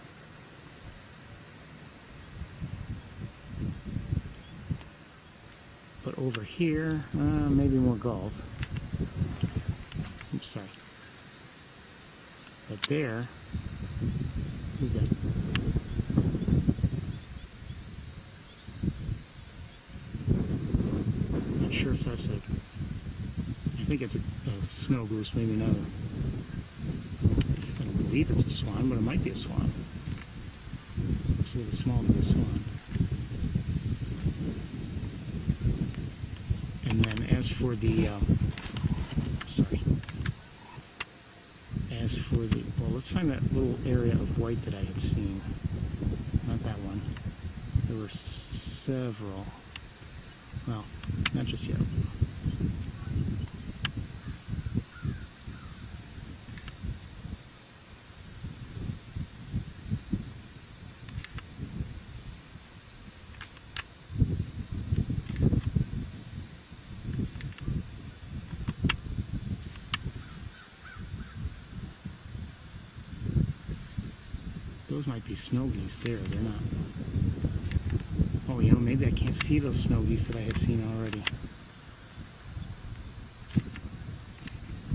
Speaker 1: But over here, maybe more gulls. Oops, sorry. But there, who's that? Not sure if that's a, I think it's a snow goose, maybe not. I don't believe it's a swan, but it might be a swan. Looks a little small to be a swan. And then as for the, well, let's find that little area of white that I had seen. Not that one. There were several. Well, not just yet. Those might be snow geese there, they're not. Oh, you know, maybe I can't see those snow geese that I had seen already.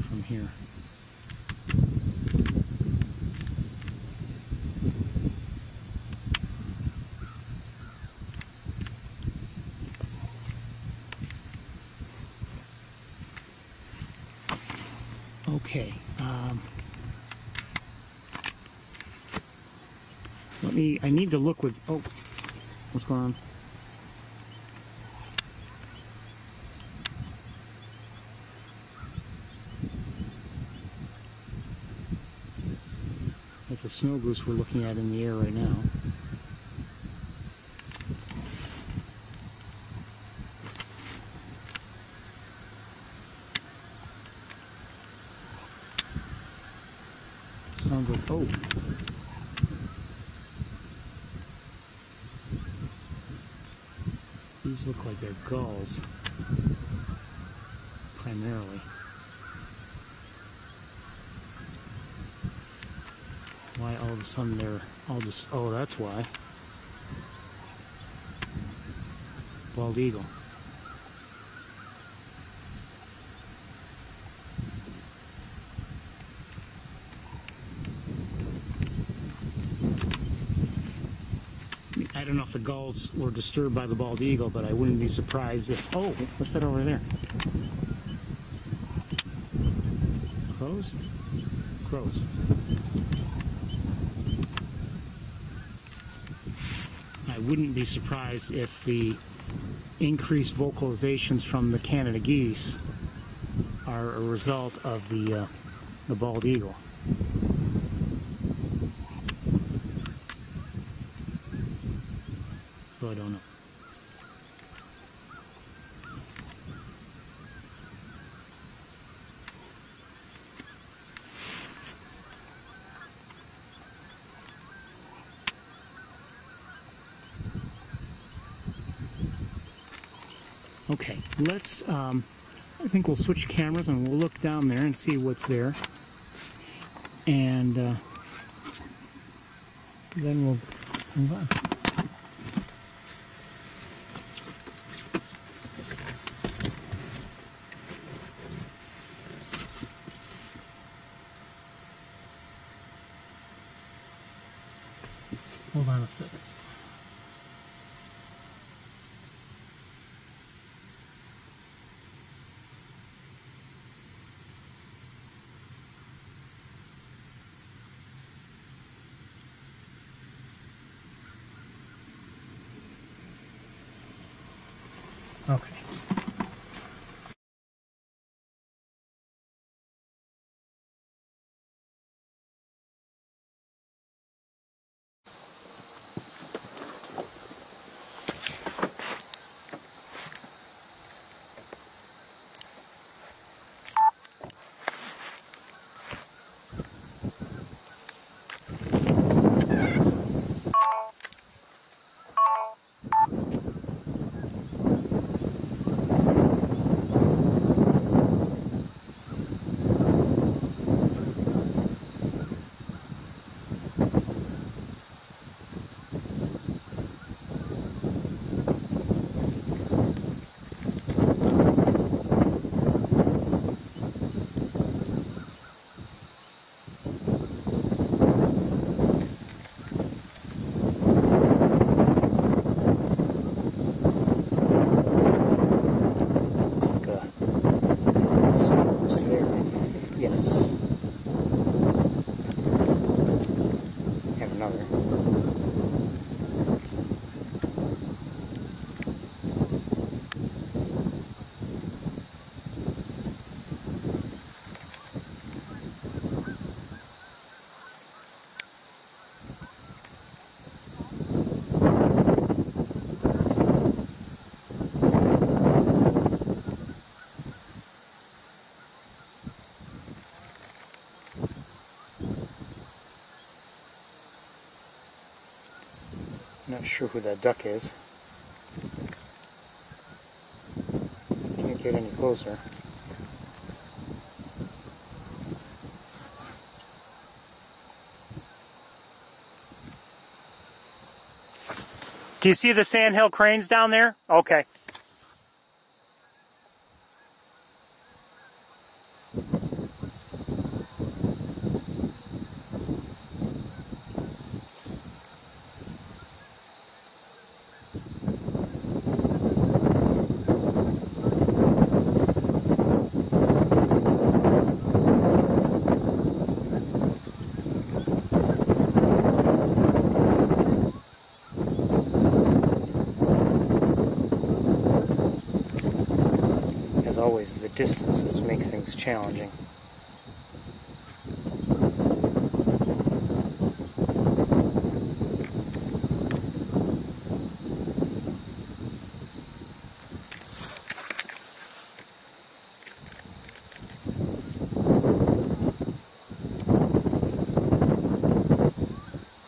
Speaker 1: From here. Okay. I need to look with, oh, what's going on? That's a snow goose we're looking at in the air right now. Sounds like, oh. These look like they're gulls, primarily. Why all of a sudden they're all just, oh, that's why. Bald eagle. I don't know if the gulls were disturbed by the bald eagle, but I wouldn't be surprised if... Oh, what's that over there? Crows? Crows. I wouldn't be surprised if the increased vocalizations from the Canada geese are a result of the bald eagle. So I don't know. Okay, let's, I think we'll switch cameras and we'll look down there and see what's there. And then we'll move on. Hold on a second. Okay. Yes. Have another. Not sure who that duck is. Can't get any closer. Do you see the sandhill cranes down there? Okay. Always, the distances make things challenging.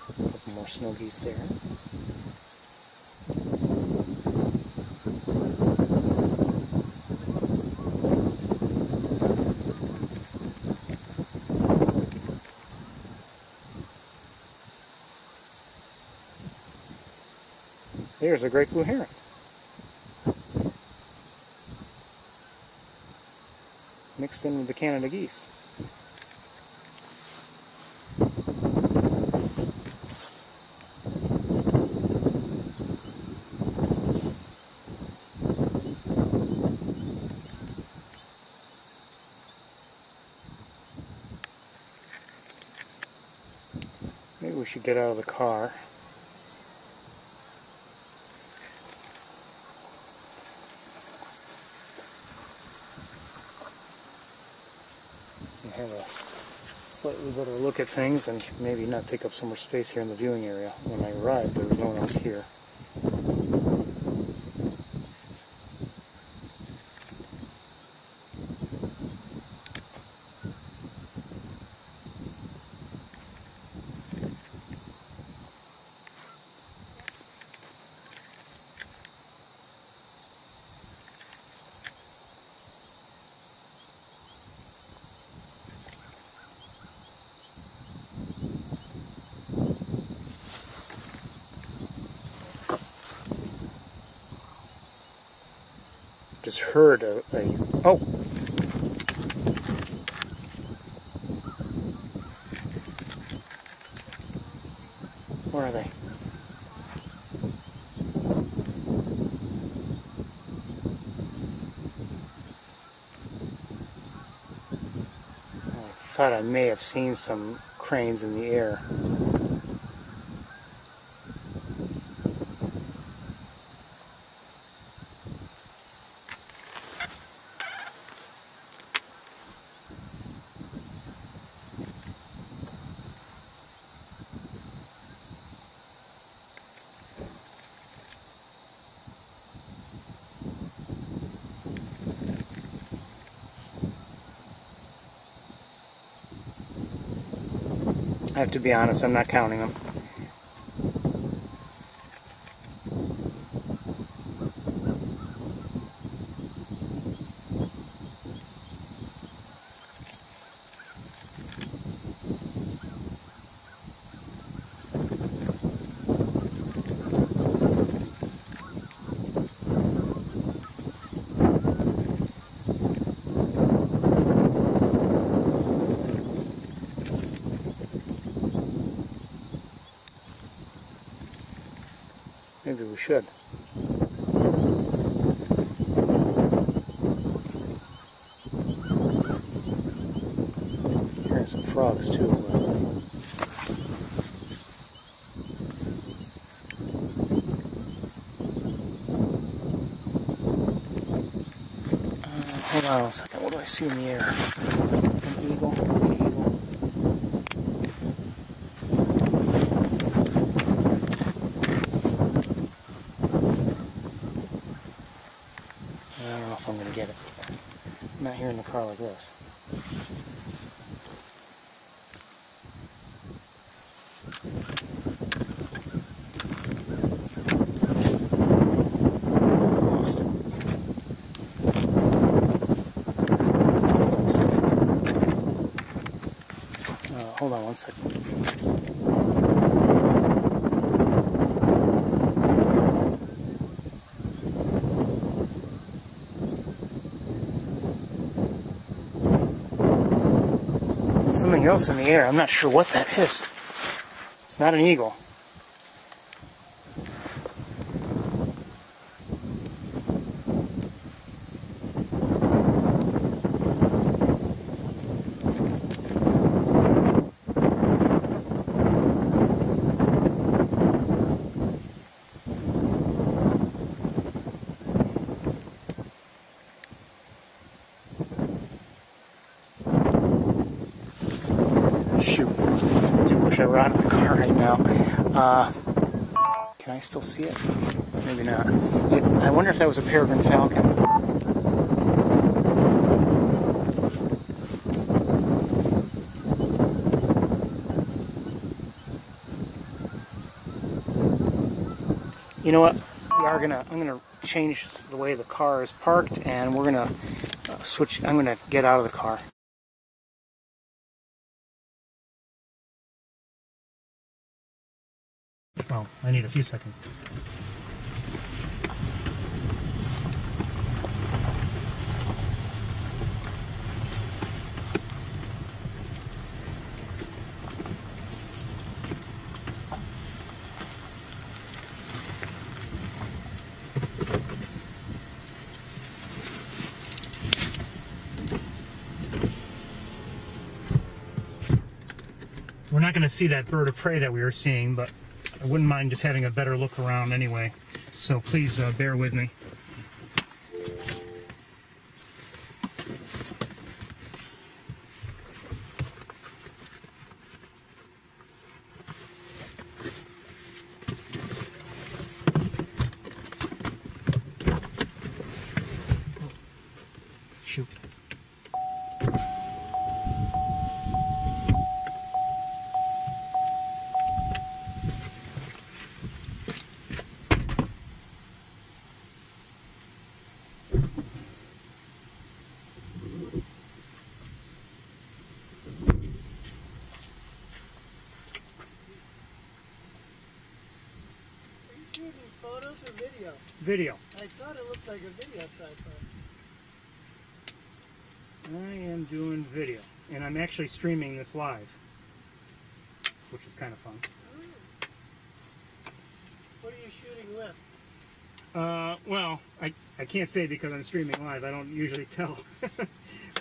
Speaker 1: A couple more snow geese there. There's a great blue heron. Mixed in with the Canada geese. should get out of the car. And have a slightly better look at things and maybe not take up so much space here in the viewing area. When I arrived, there was no one else here. Just heard a oh! Where are they? I thought I may have seen some cranes in the air. I have to be honest, I'm not counting them. Maybe we should. Here's some frogs too. Hold on a second. What do I see in the air? Is that an eagle? An eagle. I don't know if I'm going to get it. I'm not here in the car like this. Lost it. Hold on one second. Something else in the air. I'm not sure what that is. It's not an eagle. Shoot. I do wish I were out of the car right now. Can I still see it? Maybe not. I wonder if that was a peregrine falcon. You know what? I'm gonna change the way the car is parked, and we're gonna switch. I'm gonna get out of the car. Well, I need a few seconds. We're not not going to see that bird of prey that we were seeing, but I wouldn't mind just having a better look around anyway. So please bear with me. Shoot.
Speaker 5: Shooting photos or video?
Speaker 1: Video.
Speaker 5: I thought it looked like a video tripod.
Speaker 1: I am doing video, and I'm actually streaming this live, which is kind of fun.
Speaker 5: Oh. What are you shooting with?
Speaker 1: Well, I can't say because I'm streaming live. I don't usually tell.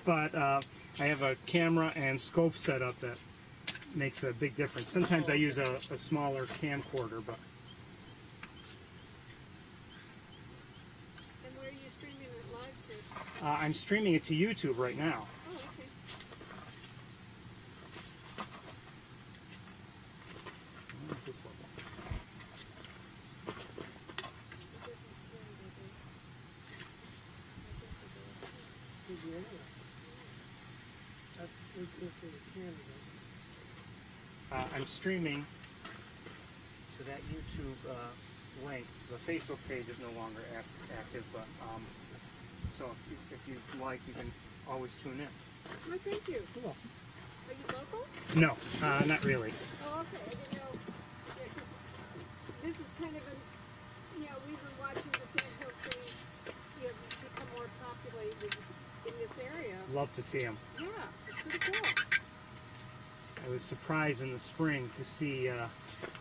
Speaker 1: But I have a camera and scope setup that makes a big difference. Sometimes I use a smaller camcorder, but...
Speaker 4: And where are you streaming it live to?
Speaker 1: I'm streaming it to YouTube right now.
Speaker 4: Oh, okay.
Speaker 1: This level. I'm streaming to that YouTube link. The Facebook page is no longer active, but so if you like, you can always tune in.
Speaker 4: Oh, thank you.
Speaker 1: Cool.
Speaker 4: Are you local?
Speaker 1: No, not really.
Speaker 4: Oh, okay. I didn't know. Yeah, 'cause this is kind of we've been watching the sandhill trees, become more populated in this area.
Speaker 1: Love to see them.
Speaker 4: Yeah, it's pretty cool.
Speaker 1: I was surprised in the spring to see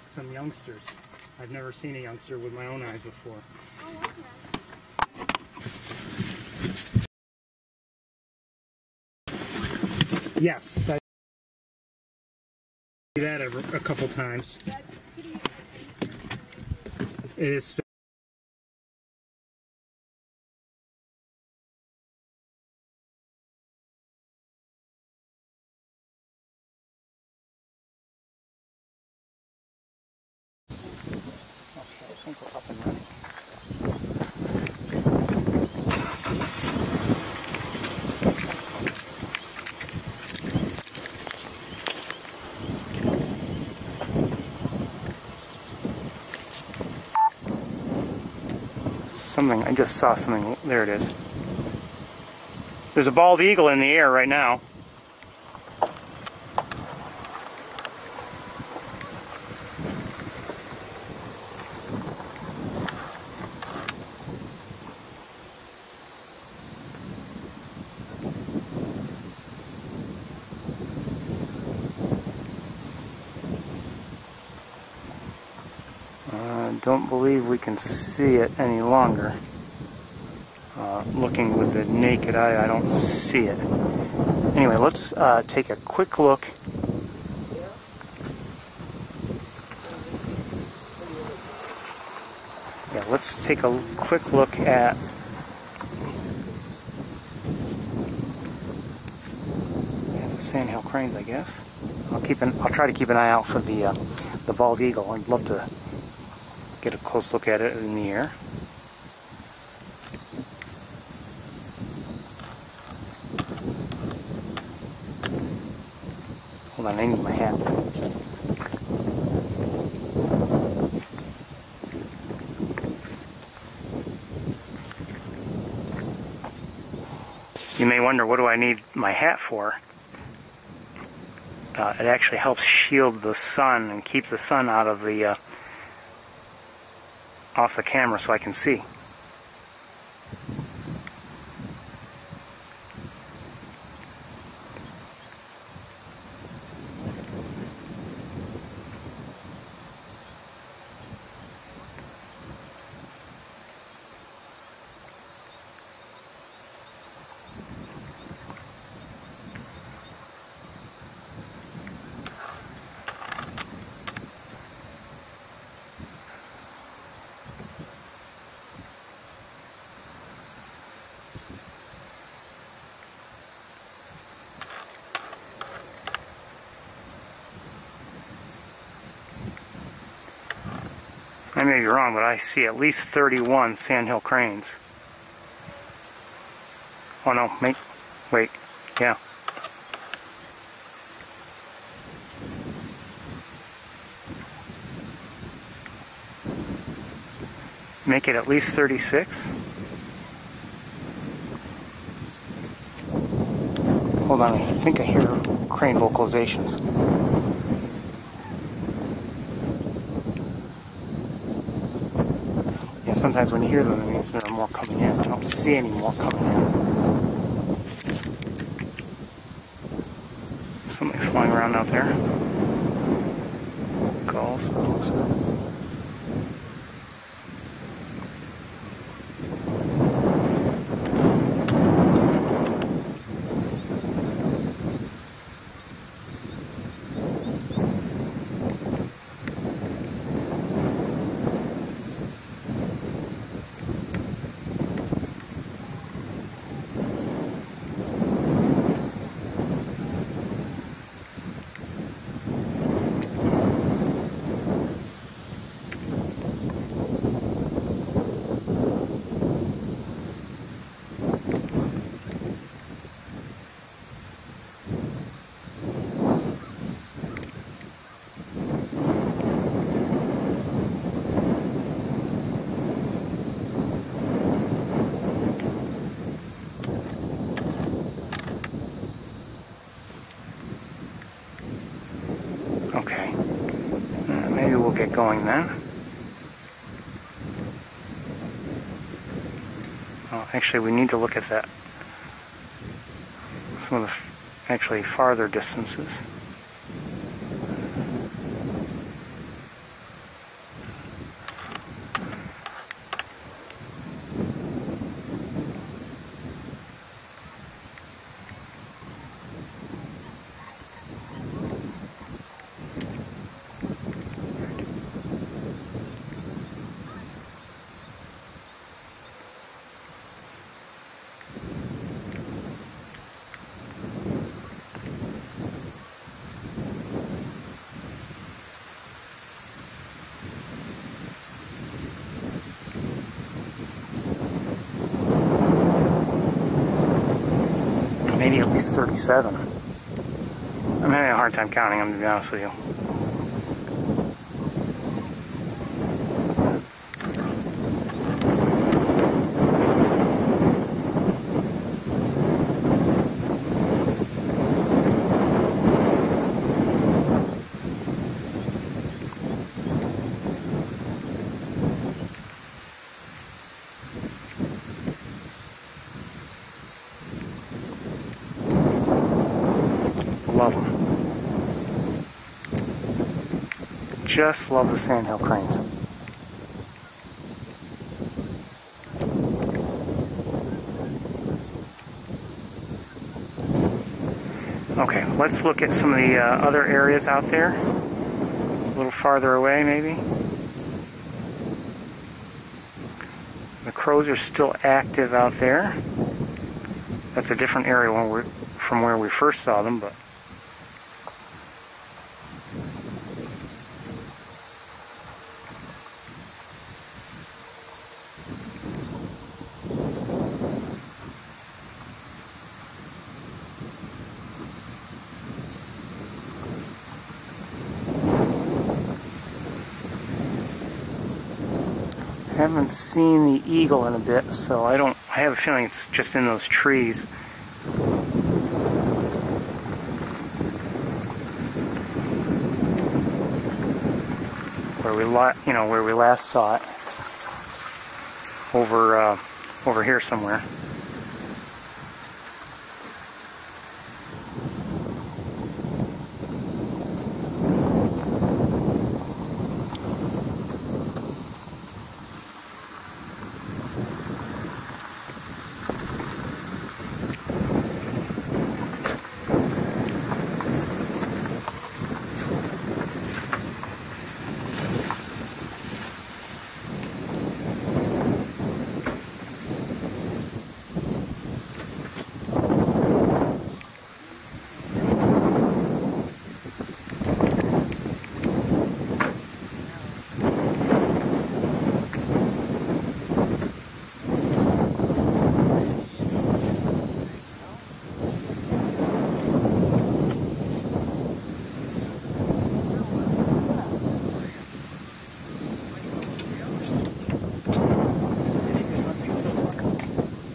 Speaker 1: some youngsters. I've never seen a youngster with my own eyes before.
Speaker 4: Oh, okay.
Speaker 1: Yes, I see that a couple times.
Speaker 4: That's pretty.
Speaker 1: It is. I think we're up and running. I just saw something. There it is. There's a bald eagle in the air right now. Don't believe we can see it any longer. Looking with the naked eye, I don't see it. Anyway, let's take a quick look. Yeah, let's take a quick look at the sandhill cranes, I guess. I'll try to keep an eye out for the bald eagle. I'd love to get a close look at it in the air. Hold on, I need my hat. You may wonder, what do I need my hat for? It actually helps shield the sun and keep the sun out of the off the camera so I can see. I may be wrong, but I see at least 31 sandhill cranes. Oh no, wait, yeah. Make it at least 36. Hold on, I think I hear crane vocalizations. Yeah, sometimes when you hear them, it means there are more coming in. I don't see any more coming in. Something's flying around out there. Gulls, by the looks of it. Okay, maybe we'll get going then. Well, actually, we need to look at that. Some of the actually farther distances. Maybe at least 37. I'm having a hard time counting them, to be honest with you. Love them. Just love the sandhill cranes. Okay, let's look at some of the other areas out there. A little farther away, maybe. The crows are still active out there. That's a different area from where we first saw them, but haven't seen the eagle in a bit, so I have a feeling it's just in those trees. Where we last saw it, over here somewhere.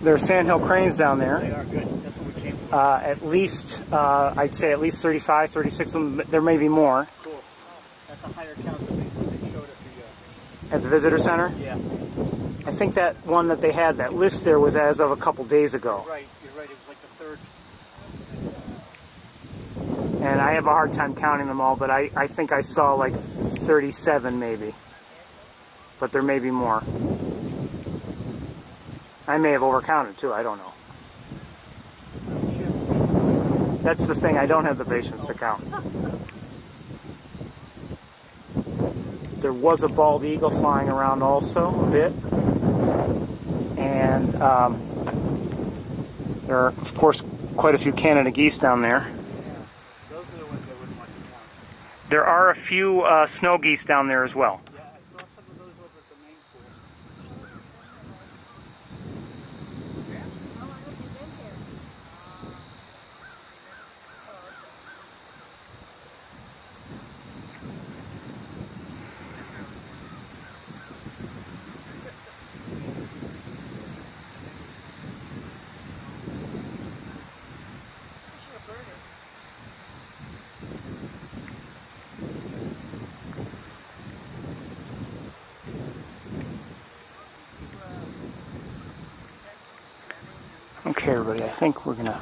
Speaker 1: There are sandhill cranes down there.
Speaker 3: They are good. That's what we came for.
Speaker 1: At least, I'd say at least 35, 36 of them. There may be more.
Speaker 3: Cool. That's a higher count than they showed
Speaker 1: At the visitor center?
Speaker 3: Yeah.
Speaker 1: I think that one that they had, that list there, was as of a couple days ago.
Speaker 3: Right, you're right. It was like the third.
Speaker 1: And I have a hard time counting them all, but I think I saw like 37 maybe. But there may be more. I may have overcounted too, I don't know. That's the thing, I don't have the patience to count. There was a bald eagle flying around also, a bit. And there are, of course, quite a few Canada geese down there.
Speaker 3: Those are the ones I wouldn't want to count.
Speaker 1: There are a few snow geese down there as well.
Speaker 3: Yeah, I saw some of those over at the main pool.
Speaker 1: Okay, everybody, I think we're gonna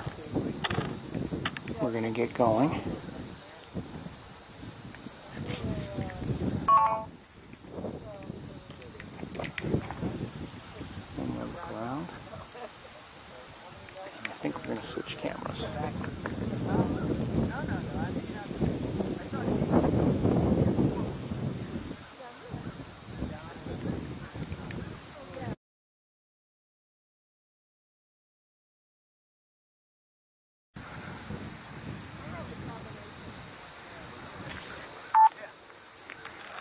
Speaker 1: get going. And we'll look around. And I think we're gonna switch cameras.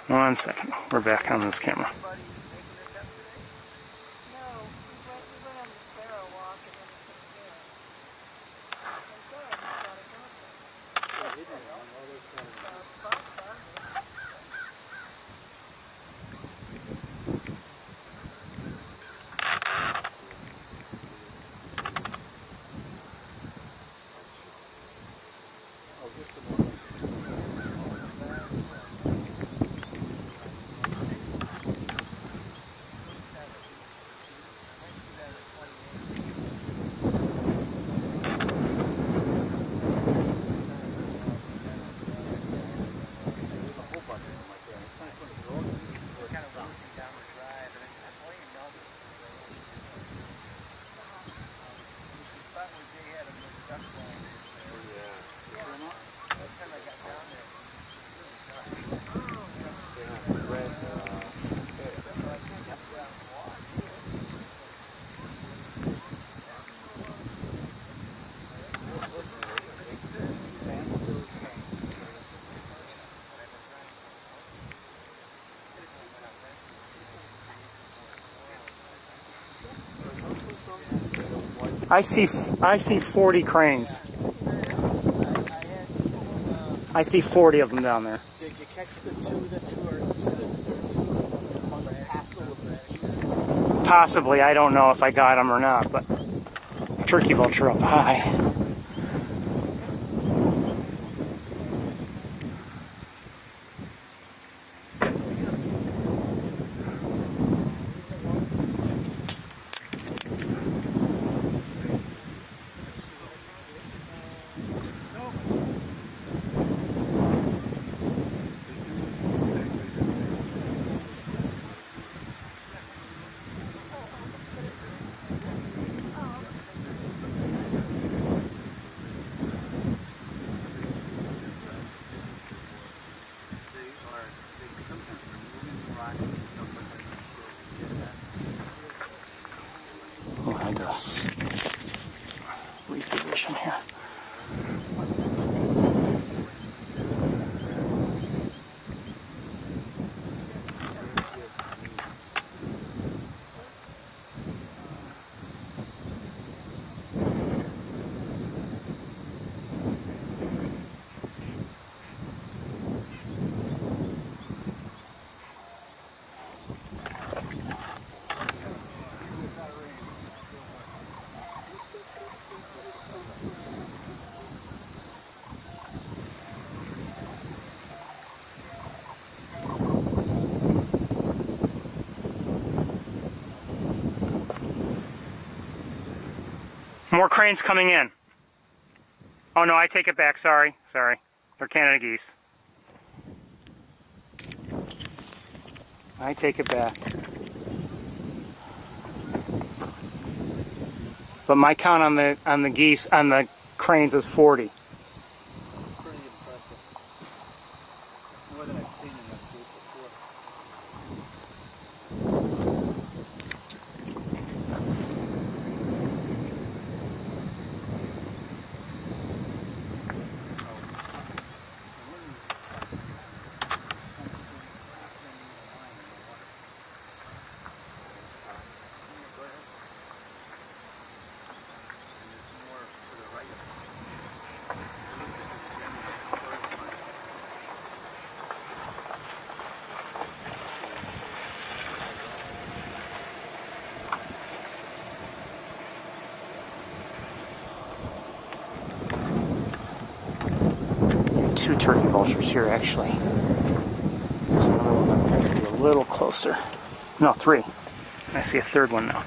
Speaker 1: One second, we're back on this camera.
Speaker 4: No, we went on the sparrow walk and then we couldn't do
Speaker 1: I see 40 cranes. I see 40 of them down there.
Speaker 3: Did you catch the two are on the hassle of the geese?
Speaker 1: Possibly, I don't know if I got them or not, but turkey vulture up high. We'll have to reposition here. more cranes coming in. Oh no, I take it back, sorry. Sorry. They're Canada geese. I take it back. But my count on the geese, on the cranes is 40.
Speaker 3: Pretty impressive. More than I've seen in that group before.
Speaker 1: Two turkey vultures here, actually. There's another one I'm going to be a little closer. No, three. I see a third one now.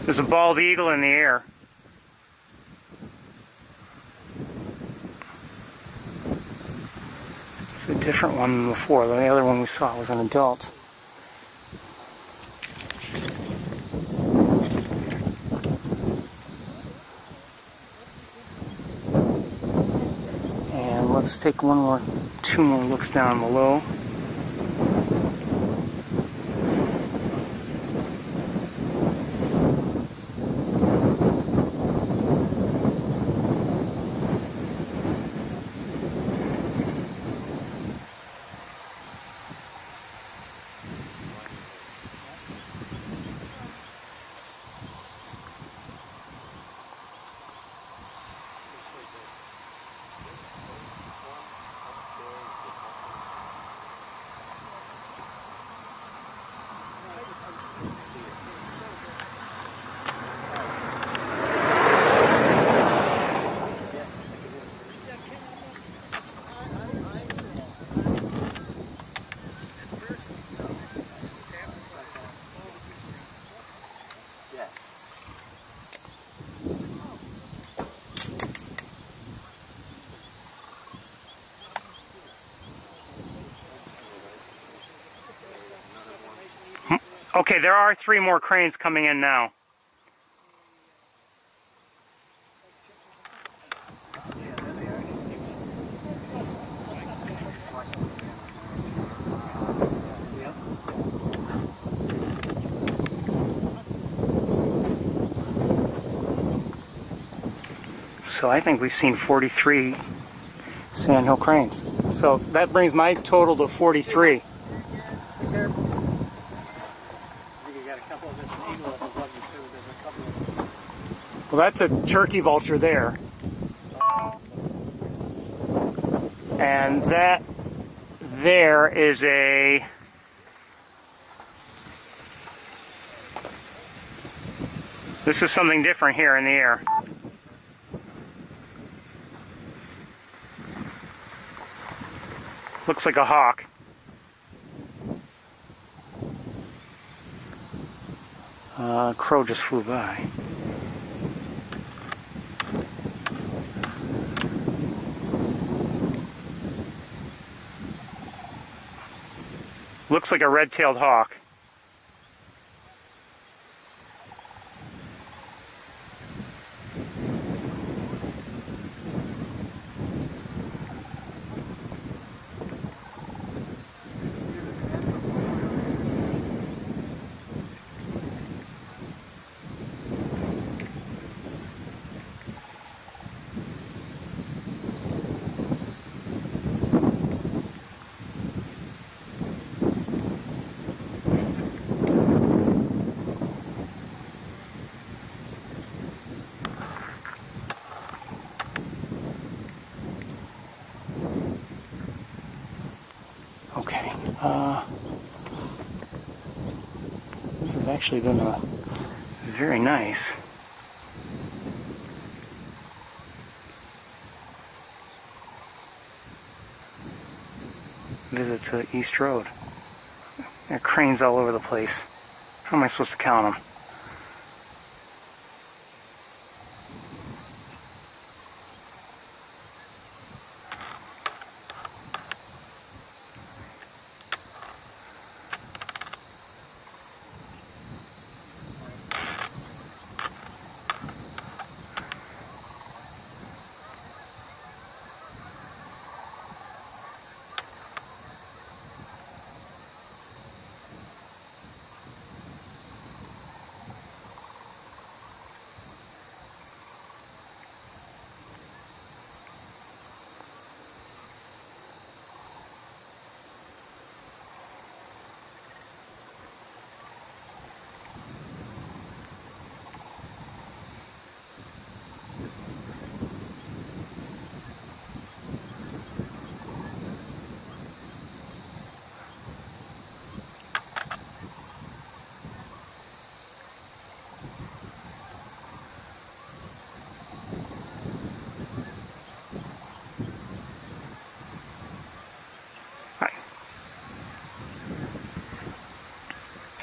Speaker 1: There's a bald eagle in the air. It's a different one than before. The other one we saw was an adult. let's take two more looks down below. Okay, there are 3 more cranes coming in now. So I think we've seen 43 sandhill cranes. So that brings my total to 43. Well, that's a turkey vulture there. And that there is a... This is something different here in the air. Looks like a hawk. Crow just flew by. Looks like a red-tailed hawk. Okay, this has actually been very nice. Visit to East Road. There are cranes all over the place. How am I supposed to count them?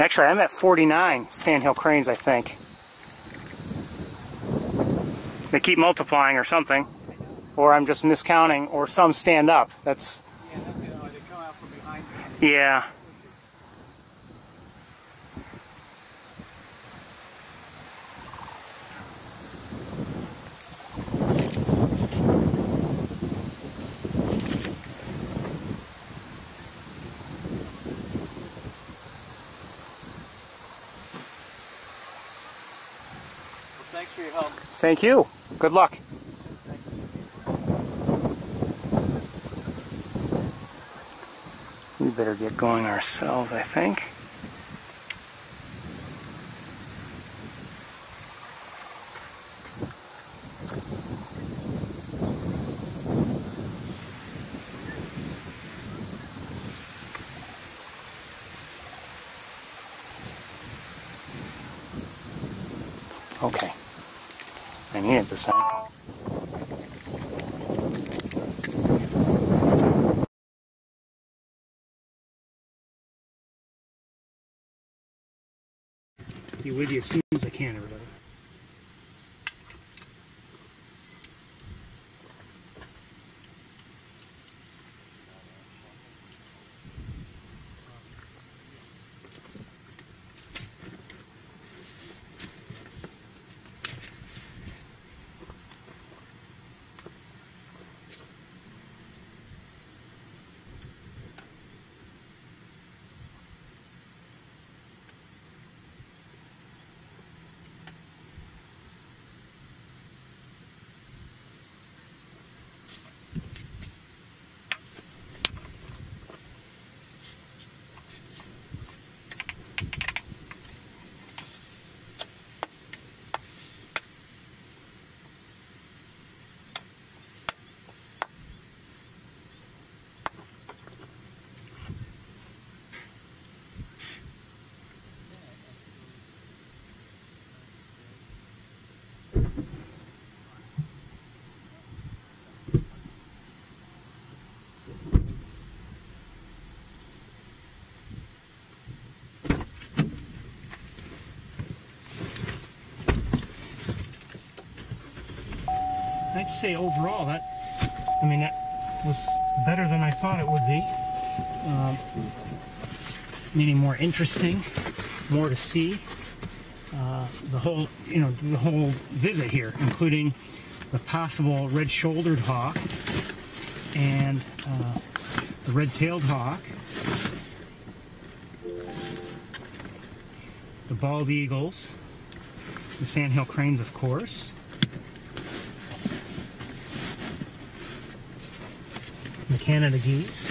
Speaker 1: Actually, I'm at 49 sandhill cranes, I think. They keep multiplying or something, or I'm just miscounting, or some stand up. That's...
Speaker 3: Yeah, that's it. Or they come out from behind.
Speaker 1: Yeah.
Speaker 3: Thanks for your help.
Speaker 1: Thank you. Good luck. We better get going ourselves, I think. Okay. I needed the sign. Be with you as soon as I can, everybody. I'd say overall that was better than I thought it would be. Meaning more interesting, more to see. The whole visit here, including the possible red-shouldered hawk and the red-tailed hawk, the bald eagles, the sandhill cranes, of course. The Canada geese.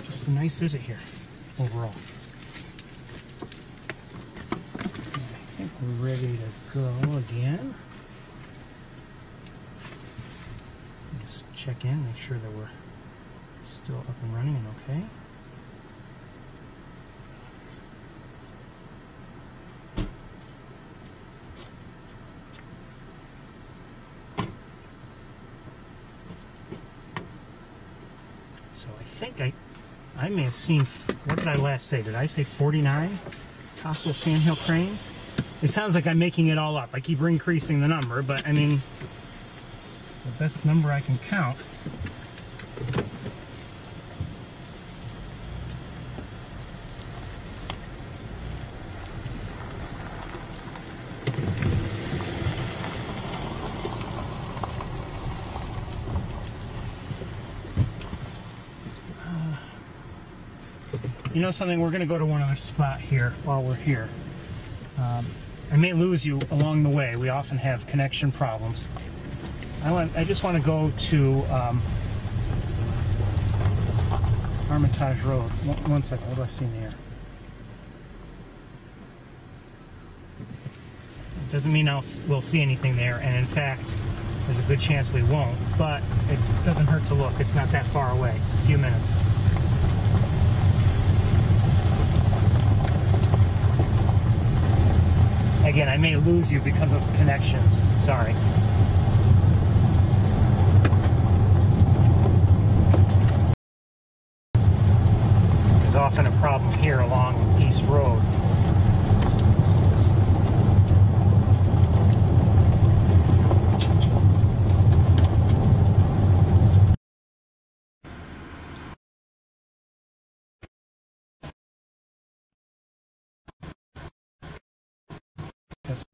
Speaker 1: Just a nice visit here, overall. I think we're ready to go again. Just check in, make sure that we're still up and running and okay. So I think I may have seen, what did I last say? Did I say 49 possible sandhill cranes? It sounds like I'm making it all up. I keep increasing the number, but I mean, it's the best number I can count. You know something, we're going to go to one other spot here while we're here. I may lose you along the way. We often have connection problems. I just want to go to Armitage Road. One second, what do I see in the air? It doesn't mean we'll see anything there, and in fact, there's a good chance we won't, but it doesn't hurt to look. It's not that far away. It's a few minutes. Again, I may lose you because of connections. Sorry.